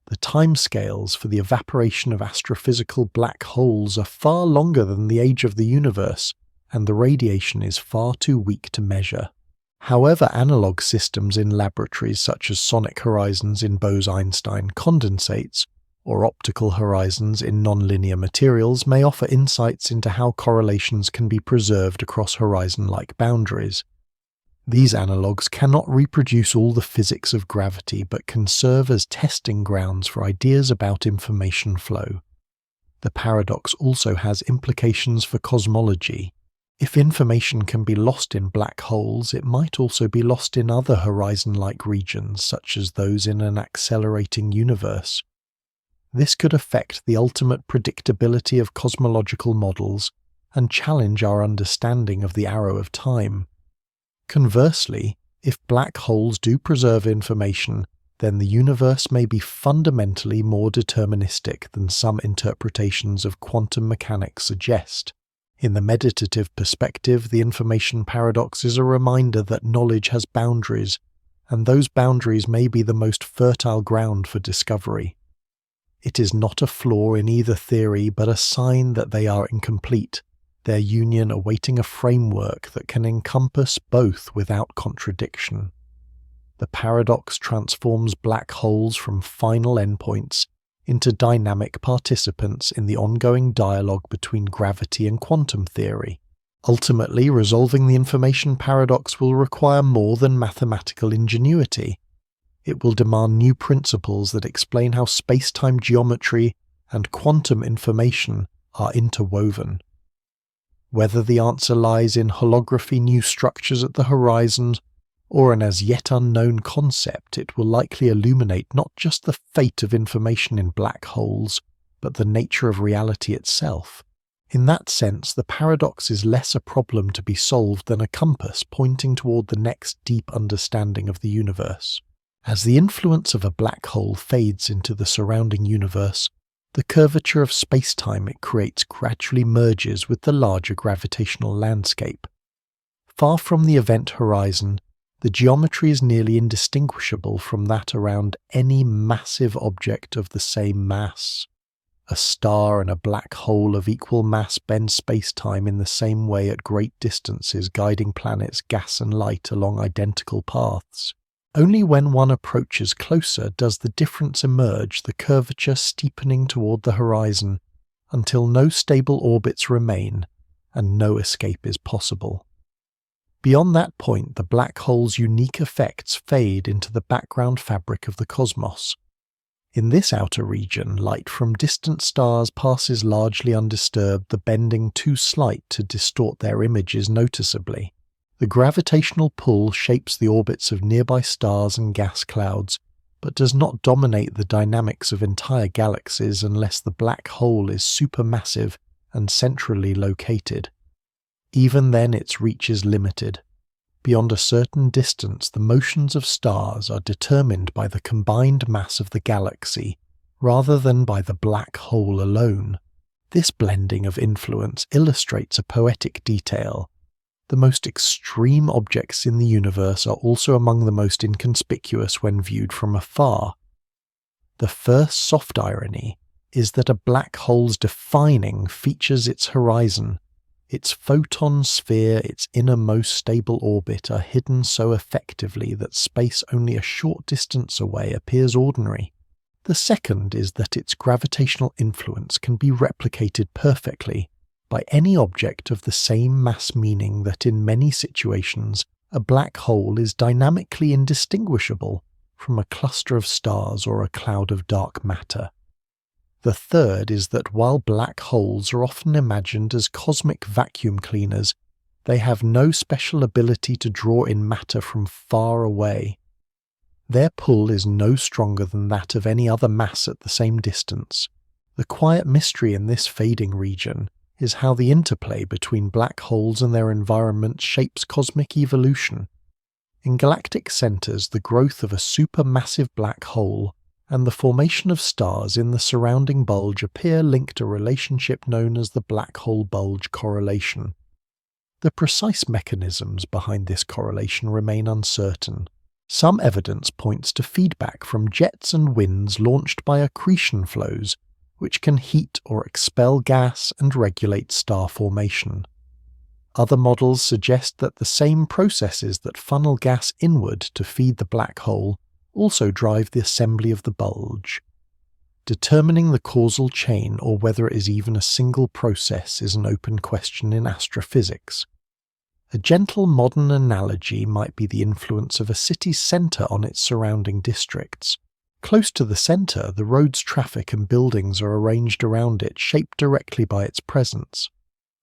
The timescales for the evaporation of astrophysical black holes are far longer than the age of the universe, and the radiation is far too weak to measure. However, analog systems in laboratories such as sonic horizons in Bose-Einstein condensates, or optical horizons in nonlinear materials, may offer insights into how correlations can be preserved across horizon-like boundaries. These analogues cannot reproduce all the physics of gravity, but can serve as testing grounds for ideas about information flow. The paradox also has implications for cosmology. If information can be lost in black holes, it might also be lost in other horizon-like regions, such as those in an accelerating universe. This could affect the ultimate predictability of cosmological models and challenge our understanding of the arrow of time. Conversely, if black holes do preserve information, then the universe may be fundamentally more deterministic than some interpretations of quantum mechanics suggest. In the meditative perspective, the information paradox is a reminder that knowledge has boundaries, and those boundaries may be the most fertile ground for discovery. It is not a flaw in either theory, but a sign that they are incomplete, their union awaiting a framework that can encompass both without contradiction. The paradox transforms black holes from final endpoints into dynamic participants in the ongoing dialogue between gravity and quantum theory. Ultimately, resolving the information paradox will require more than mathematical ingenuity. It will demand new principles that explain how space-time geometry and quantum information are interwoven. Whether the answer lies in holography, new structures at the horizon, or an as yet unknown concept, it will likely illuminate not just the fate of information in black holes, but the nature of reality itself. In that sense, the paradox is less a problem to be solved than a compass pointing toward the next deep understanding of the universe. As the influence of a black hole fades into the surrounding universe, the curvature of space-time it creates gradually merges with the larger gravitational landscape. Far from the event horizon, the geometry is nearly indistinguishable from that around any massive object of the same mass. A star and a black hole of equal mass bend space-time in the same way at great distances, guiding planets, gas and light along identical paths. Only when one approaches closer does the difference emerge, the curvature steepening toward the horizon, until no stable orbits remain and no escape is possible. Beyond that point, the black hole's unique effects fade into the background fabric of the cosmos. In this outer region, light from distant stars passes largely undisturbed, the bending too slight to distort their images noticeably. The gravitational pull shapes the orbits of nearby stars and gas clouds, but does not dominate the dynamics of entire galaxies unless the black hole is supermassive and centrally located. Even then, its reach is limited. Beyond a certain distance, the motions of stars are determined by the combined mass of the galaxy, rather than by the black hole alone. This blending of influence illustrates a poetic detail. The most extreme objects in the universe are also among the most inconspicuous when viewed from afar. The first soft irony is that a black hole's defining features its horizon. Its photon sphere, its innermost stable orbit are hidden so effectively that space only a short distance away appears ordinary. The second is that its gravitational influence can be replicated perfectly by any object of the same mass, meaning that in many situations a black hole is dynamically indistinguishable from a cluster of stars or a cloud of dark matter. The third is that while black holes are often imagined as cosmic vacuum cleaners, they have no special ability to draw in matter from far away. Their pull is no stronger than that of any other mass at the same distance. The quiet mystery in this fading region is how the interplay between black holes and their environment shapes cosmic evolution. In galactic centers, the growth of a supermassive black hole and the formation of stars in the surrounding bulge appear linked to a relationship known as the black hole bulge correlation. The precise mechanisms behind this correlation remain uncertain. Some evidence points to feedback from jets and winds launched by accretion flows, which can heat or expel gas and regulate star formation. Other models suggest that the same processes that funnel gas inward to feed the black hole also drive the assembly of the bulge. Determining the causal chain, or whether it is even a single process, is an open question in astrophysics. A gentle modern analogy might be the influence of a city's centre on its surrounding districts. Close to the centre, the road's traffic and buildings are arranged around it, shaped directly by its presence.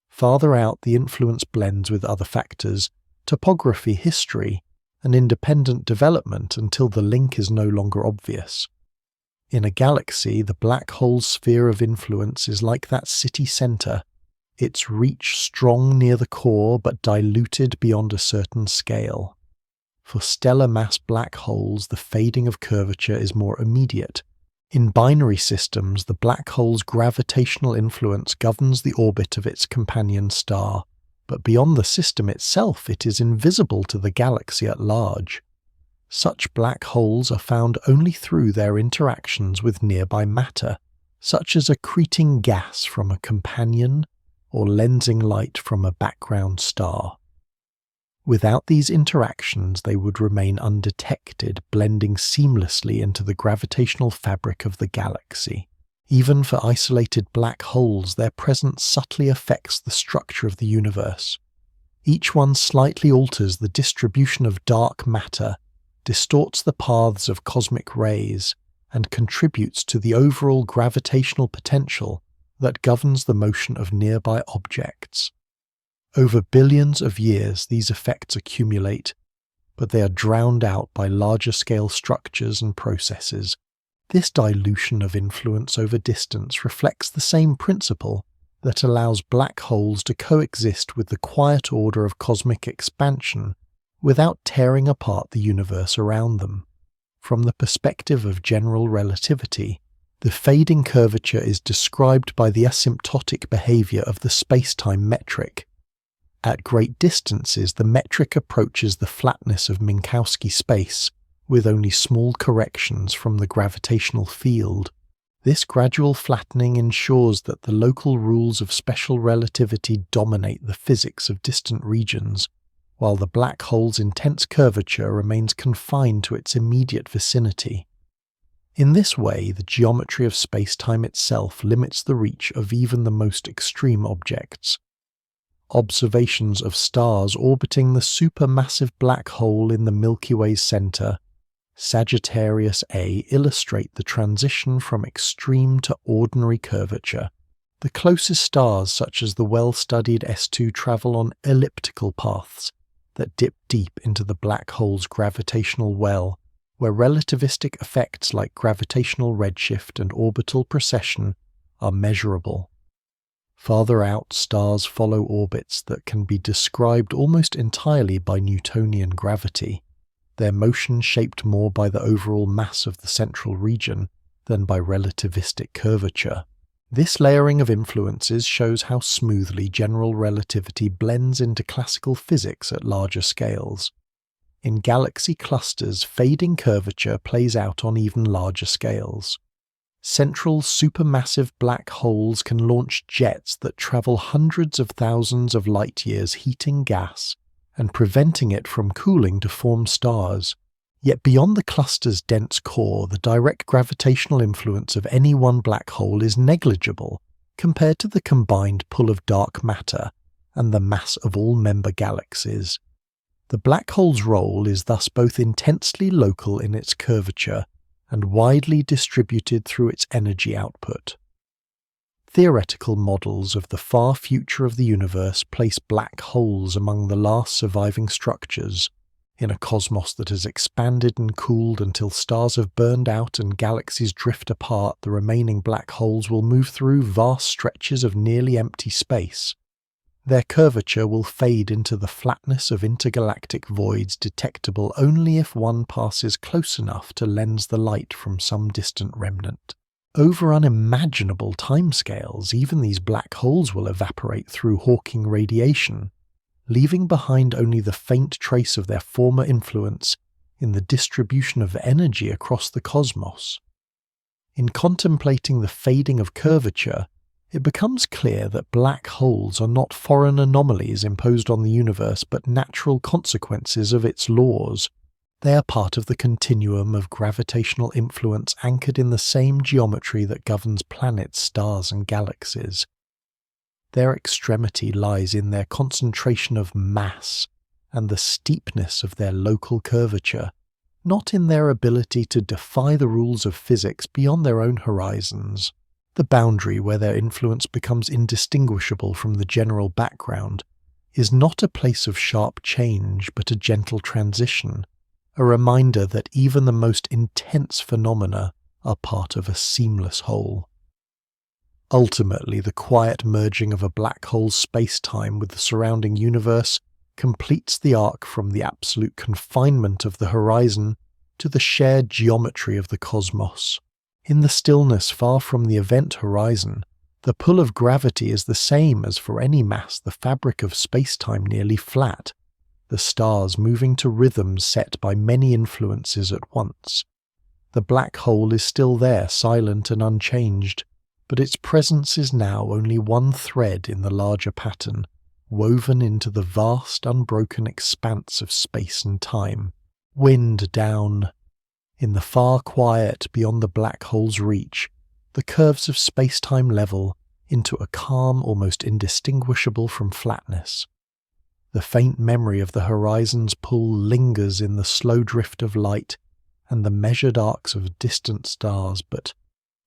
Farther out, the influence blends with other factors, topography, history, and independent development until the link is no longer obvious. In a galaxy, the black hole's sphere of influence is like that city centre, its reach strong near the core but diluted beyond a certain scale. For stellar mass black holes, the fading of curvature is more immediate. In binary systems, the black hole's gravitational influence governs the orbit of its companion star, but beyond the system itself it is invisible to the galaxy at large. Such black holes are found only through their interactions with nearby matter, such as accreting gas from a companion or lensing light from a background star. Without these interactions, they would remain undetected, blending seamlessly into the gravitational fabric of the galaxy. Even for isolated black holes, their presence subtly affects the structure of the universe. Each one slightly alters the distribution of dark matter, distorts the paths of cosmic rays, and contributes to the overall gravitational potential that governs the motion of nearby objects. Over billions of years, these effects accumulate, but they are drowned out by larger-scale structures and processes. This dilution of influence over distance reflects the same principle that allows black holes to coexist with the quiet order of cosmic expansion without tearing apart the universe around them. From the perspective of general relativity, the fading curvature is described by the asymptotic behavior of the spacetime metric. At great distances, the metric approaches the flatness of Minkowski space, with only small corrections from the gravitational field. This gradual flattening ensures that the local rules of special relativity dominate the physics of distant regions, while the black hole's intense curvature remains confined to its immediate vicinity. In this way, the geometry of spacetime itself limits the reach of even the most extreme objects. Observations of stars orbiting the supermassive black hole in the Milky Way's center, Sagittarius A, illustrate the transition from extreme to ordinary curvature. The closest stars, such as the well-studied S2, travel on elliptical paths that dip deep into the black hole's gravitational well, where relativistic effects like gravitational redshift and orbital precession are measurable. Farther out, stars follow orbits that can be described almost entirely by Newtonian gravity, their motion shaped more by the overall mass of the central region than by relativistic curvature. This layering of influences shows how smoothly general relativity blends into classical physics at larger scales. In galaxy clusters, fading curvature plays out on even larger scales. Central supermassive black holes can launch jets that travel hundreds of thousands of light-years heating gas and preventing it from cooling to form stars. Yet beyond the cluster's dense core, the direct gravitational influence of any one black hole is negligible compared to the combined pull of dark matter and the mass of all member galaxies. The black hole's role is thus both intensely local in its curvature and widely distributed through its energy output. Theoretical models of the far future of the universe place black holes among the last surviving structures. In a cosmos that has expanded and cooled until stars have burned out and galaxies drift apart, the remaining black holes will move through vast stretches of nearly empty space. Their curvature will fade into the flatness of intergalactic voids detectable only if one passes close enough to lens the light from some distant remnant. Over unimaginable timescales, even these black holes will evaporate through Hawking radiation, leaving behind only the faint trace of their former influence in the distribution of energy across the cosmos. In contemplating the fading of curvature, it becomes clear that black holes are not foreign anomalies imposed on the universe but natural consequences of its laws. They are part of the continuum of gravitational influence anchored in the same geometry that governs planets, stars, and galaxies. Their extremity lies in their concentration of mass and the steepness of their local curvature, not in their ability to defy the rules of physics beyond their own horizons. The boundary where their influence becomes indistinguishable from the general background is not a place of sharp change but a gentle transition, a reminder that even the most intense phenomena are part of a seamless whole. Ultimately, the quiet merging of a black hole's space-time with the surrounding universe completes the arc from the absolute confinement of the horizon to the shared geometry of the cosmos. In the stillness far from the event horizon, the pull of gravity is the same as for any mass, the fabric of space-time nearly flat, the stars moving to rhythms set by many influences at once. The black hole is still there, silent and unchanged, but its presence is now only one thread in the larger pattern, woven into the vast, unbroken expanse of space and time. Wind down. In the far quiet beyond the black hole's reach, the curves of space-time level into a calm almost indistinguishable from flatness. The faint memory of the horizon's pull lingers in the slow drift of light and the measured arcs of distant stars, but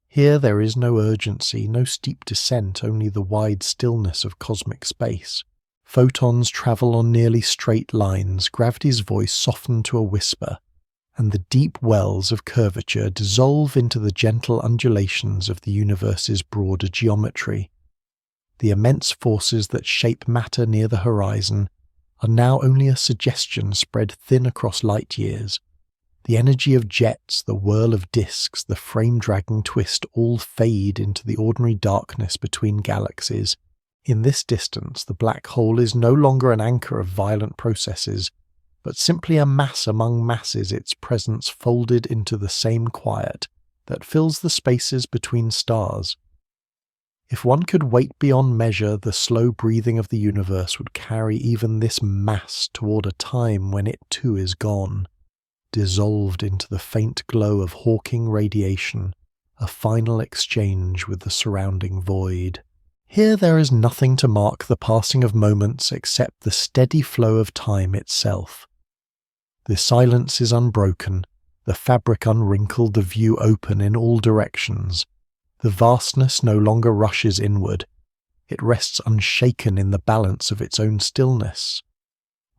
here there is no urgency, no steep descent, only the wide stillness of cosmic space. Photons travel on nearly straight lines, gravity's voice softened to a whisper, and the deep wells of curvature dissolve into the gentle undulations of the universe's broader geometry. The immense forces that shape matter near the horizon are now only a suggestion spread thin across light years. The energy of jets, the whirl of disks, the frame-dragging twist all fade into the ordinary darkness between galaxies. In this distance, the black hole is no longer an anchor of violent processes, but simply a mass among masses, its presence folded into the same quiet that fills the spaces between stars. If one could wait beyond measure, the slow breathing of the universe would carry even this mass toward a time when it too is gone, dissolved into the faint glow of Hawking radiation, a final exchange with the surrounding void. Here there is nothing to mark the passing of moments except the steady flow of time itself. The silence is unbroken, the fabric unwrinkled, the view open in all directions. The vastness no longer rushes inward. It rests unshaken in the balance of its own stillness.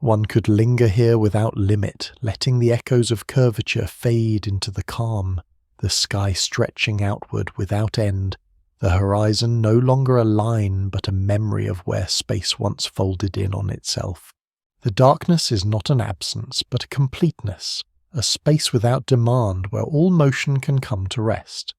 One could linger here without limit, letting the echoes of curvature fade into the calm, the sky stretching outward without end, the horizon no longer a line but a memory of where space once folded in on itself. The darkness is not an absence, but a completeness, a space without demand where all motion can come to rest.